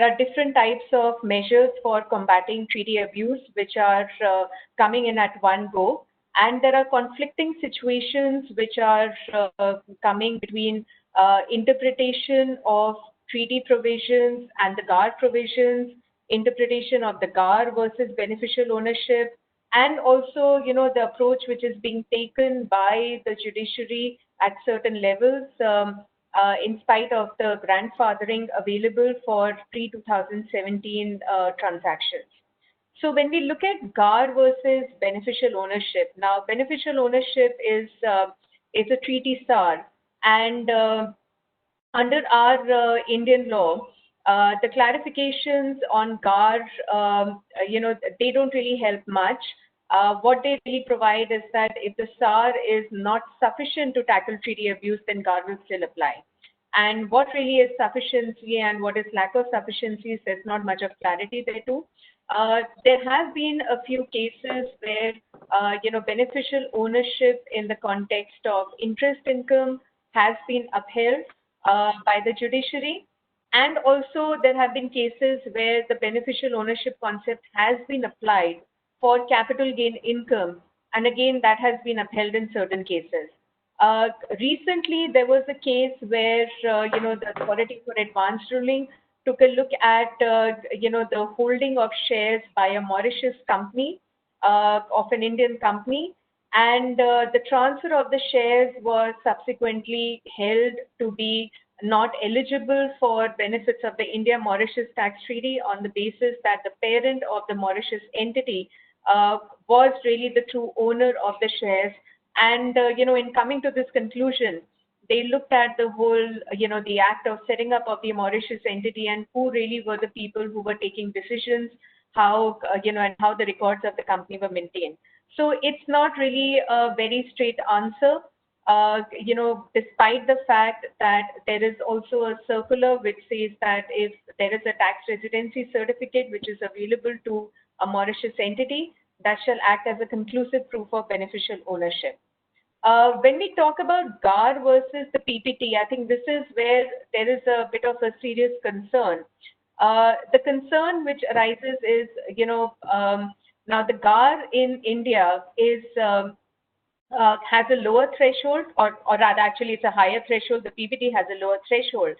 are different types of measures for combating treaty abuse, which are coming in at one go. And there are conflicting situations which are coming between interpretation of treaty provisions and the GAR provisions, interpretation of the GAR versus beneficial ownership, and also, the approach which is being taken by the judiciary at certain levels in spite of the grandfathering available for pre-2017 transactions. So when we look at GAR versus beneficial ownership, now beneficial ownership is a treaty SAR, and under our Indian law, the clarifications on GAR, they don't really help much. What they really provide is that if the SAR is not sufficient to tackle treaty abuse, then GAR will still apply. And what really is sufficiency and what is lack of sufficiency, there's not much of clarity there too. There have been a few cases where, beneficial ownership in the context of interest income has been upheld by the judiciary. And also there have been cases where the beneficial ownership concept has been applied for capital gain income. And again, that has been upheld in certain cases. Recently, there was a case where, the Authority for Advanced Ruling took a look at, the holding of shares by a Mauritius company of an Indian company, and the transfer of the shares was subsequently held to be not eligible for benefits of the India-Mauritius tax treaty on the basis that the parent of the Mauritius entity was really the true owner of the shares. And, in coming to this conclusion, they looked at the whole, the act of setting up of the Mauritius entity and who really were the people who were taking decisions, how, and how the records of the company were maintained. So it's not really a very straight answer. Despite the fact that there is also a circular which says that if there is a tax residency certificate which is available to a Mauritius entity, that shall act as a conclusive proof of beneficial ownership. When we talk about GAR versus the PPT, I think this is where there is a bit of a serious concern. The concern which arises is, now the GAR in India is has a lower threshold, or rather, actually, it's a higher threshold. The PPT has a lower threshold.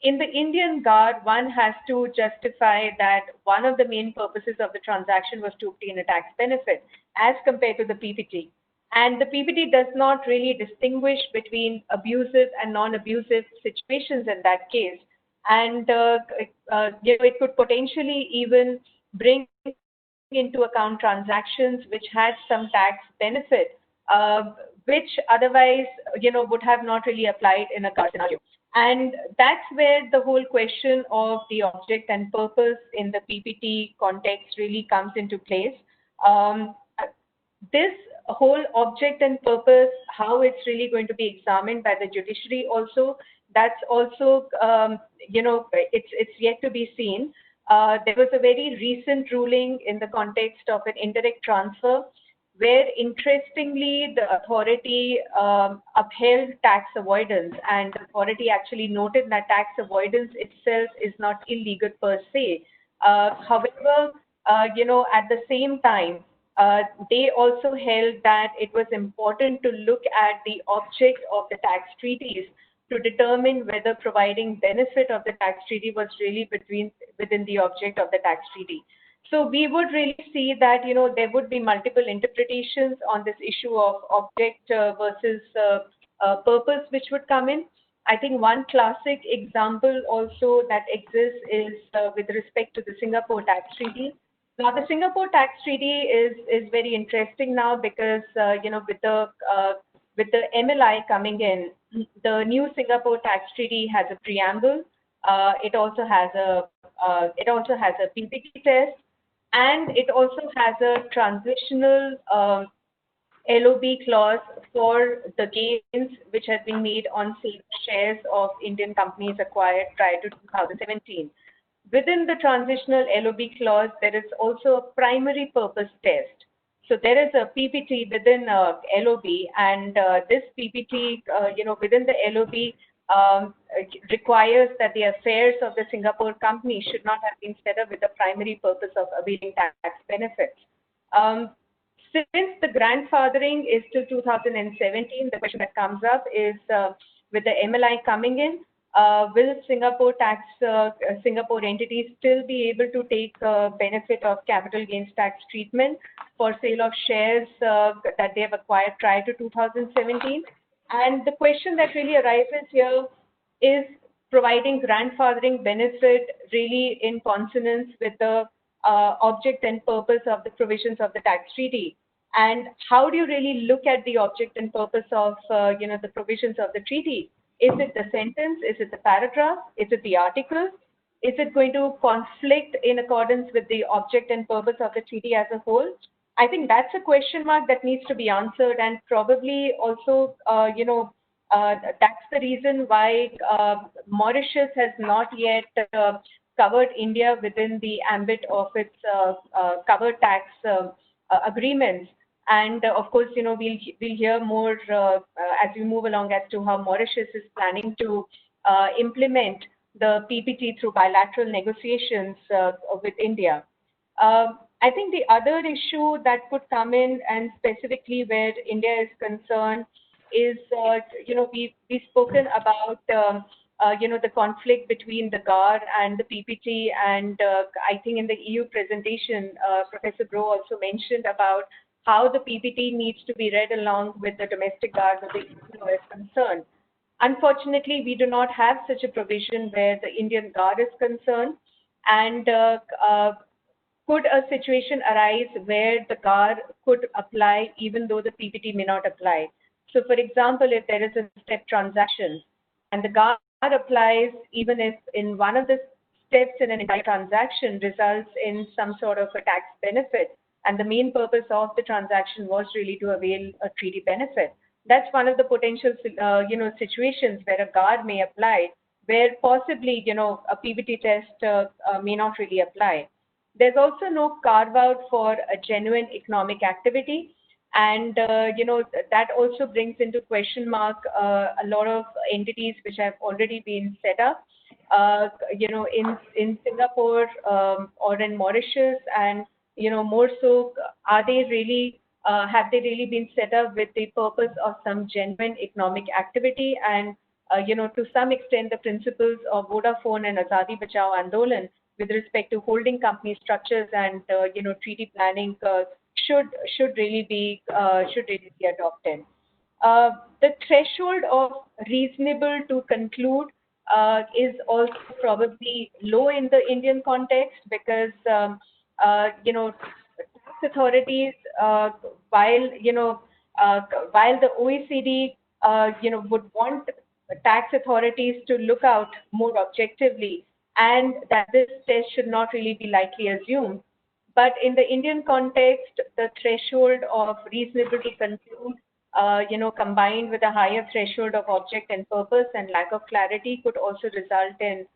In the Indian GAR, one has to justify that one of the main purposes of the transaction was to obtain a tax benefit as compared to the PPT. And the PPT does not really distinguish between abusive and non-abusive situations in that case. And it could potentially even bring into account transactions which had some tax benefit, which otherwise, would have not really applied in a GAR scenario. And that's where the whole question of the object and purpose in the PPT context really comes into place. This whole object and purpose, how it's really going to be examined by the judiciary also, that's also, it's yet to be seen. There was a very recent ruling in the context of an indirect transfer where, interestingly, the authority upheld tax avoidance, and the authority actually noted that tax avoidance itself is not illegal per se. However, at the same time, they also held that it was important to look at the object of the tax treaties to determine whether providing benefit of the tax treaty was really within the object of the tax treaty. So we would really see that, there would be multiple interpretations on this issue of object versus purpose which would come in. I think one classic example also that exists is with respect to the Singapore tax treaty. Now, the Singapore tax treaty is very interesting now because, with the MLI coming in, the new Singapore tax treaty has a preamble. It also has a PPT test, and it also has a transitional LOB clause for the gains which have been made on sale of shares of Indian companies acquired prior to 2017. Within the transitional LOB clause, there is also a primary purpose test. So there is a PPT within LOB, and this PPT, within the LOB, requires that the affairs of the Singapore company should not have been set up with the primary purpose of availing tax benefits. Since the grandfathering is till 2017, the question that comes up is, with the MLI coming in, will Singapore entities still be able to take benefit of capital gains tax treatment for sale of shares that they have acquired prior to 2017? And the question that really arises here is providing grandfathering benefit really in consonance with the object and purpose of the provisions of the tax treaty? And how do you really look at the object and purpose of the provisions of the treaty? Is it the sentence? Is it the paragraph? Is it the article? Is it going to conflict in accordance with the object and purpose of the treaty as a whole? I think that's a question mark that needs to be answered, and probably also, that's the reason why Mauritius has not yet covered India within the ambit of its covered tax agreements. And of course, we'll hear more as we move along as to how Mauritius is planning to implement the PPT through bilateral negotiations with India. I think the other issue that could come in, and specifically where India is concerned, is we've spoken about the conflict between the GAR and the PPT, and I think in the EU presentation, Professor Bro also mentioned about how the PPT needs to be read along with the domestic GAR that the EU is concerned. Unfortunately, we do not have such a provision where the Indian GAR is concerned, and could a situation arise where the GAR could apply even though the PBT may not apply? So, for example, if there is a step transaction and the GAR applies even if in one of the steps in an entire transaction results in some sort of a tax benefit, and the main purpose of the transaction was really to avail a treaty benefit. That's one of the potential, situations where a GAR may apply, where possibly, a PBT test may not really apply. There's also no carve out for a genuine economic activity. And, that also brings into question mark a lot of entities which have already been set up, in Singapore or in Mauritius, and, more so, are they really, have they really been set up with the purpose of some genuine economic activity? And, to some extent, the principles of Vodafone and Azadi Bachao Andolan with respect to holding company structures and, treaty planning should really be adopted. The threshold of reasonable to conclude is also probably low in the Indian context, because tax authorities, while the OECD would want tax authorities to look out more objectively, and that this test should not really be lightly assumed. But in the Indian context, the threshold of reasonable to conclude, combined with a higher threshold of object and purpose and lack of clarity, could also result in,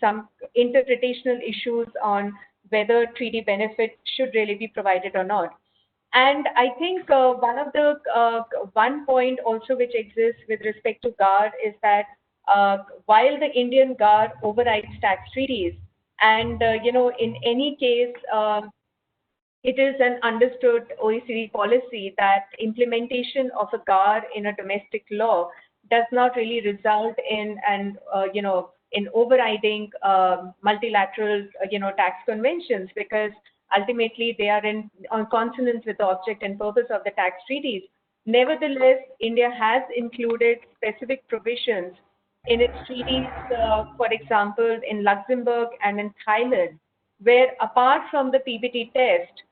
some interpretational issues on whether treaty benefit should really be provided or not. And I think one point also which exists with respect to GAR is that while the Indian GAR overrides tax treaties, and in any case, it is an understood OECD policy that implementation of a GAR in a domestic law does not really result in in overriding multilateral tax conventions, because ultimately they are on consonance with the object and purpose of the tax treaties. Nevertheless, India has included specific provisions in its treaties, for example, in Luxembourg and in Thailand, where apart from the PBT test,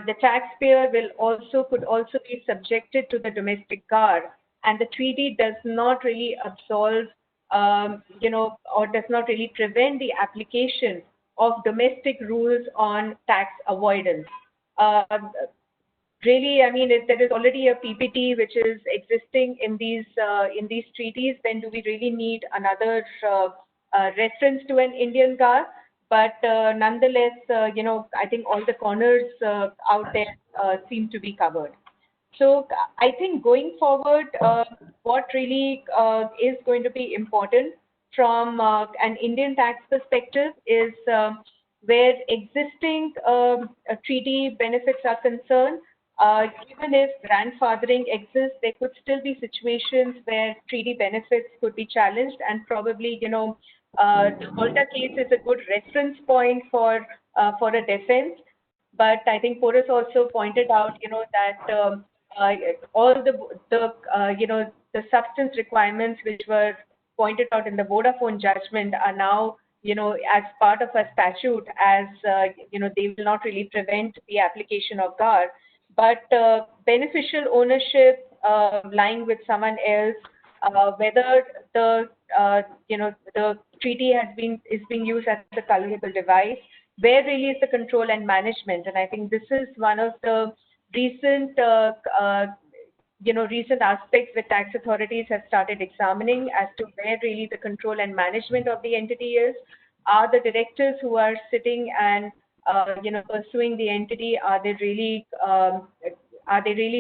the taxpayer could also be subjected to the domestic GAR, and the treaty does not really absolve, or does not really prevent the application of domestic rules on tax avoidance. Really, I mean, if there is already a PPT which is existing in these treaties, then do we really need another reference to an Indian GAR? But nonetheless, I think all the corners out there seem to be covered. So I think going forward, what really is going to be important from an Indian tax perspective is where existing treaty benefits are concerned. Even if grandfathering exists, there could still be situations where treaty benefits could be challenged, and probably, the Malta case is a good reference point for a defense. But I think Porus also pointed out, that all the substance requirements which were pointed out in the Vodafone judgment are now, as part of a statute, as they will not really prevent the application of GAR. But beneficial ownership lying with someone else, whether the treaty is being used as a culpable device, where really is the control and management? And I think this is one of the recent recent aspects that tax authorities have started examining as to where really the control and management of the entity is. Are the directors who are sitting and pursuing the entity, are they really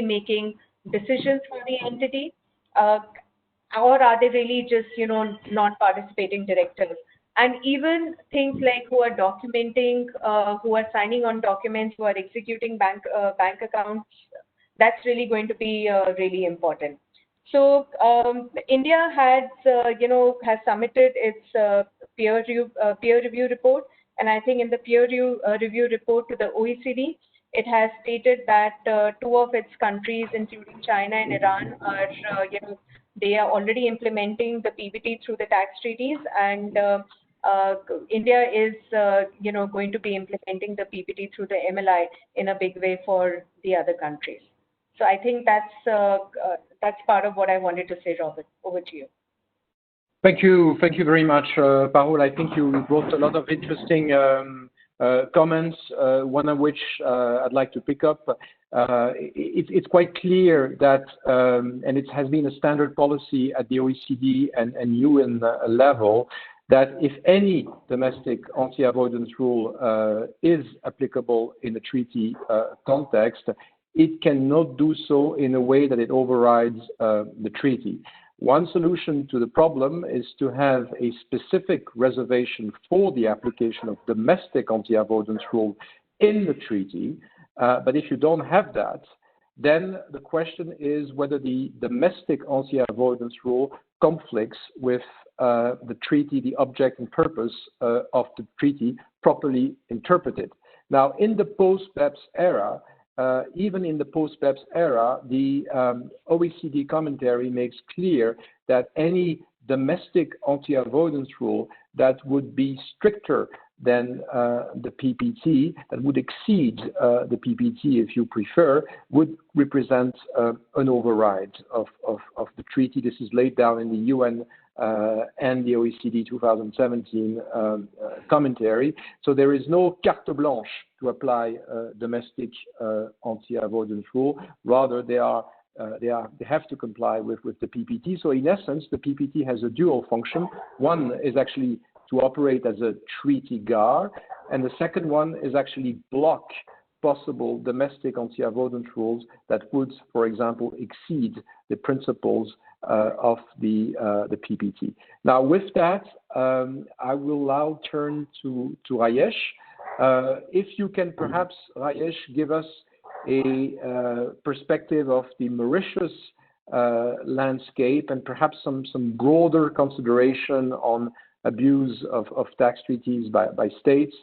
making decisions for the entity, or are they really just non-participating directors? And even things like who are documenting, who are signing on documents, who are executing bank accounts, that's really going to be really important. So India has submitted its peer review report, and I think in the peer review report to the OECD, it has stated that 2 of its countries, including China and Iran, are They are already implementing the PBT through the tax treaties, and India is, going to be implementing the PBT through the MLI in a big way for the other countries. So I think that's part of what I wanted to say, Robert. Over to you. Thank you very much, Parul. I think you brought a lot of interesting comments, one of which I'd like to pick up. It's quite clear that, and it has been a standard policy at the OECD and UN level, that if any domestic anti-avoidance rule is applicable in the treaty context, it cannot do so in a way that it overrides the treaty. One solution to the problem is to have a specific reservation for the application of domestic anti-avoidance rule in the treaty. But if you don't have that, then the question is whether the domestic anti-avoidance rule conflicts with the treaty, the object and purpose of the treaty properly interpreted. Now, in the post-BEPS era, even in the post-BEPS era, the OECD commentary makes clear that any domestic anti-avoidance rule that would be stricter than the PPT, that would exceed the PPT, if you prefer, would represent an override of the treaty. This is laid down in the UN and the OECD 2017 commentary. So there is no carte blanche to apply domestic anti-avoidance rule. Rather, they have to comply with the PPT. So in essence, the PPT has a dual function. One is actually to operate as a treaty guard, and the second one is actually block possible domestic anti-avoidance rules that would, for example, exceed the principles of the PPT. Now, with that, I will now turn to Rajesh. If you can perhaps, Rajesh, give us a perspective of the Mauritius landscape and perhaps some broader consideration on abuse of tax treaties by states.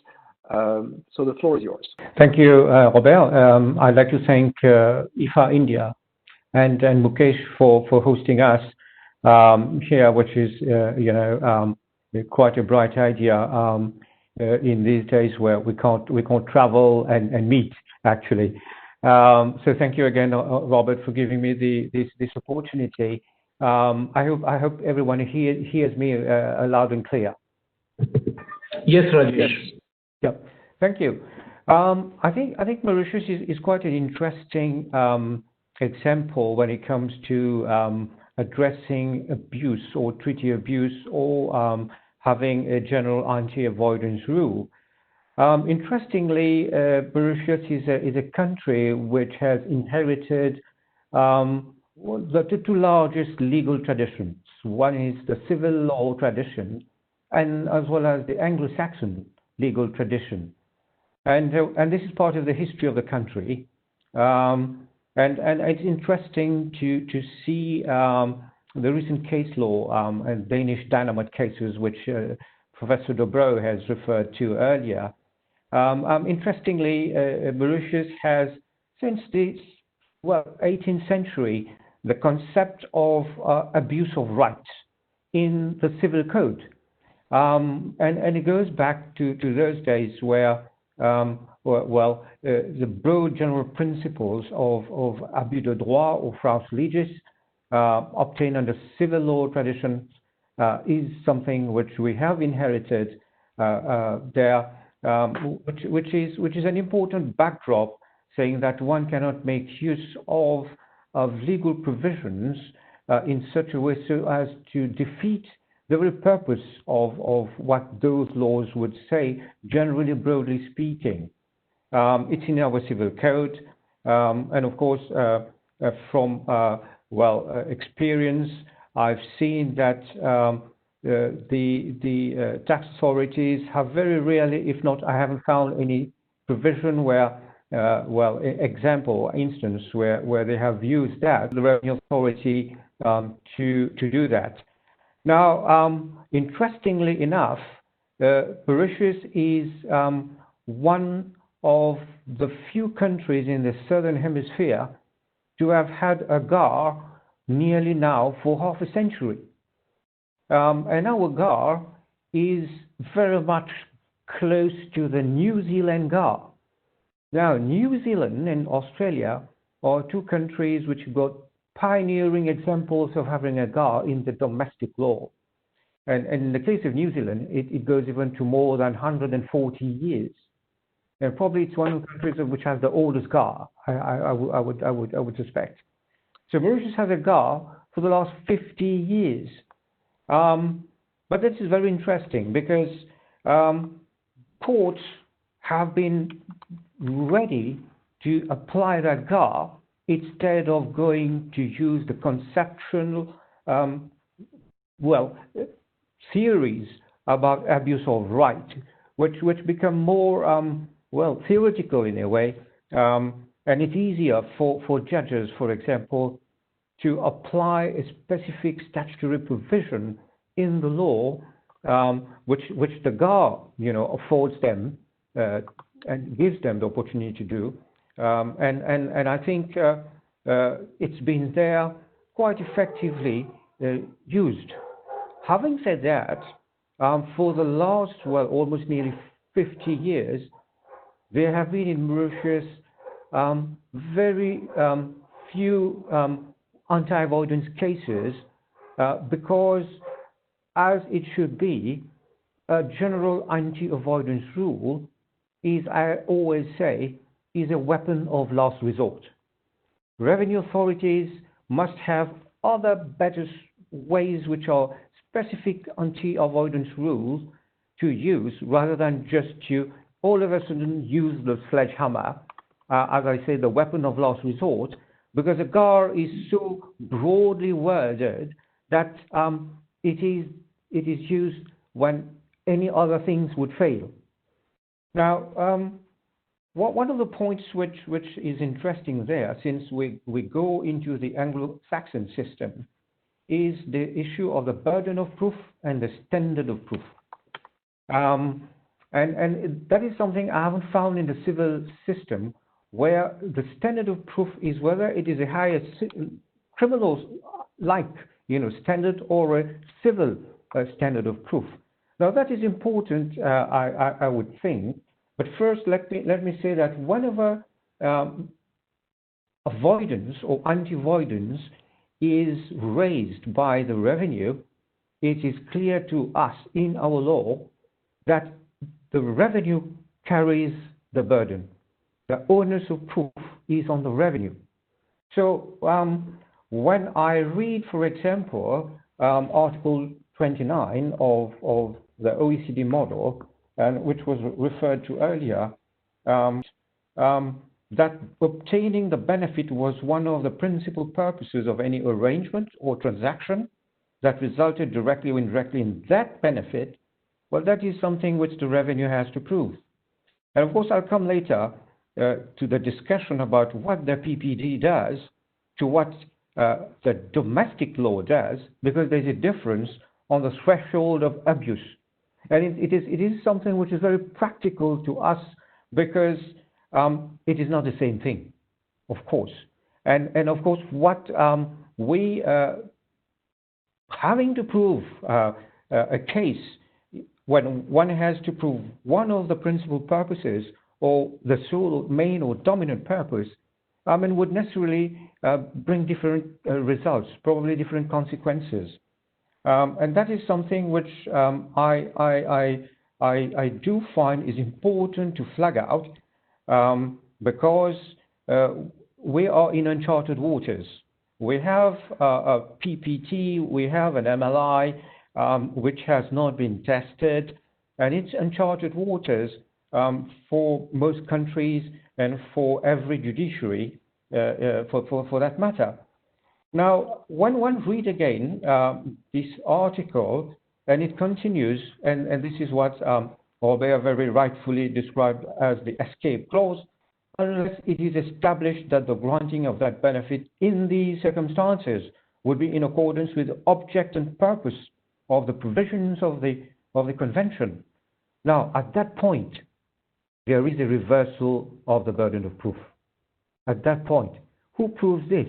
So the floor is yours. Thank you, Robert. I'd like to thank IFA India and Mukesh for hosting us here, which is quite a bright idea in these days where we can't travel and meet actually. So thank you again, Robert, for giving me this opportunity. I hope everyone hears me loud and clear. Yes, Rajesh. Yeah, thank you. I think Mauritius is quite an interesting example when it comes to addressing abuse or treaty abuse or having a general anti-avoidance rule. Interestingly, Mauritius is a country which has inherited the two largest legal traditions. One is the civil law tradition, and as well as the Anglo-Saxon legal tradition, and this is part of the history of the country. And it's interesting to see the recent case law and Danish dynamite cases, which Professor Dobro has referred to earlier. Interestingly, Mauritius has, since the 18th century, the concept of abuse of rights in the civil code. And it goes back to those days where, the broad general principles of abus de droit or fraus legis obtained under civil law traditions is something which we have inherited there, which is an important backdrop, saying that one cannot make use of legal provisions in such a way so as to defeat the very purpose of what those laws would say, generally, broadly speaking. It's in our civil code, and of course, from experience, I've seen that the tax authorities have very rarely, if not, I haven't found any provision where, instance where they have used that, the revenue authority, to do that. Now, interestingly enough, Mauritius is one of the few countries in the Southern Hemisphere to have had a GAR nearly now for half a century. And our GAR is very much close to the New Zealand GAR. Now, New Zealand and Australia are two countries which got pioneering examples of having a GAR in the domestic law. And in the case of New Zealand, it goes even to more than 140 years. And probably it's one of the countries which has the oldest GAR, I would suspect. So Mauritius has a GAR for the last 50 years. But this is very interesting because courts have been ready to apply that GAR instead of going to use the conceptual, theories about abuse of right, which become more, theoretical in a way. And it's easier for judges, for example, to apply a specific statutory provision in the law, which the GAR, affords them and gives them the opportunity to do. And I think it's been there quite effectively used. Having said that, for the last, almost nearly 50 years, there have been in Mauritius very few anti-avoidance cases because, as it should be, a general anti-avoidance rule is, I always say, is a weapon of last resort. Revenue authorities must have other better ways which are specific anti-avoidance rules to use rather than just to all of a sudden use the sledgehammer, as I say, the weapon of last resort, because a GAR is so broadly worded that it is used when any other things would fail. Now, one of the points which is interesting there, since we go into the Anglo-Saxon system, is the issue of the burden of proof and the standard of proof. And that is something I haven't found in the civil system, where the standard of proof is whether it is a higher criminal-like standard or a civil standard of proof. Now that is important, I would think. But first, let me say that whenever avoidance or anti-avoidance is raised by the revenue, it is clear to us in our law that the revenue carries the burden. The onus of proof is on the revenue. So when I read, for example, Article 29 of the OECD model, and which was referred to earlier, that obtaining the benefit was one of the principal purposes of any arrangement or transaction that resulted directly or indirectly in that benefit, well, that is something which the revenue has to prove. And of course, I'll come later to the discussion about what the PPD does to what the domestic law does, because there's a difference on the threshold of abuse. And it is something which is very practical to us because it is not the same thing, of course. And of course, what we having to prove a case when one has to prove one of the principal purposes or the sole, main, or dominant purpose, would necessarily bring different results, probably different consequences. And that is something which I do find is important to flag out because we are in uncharted waters. We have a PPT, we have an MLI, which has not been tested, and it's uncharted waters for most countries and for every judiciary for that matter. Now, when one read again this article, and it continues, and this is what Robert very rightfully described as the escape clause, unless it is established that the granting of that benefit in these circumstances would be in accordance with the object and purpose of the provisions of the convention. Now, at that point, there is a reversal of the burden of proof. At that point, who proves this?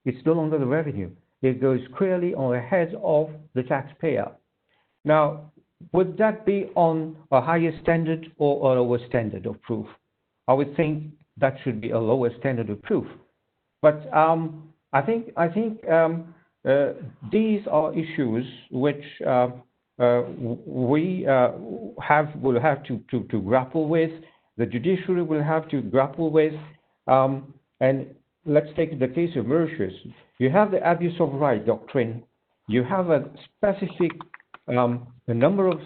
It's no longer the revenue. it goes squarely on the head of the taxpayer. Now, would that be on a higher standard or a lower standard of proof? I would think that should be a lower standard of proof. But I think these are issues which we will have to grapple with. The judiciary will have to grapple with. And let's take the case of Mauritius. You have the abuse of right doctrine. You have a specific a number of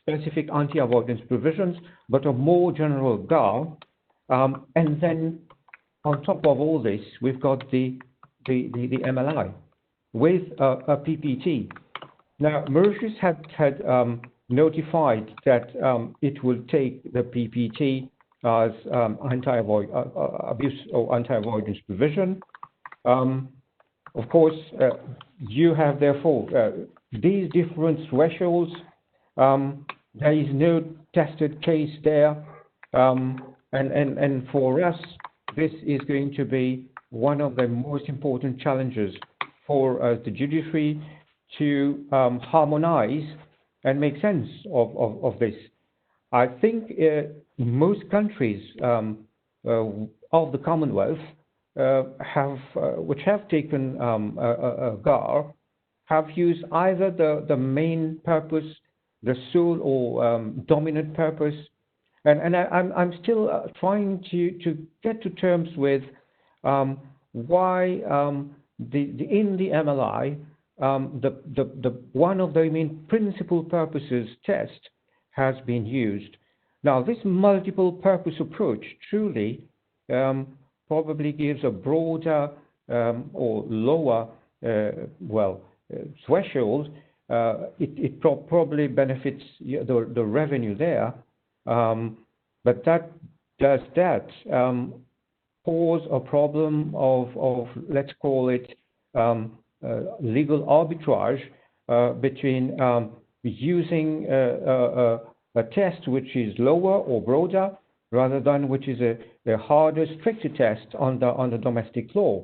specific anti-avoidance provisions, but a more general GAR. And then on top of all this, we've got the MLI with a PPT. Now, Mauritius had notified that it will take the PPT as abuse or anti-avoidance provision. Of course, you have therefore these different thresholds. There is no tested case there, and for us, this is going to be one of the most important challenges for the judiciary to harmonize and make sense of this. I think most countries of the Commonwealth which have taken a GAR have used either the main purpose, the sole or dominant purpose, and I'm still trying to get to terms with why in the MLI the one of the main principal purposes test has been used. Now, this multiple purpose approach truly probably gives a broader or lower threshold. It probably benefits the revenue there, but does that pose a problem of let's call it legal arbitrage between using a test which is lower or broader rather than which is a harder, stricter test under domestic law.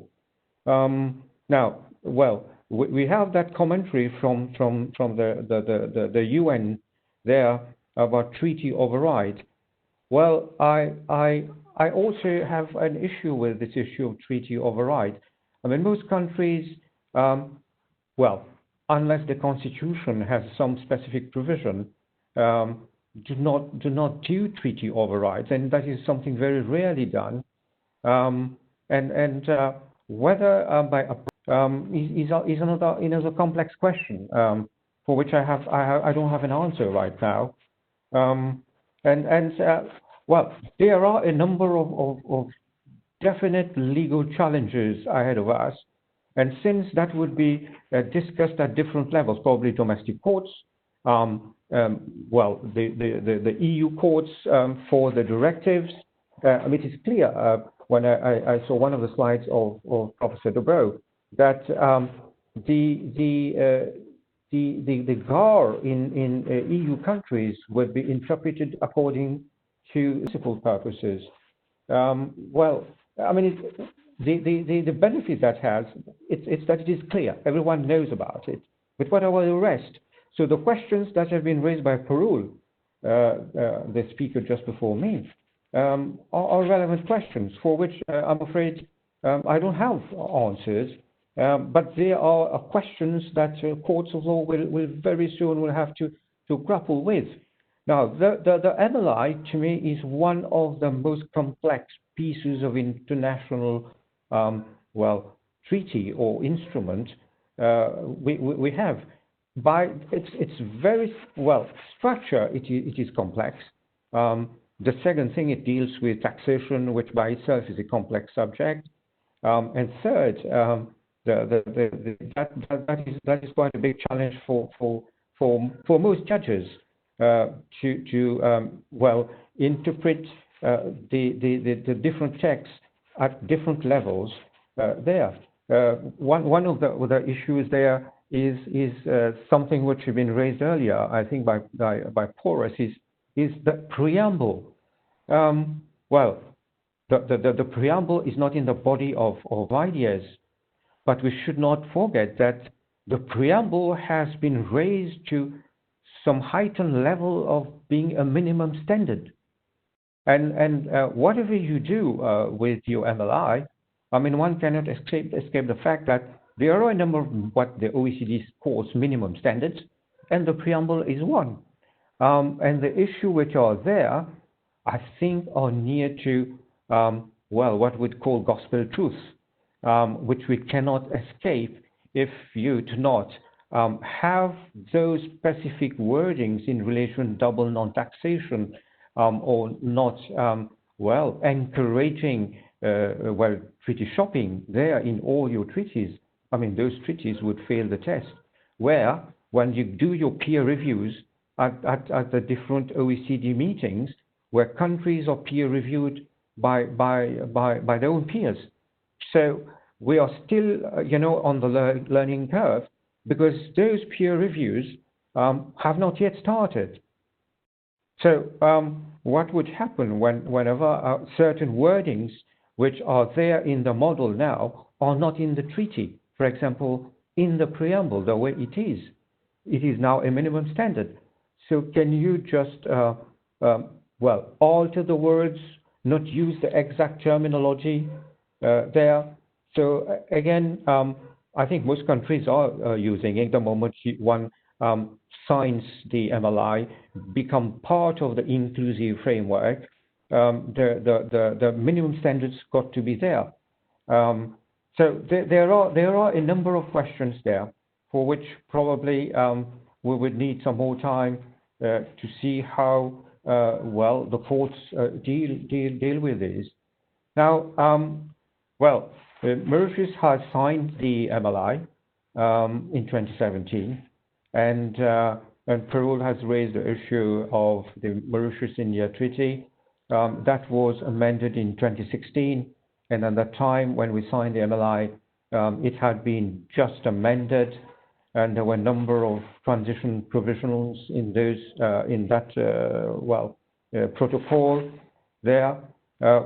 Now, well, we have that commentary from the UN there about treaty override. Well, I also have an issue with this issue of treaty override. I mean, most countries, unless the constitution has some specific provision, do not do treaty overrides, and that is something very rarely done. Whether by is another complex question for which I don't have an answer right now. There are a number of definite legal challenges ahead of us, and since that would be discussed at different levels, probably domestic courts, the EU courts for the directives. It is clear when I saw one of the slides of Professor Dobro that the GAR in EU countries would be interpreted according to principal purposes. The benefit that has, it's that it is clear, everyone knows about it. But what about the rest? So the questions that have been raised by Parul, the speaker just before me, are relevant questions for which I'm afraid I don't have answers. But there are questions that courts of law will very soon will have to grapple with. Now, the MLI to me is one of the most complex pieces of international treaty or instrument we have. By its very structure, it is complex. The second thing, it deals with taxation, which by itself is a complex subject. And third, that is quite a big challenge for most judges to interpret the different texts at different levels there. One of the issues there is something which had been raised earlier, I think by Porus, is the preamble. The preamble is not in the body of ideas. but we should not forget that the preamble has been raised to some heightened level of being a minimum standard. And whatever you do with your MLI, I mean, one cannot escape the fact that there are a number of what the OECD calls minimum standards, and the preamble is one. And the issue which are there, I think, are near to, well, what we'd call gospel truth, which we cannot escape if you do not have those specific wordings in relation to double non-taxation, or not, well, encouraging, well, treaty shopping there in all your treaties. I mean, those treaties would fail the test. Where, when you do your peer reviews at the different OECD meetings, where countries are peer reviewed by their own peers. So we are still, on the learning curve, because those peer reviews have not yet started. So what would happen whenever certain wordings which are there in the model now are not in the treaty? For example, in the preamble, the way it is now a minimum standard. So can you just, well, alter the words, not use the exact terminology there? So again, I think most countries are using it the moment one signs the MLI, become part of the inclusive framework. The minimum standards got to be there. So there are a number of questions there for which probably we would need some more time to see how well the courts deal with this. Now, well, Mauritius has signed the MLI in 2017, and Peru has raised the issue of the Mauritius-India Treaty. That was amended in 2016, and at that time when we signed the MLI, it had been just amended, and there were a number of transition provisionals in that protocol there.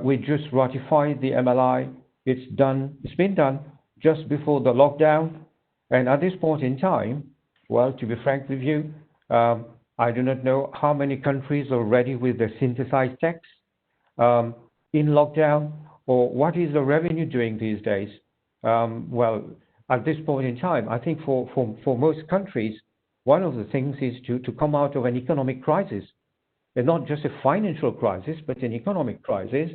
We just ratified the MLI. It's been done just before the lockdown, and at this point in time, well, to be frank with you, I do not know how many countries are ready with the synthesized text in lockdown, or what is the revenue doing these days. Well, at this point in time, I think for most countries, one of the things is to come out of an economic crisis, and not just a financial crisis, but an economic crisis,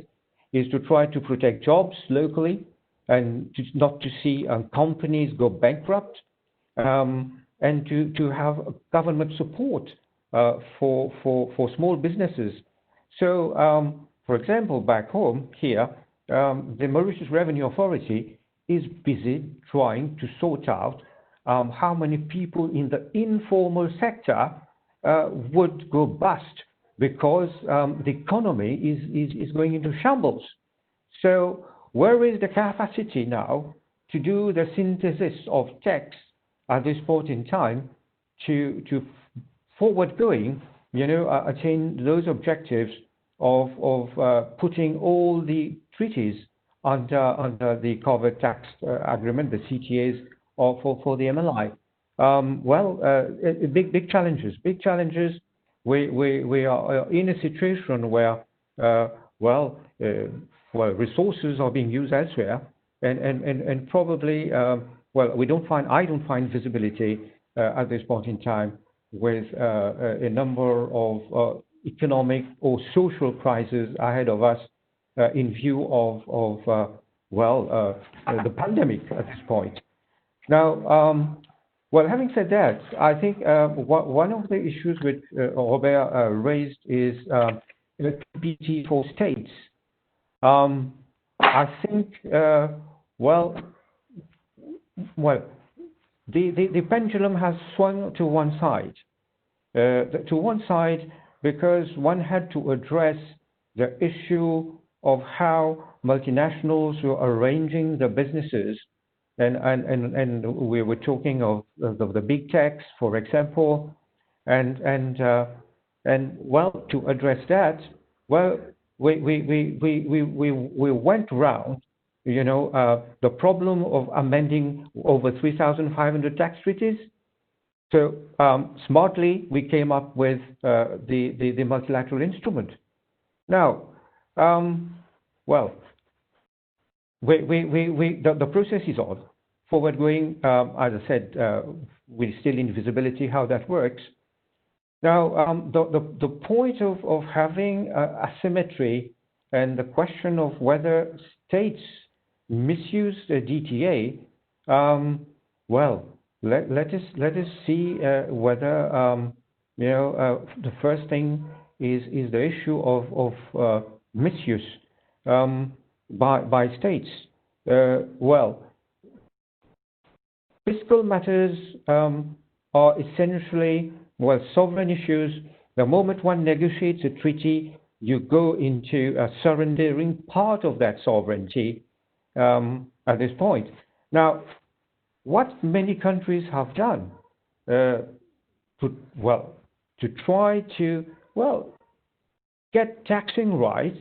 is to try to protect jobs locally and not to see companies go bankrupt, and to have government support for small businesses. So, for example, back home here, the Mauritius Revenue Authority is busy trying to sort out how many people in the informal sector would go bust because the economy is going into shambles. So where is the capacity now to do the synthesis of text at this point in time to forward going, attain those objectives of putting all the treaties under the Covert Tax Agreement, the CTAs, for the MLI? Big challenges. We are in a situation where, resources are being used elsewhere, and probably, I don't find visibility at this point in time with a number of economic or social crises ahead of us in view of the pandemic at this point. Now, having said that, I think one of the issues which Robert raised is electricity for states. I think, the pendulum has swung to one side, because one had to address the issue of how multinationals were arranging the businesses. And we were talking of the big techs, for example, and to address that, we went round, the problem of amending over 3,500 tax treaties. So smartly, we came up with the multilateral instrument. Now, well, the process is on. Forward going, as I said, we're still in visibility how that works. Now, the point of having asymmetry and the question of whether states misuse the DTA, well, let us see whether the first thing is the issue of misuse by states. Well, fiscal matters are essentially, well, sovereign issues. The moment one negotiates a treaty, you go into surrendering part of that sovereignty at this point. Now, what many countries have done to try to, get taxing right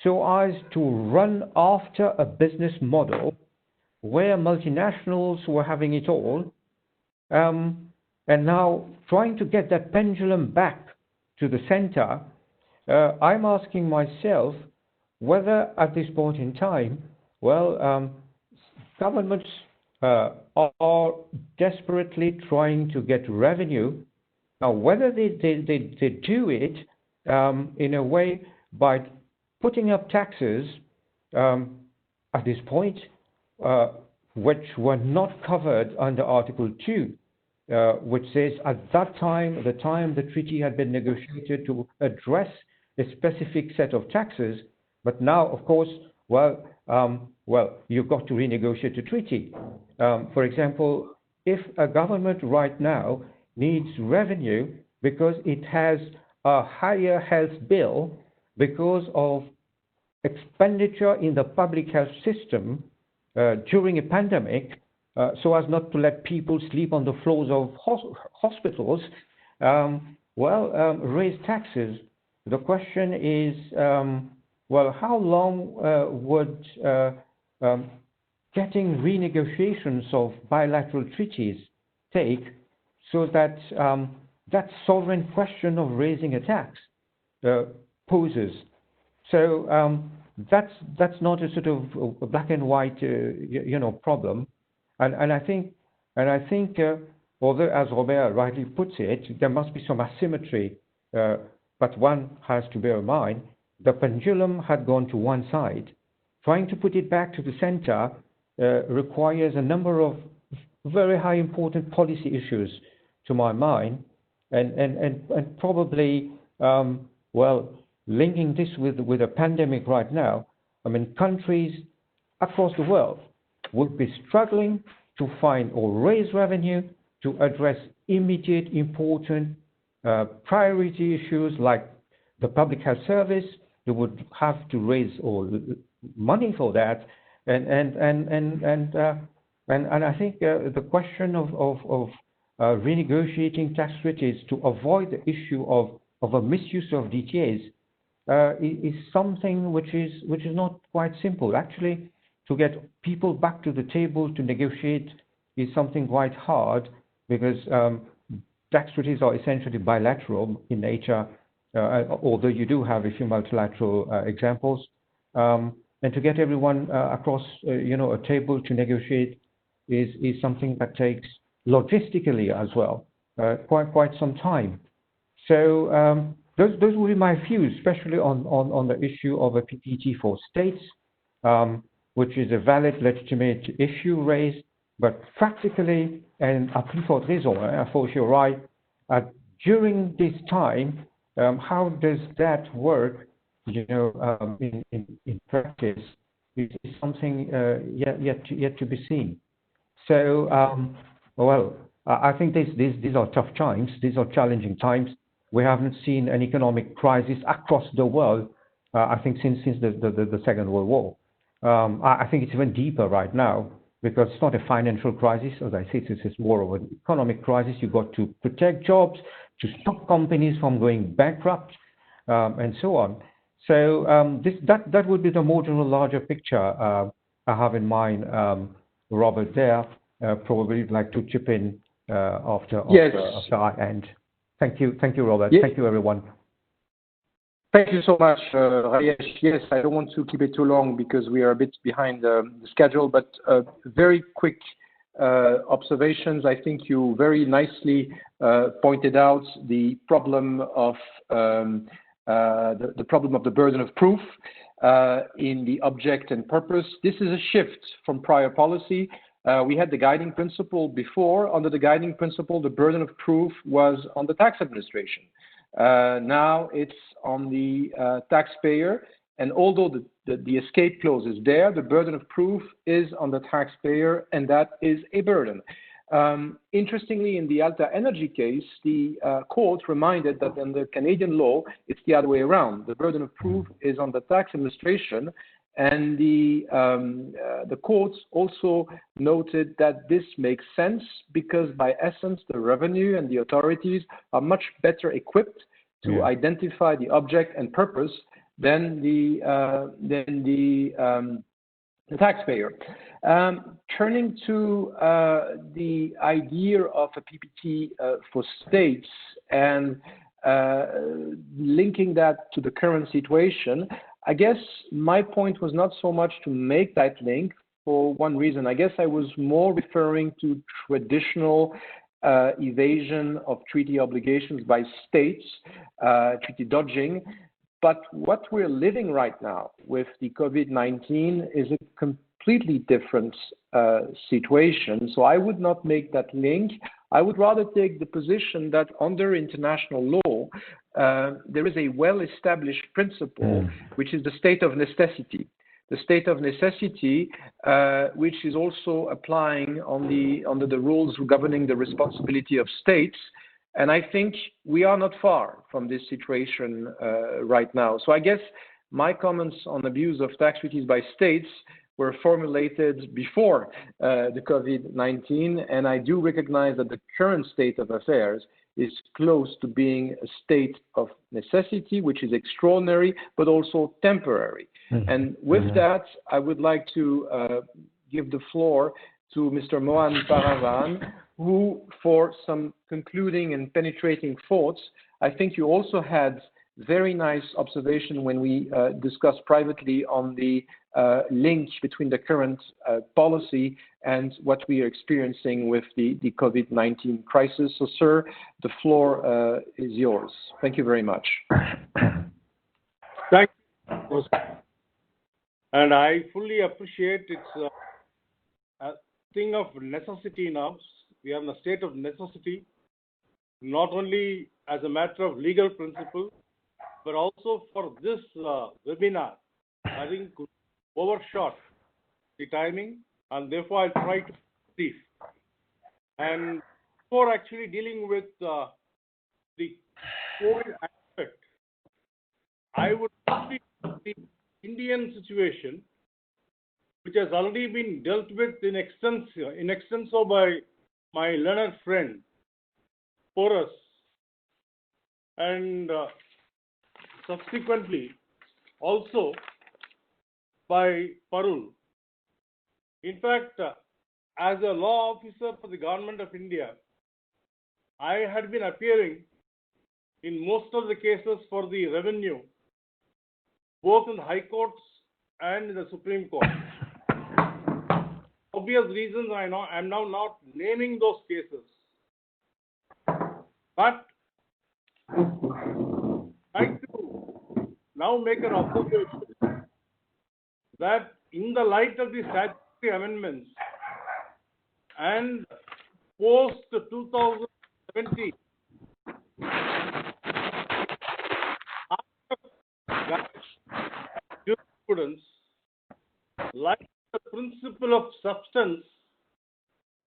so as to run after a business model where multinationals were having it all, and now trying to get that pendulum back to the center, I'm asking myself whether at this point in time, governments are desperately trying to get revenue. Now, whether they do it in a way by putting up taxes at this point, which were not covered under Article 2, which says at that time, the time the treaty had been negotiated to address a specific set of taxes, but now, of course, you've got to renegotiate the treaty. For example, if a government right now needs revenue because it has a higher health bill because of expenditure in the public health system during a pandemic, so as not to let people sleep on the floors of hospitals, raise taxes. The question is, how long would getting renegotiations of bilateral treaties take so that that sovereign question of raising a tax poses? So that's not a sort of a black and white, problem. And I think, although as Robert rightly puts it, there must be some asymmetry, but one has to bear in mind the pendulum had gone to one side. Trying to put it back to the center requires a number of very high important policy issues, to my mind, and probably linking this with a pandemic right now. I mean, countries across the world would be struggling to find or raise revenue to address immediate important priority issues like the public health service. They would have to raise money for that, and I think the question of renegotiating tax treaties to avoid the issue of a misuse of DTAs is something which is not quite simple. Actually, to get people back to the table to negotiate is something quite hard because tax treaties are essentially bilateral in nature, although you do have a few multilateral examples. And to get everyone across a table to negotiate is something that takes logistically as well quite some time. So those would be my views, especially on the issue of a PPT for states, which is a valid, legitimate issue raised, but practically, and à plus forte raison, I thought you're right, during this time, how does that work, in practice, is something yet to be seen. So, I think these are tough times. These are challenging times. We haven't seen an economic crisis across the world, I think, since the Second World War. I think it's even deeper right now because it's not a financial crisis. As I say, this is more of an economic crisis. You've got to protect jobs, to stop companies from going bankrupt, and so on. So that would be the more general, larger picture. I have in mind Robert there. Probably would like to chip in after I end. Thank you, Robert. Yes. Thank you, everyone. Thank you so much, Rajesh. Yes, I don't want to keep it too long because we are a bit behind the schedule, but very quick observations. I think you very nicely pointed out the problem of the burden of proof in the object and purpose. This is a shift from prior policy. We had the guiding principle before. Under the guiding principle, the burden of proof was on the tax administration. Now it's on the taxpayer, and although the escape clause is there, the burden of proof is on the taxpayer, and that is a burden. Interestingly, in the Alta Energy case, the court reminded that under Canadian law, it's the other way around. The burden of proof is on the tax administration, and the courts also noted that this makes sense because by essence, the revenue and the authorities are much better equipped to identify the object and purpose than the taxpayer. Turning to the idea of a PPT for states and linking that to the current situation, I guess my point was not so much to make that link for one reason. I guess I was more referring to traditional evasion of treaty obligations by states, treaty dodging. But what we're living right now with the COVID-19 is a completely different situation. So I would not make that link. I would rather take the position that under international law, there is a well-established principle, which is the state of necessity. The state of necessity, which is also applying under the rules governing the responsibility of states. And I think we are not far from this situation right now. So I guess my comments on abuse of tax treaties by states were formulated before the COVID-19, and I do recognize that the current state of affairs is close to being a state of necessity, which is extraordinary, but also temporary. And with that, I would like to give the floor to Mr. Mohan Paravan, who, for some concluding and penetrating thoughts, I think you also had very nice observation when we discussed privately on the link between the current policy and what we are experiencing with the COVID-19 crisis. So, sir, the floor is yours. Thank you very much. Thank you. And I fully appreciate it's a thing of necessity now. We are in a state of necessity, not only as a matter of legal principle, but also for this webinar. I think overshot the timing, and therefore I'll try to brief. And before actually dealing with the COVID aspect, I would speak of the Indian situation, which has already been dealt with in extenso by my learned friend, Porus, and subsequently also by Parul. In fact, as a law officer for the Government of India, I had been appearing in most of the cases for the revenue, both in the High Courts and in the Supreme Court. Obvious reasons I'm now not naming those cases. But I'd like to now make an observation that in the light of the statutory amendments and post 2017, jurisprudence, like the principle of substance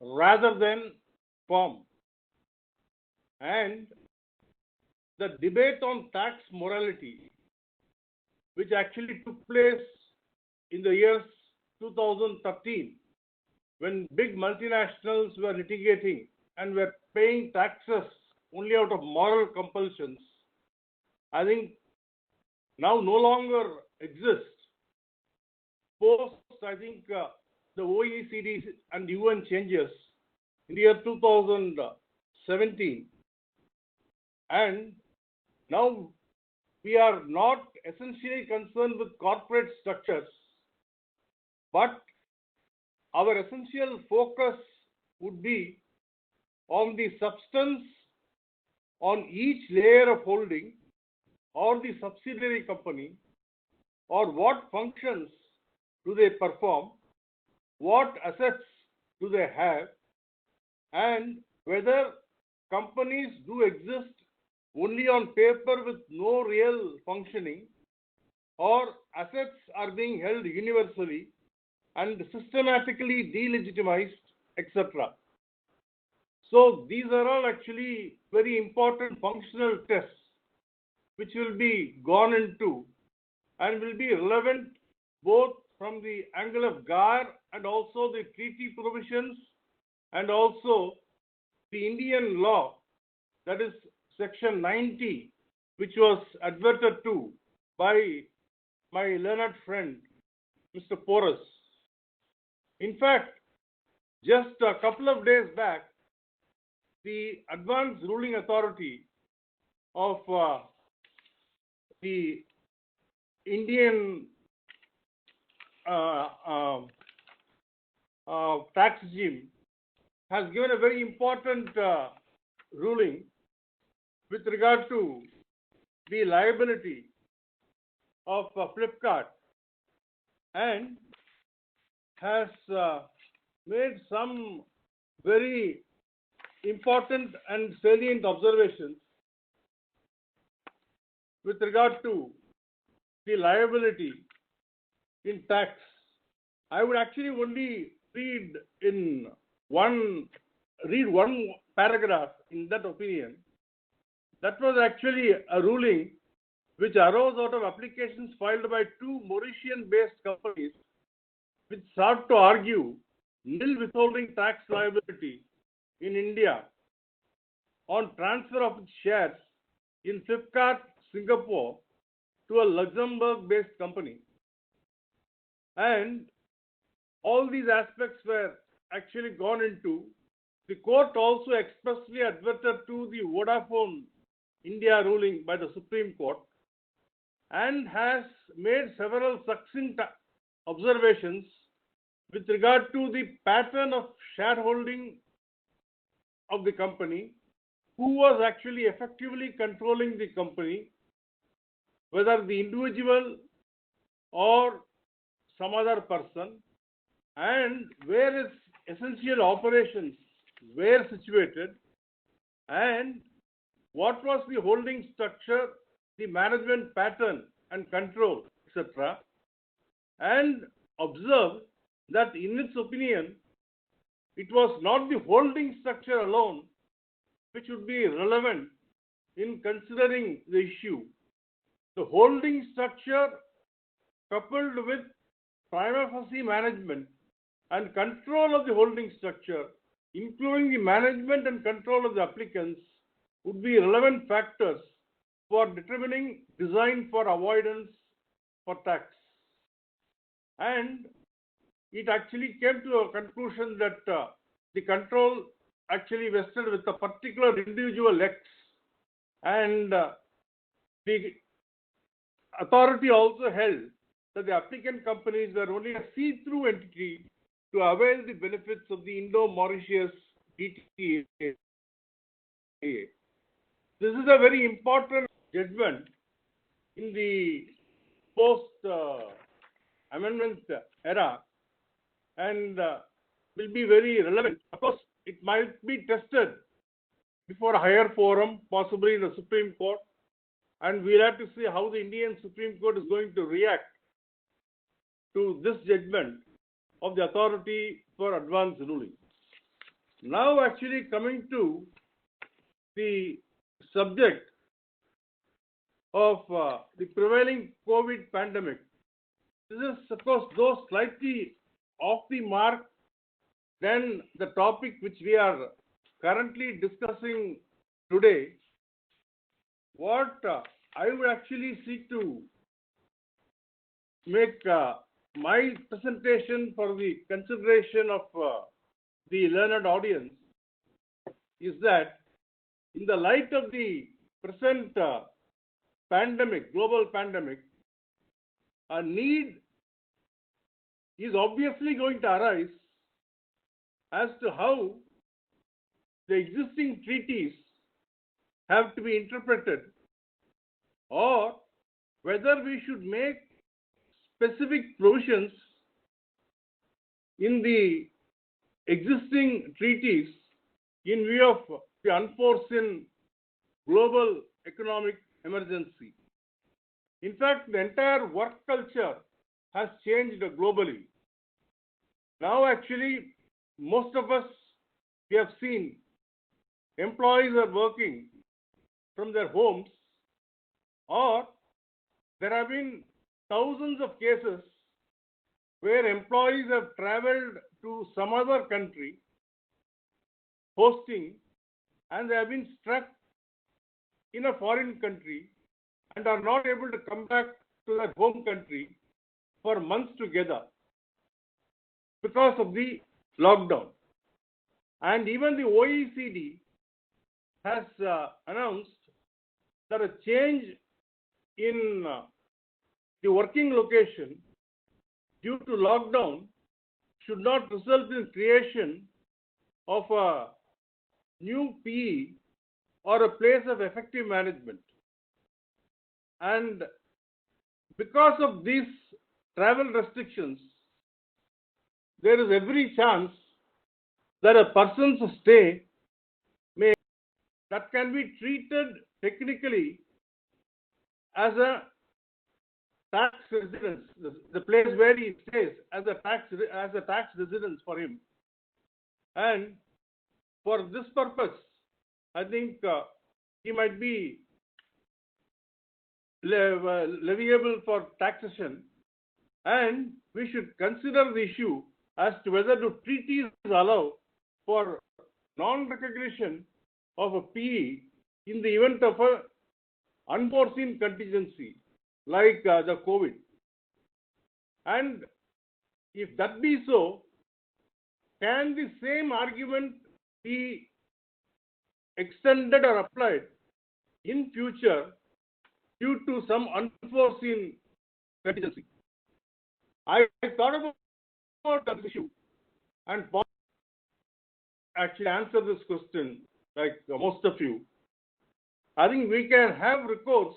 rather than form, and the debate on tax morality, which actually took place in the years 2013, when big multinationals were litigating and were paying taxes only out of moral compulsions, I think now no longer exists. post, I think, the OECD and UN changes in the year 2017. And now we are not essentially concerned with corporate structures, but our essential focus would be on the substance on each layer of holding or the subsidiary company, or what functions do they perform, what assets do they have, and whether companies do exist only on paper with no real functioning, or assets are being held universally and systematically delegitimized, etc. So these are all actually very important functional tests which will be gone into and will be relevant both from the angle of GAR and also the treaty provisions and also the Indian law, that is section 90, which was adverted to by my learned friend, Mr. Porus. In fact, just a couple of days back, the Advanced Ruling Authority of the Indian tax regime has given a very important ruling with regard to the liability of Flipkart, and has made some very important and salient observations with regard to the liability in tax. I would actually only read one paragraph in that opinion. That was actually a ruling which arose out of applications filed by two Mauritian-based companies which sought to argue nil withholding tax liability in India on transfer of its shares in Flipkart Singapore to a Luxembourg-based company. And all these aspects were actually gone into. The court also expressly adverted to the Vodafone India ruling by the Supreme Court and has made several succinct observations with regard to the pattern of shareholding of the company, who was actually effectively controlling the company, whether the individual or some other person, and where its essential operations were situated, and what was the holding structure, the management pattern and control, etc., and observe that in its opinion, it was not the holding structure alone which would be relevant in considering the issue. The holding structure coupled with prima facie management and control of the holding structure, including the management and control of the applicants, would be relevant factors for determining design for avoidance for tax. And it actually came to a conclusion that the control actually vested with a particular individual X, and the authority also held that the applicant companies were only a see-through entity to avail the benefits of the Indo-Mauritius DTA. This is a very important judgment in the post-amendment era, and will be very relevant. Of course, it might be tested before a higher forum, possibly the Supreme Court, and we'll have to see how the Indian Supreme Court is going to react to this judgment of the authority for advanced ruling. Now, actually coming to the subject of the prevailing COVID pandemic. This is, of course, though slightly off the mark than the topic which we are currently discussing today. What I would actually seek to make my presentation for the consideration of the learned audience is that in the light of the present pandemic, global pandemic, a need is obviously going to arise as to how the existing treaties have to be interpreted, or whether we should make specific provisions in the existing treaties in view of the unforeseen global economic emergency. In fact, the entire work culture has changed globally. Now, actually, most of us, we have seen employees are working from their homes, or there have been thousands of cases where employees have traveled to some other country posting, and they have been struck in a foreign country and are not able to come back to their home country for months together because of the lockdown. And even the OECD has announced that a change in the working location due to lockdown should not result in creation of a new PE or a place of effective management. And because of these travel restrictions, there is every chance that a person's stay that can be treated technically as a tax residence, the place where he stays as a tax residence for him. And for this purpose, I think he might be leviable for taxation, and we should consider the issue as to whether the treaties allow for non-recognition of a PE in the event of a unforeseen contingency like the COVID. And if that be so, can the same argument be extended or applied in future due to some unforeseen contingency? I thought about that issue and actually answer this question like most of you. I think we can have recourse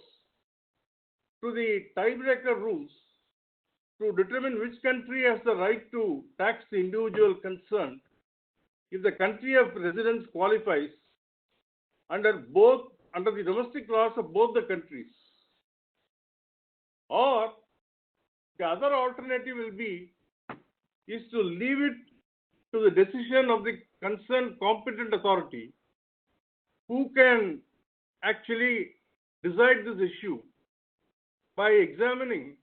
to the tiebreaker rules to determine which country has the right to tax the individual concerned if the country of residence qualifies under the domestic laws of both the countries. Or the other alternative is to leave it to the decision of the concerned competent authority, who can actually decide this issue by examining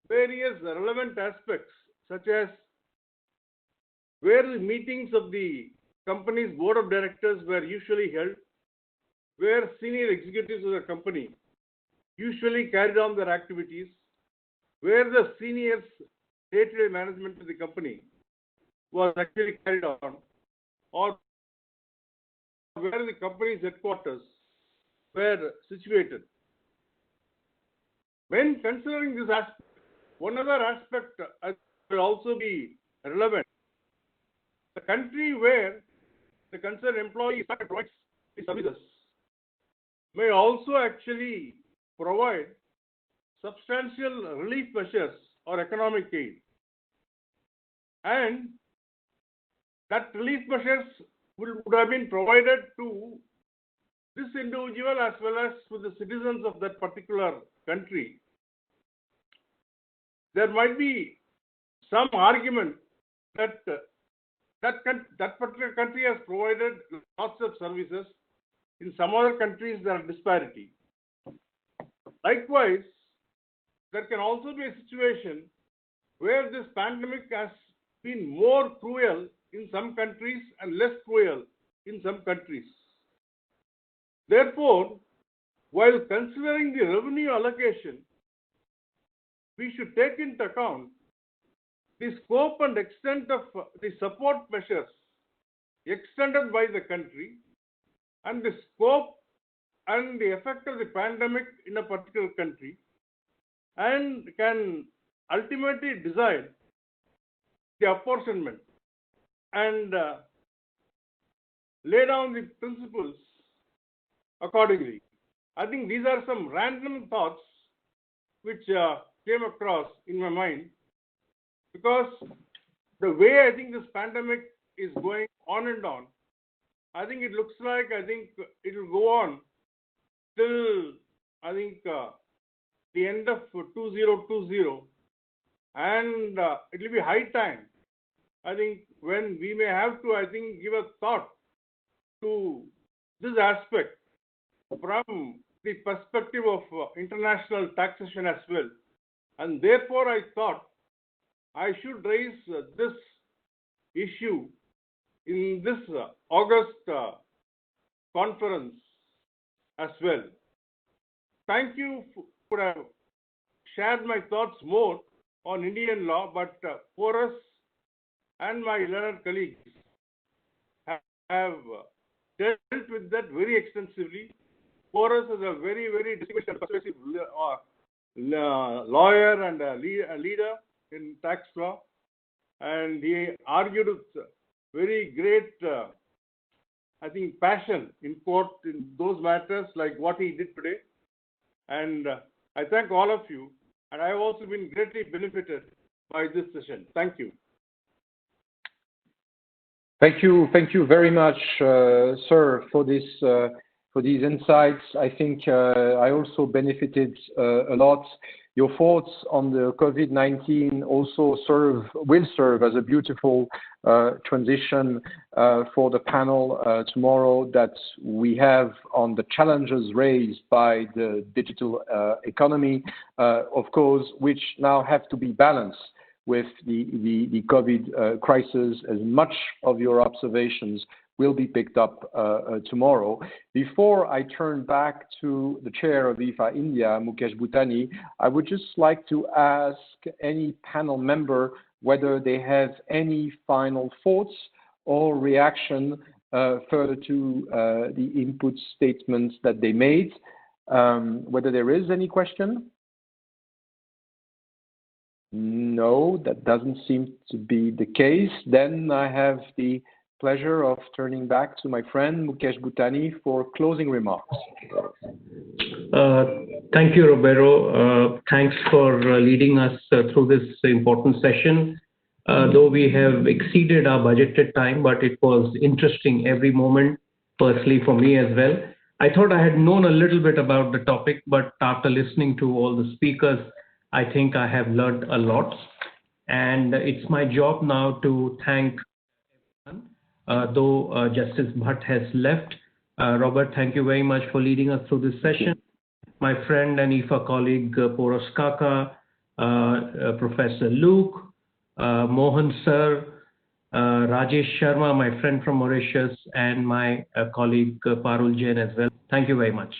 various relevant aspects, such as where the meetings of the company's board of directors were usually held, where senior executives of the company usually carried on their activities, where the seniors day-to-day management of the company was actually carried on, or where the company's headquarters were situated. When considering this aspect, one other aspect will also be relevant. The country where the concerned employee provides the services may also actually provide substantial relief measures or economic aid. And that relief measures would have been provided to this individual as well as to the citizens of that particular country. There might be some argument that that particular country has provided lots of services. In some other countries, there are disparity. Likewise, there can also be a situation where this pandemic has been more cruel in some countries and less cruel in some countries. Therefore, while considering the revenue allocation, we should take into account the scope and extent of the support measures extended by the country and the scope and the effect of the pandemic in a particular country, and can ultimately decide the apportionment and lay down the principles accordingly. I think these are some random thoughts which came across in my mind, because the way I think this pandemic is going on and on, I think it looks like it will go on till the end of 2020, and it will be high time, I think, when we may have to give a thought to this aspect from the perspective of international taxation as well. And therefore I thought I should raise this issue in this August conference as well. Thank you for having shared my thoughts more on Indian law, but Porus and my learned colleagues have dealt with that very extensively. Porus is a very, very distinguished and persuasive lawyer and a leader in tax law, and he argued with very great, passion in court in those matters like what he did today. And I thank all of you, and I have also been greatly benefited by this session. Thank you. Thank you very much, sir, for these insights. I think I also benefited a lot. Your thoughts on the COVID-19 also will serve as a beautiful transition for the panel tomorrow that we have on the challenges raised by the digital economy, of course, which now have to be balanced with the COVID crisis, as much of your observations will be picked up tomorrow. Before I turn back to the chair of IFA India, Mukesh Bhutani, I would just like to ask any panel member whether they have any final thoughts or reaction further to the input statements that they made, whether there is any question. No, that doesn't seem to be the case. Then I have the pleasure of turning back to my friend Mukesh Bhutani for closing remarks. Thank you, Roberto. Thanks for leading us through this important session. Though we have exceeded our budgeted time, but it was interesting every moment, personally for me as well. I thought I had known a little bit about the topic, but after listening to all the speakers, I think I have learned a lot. And it's my job now to thank everyone, though Justice Bhatt has left. Robert, thank you very much for leading us through this session. My friend and IFA colleague, Porus Kaka, Professor Luke, Mohan Sir, Rajesh Sharma, my friend from Mauritius, and my colleague Parul Jain as well. Thank you very much.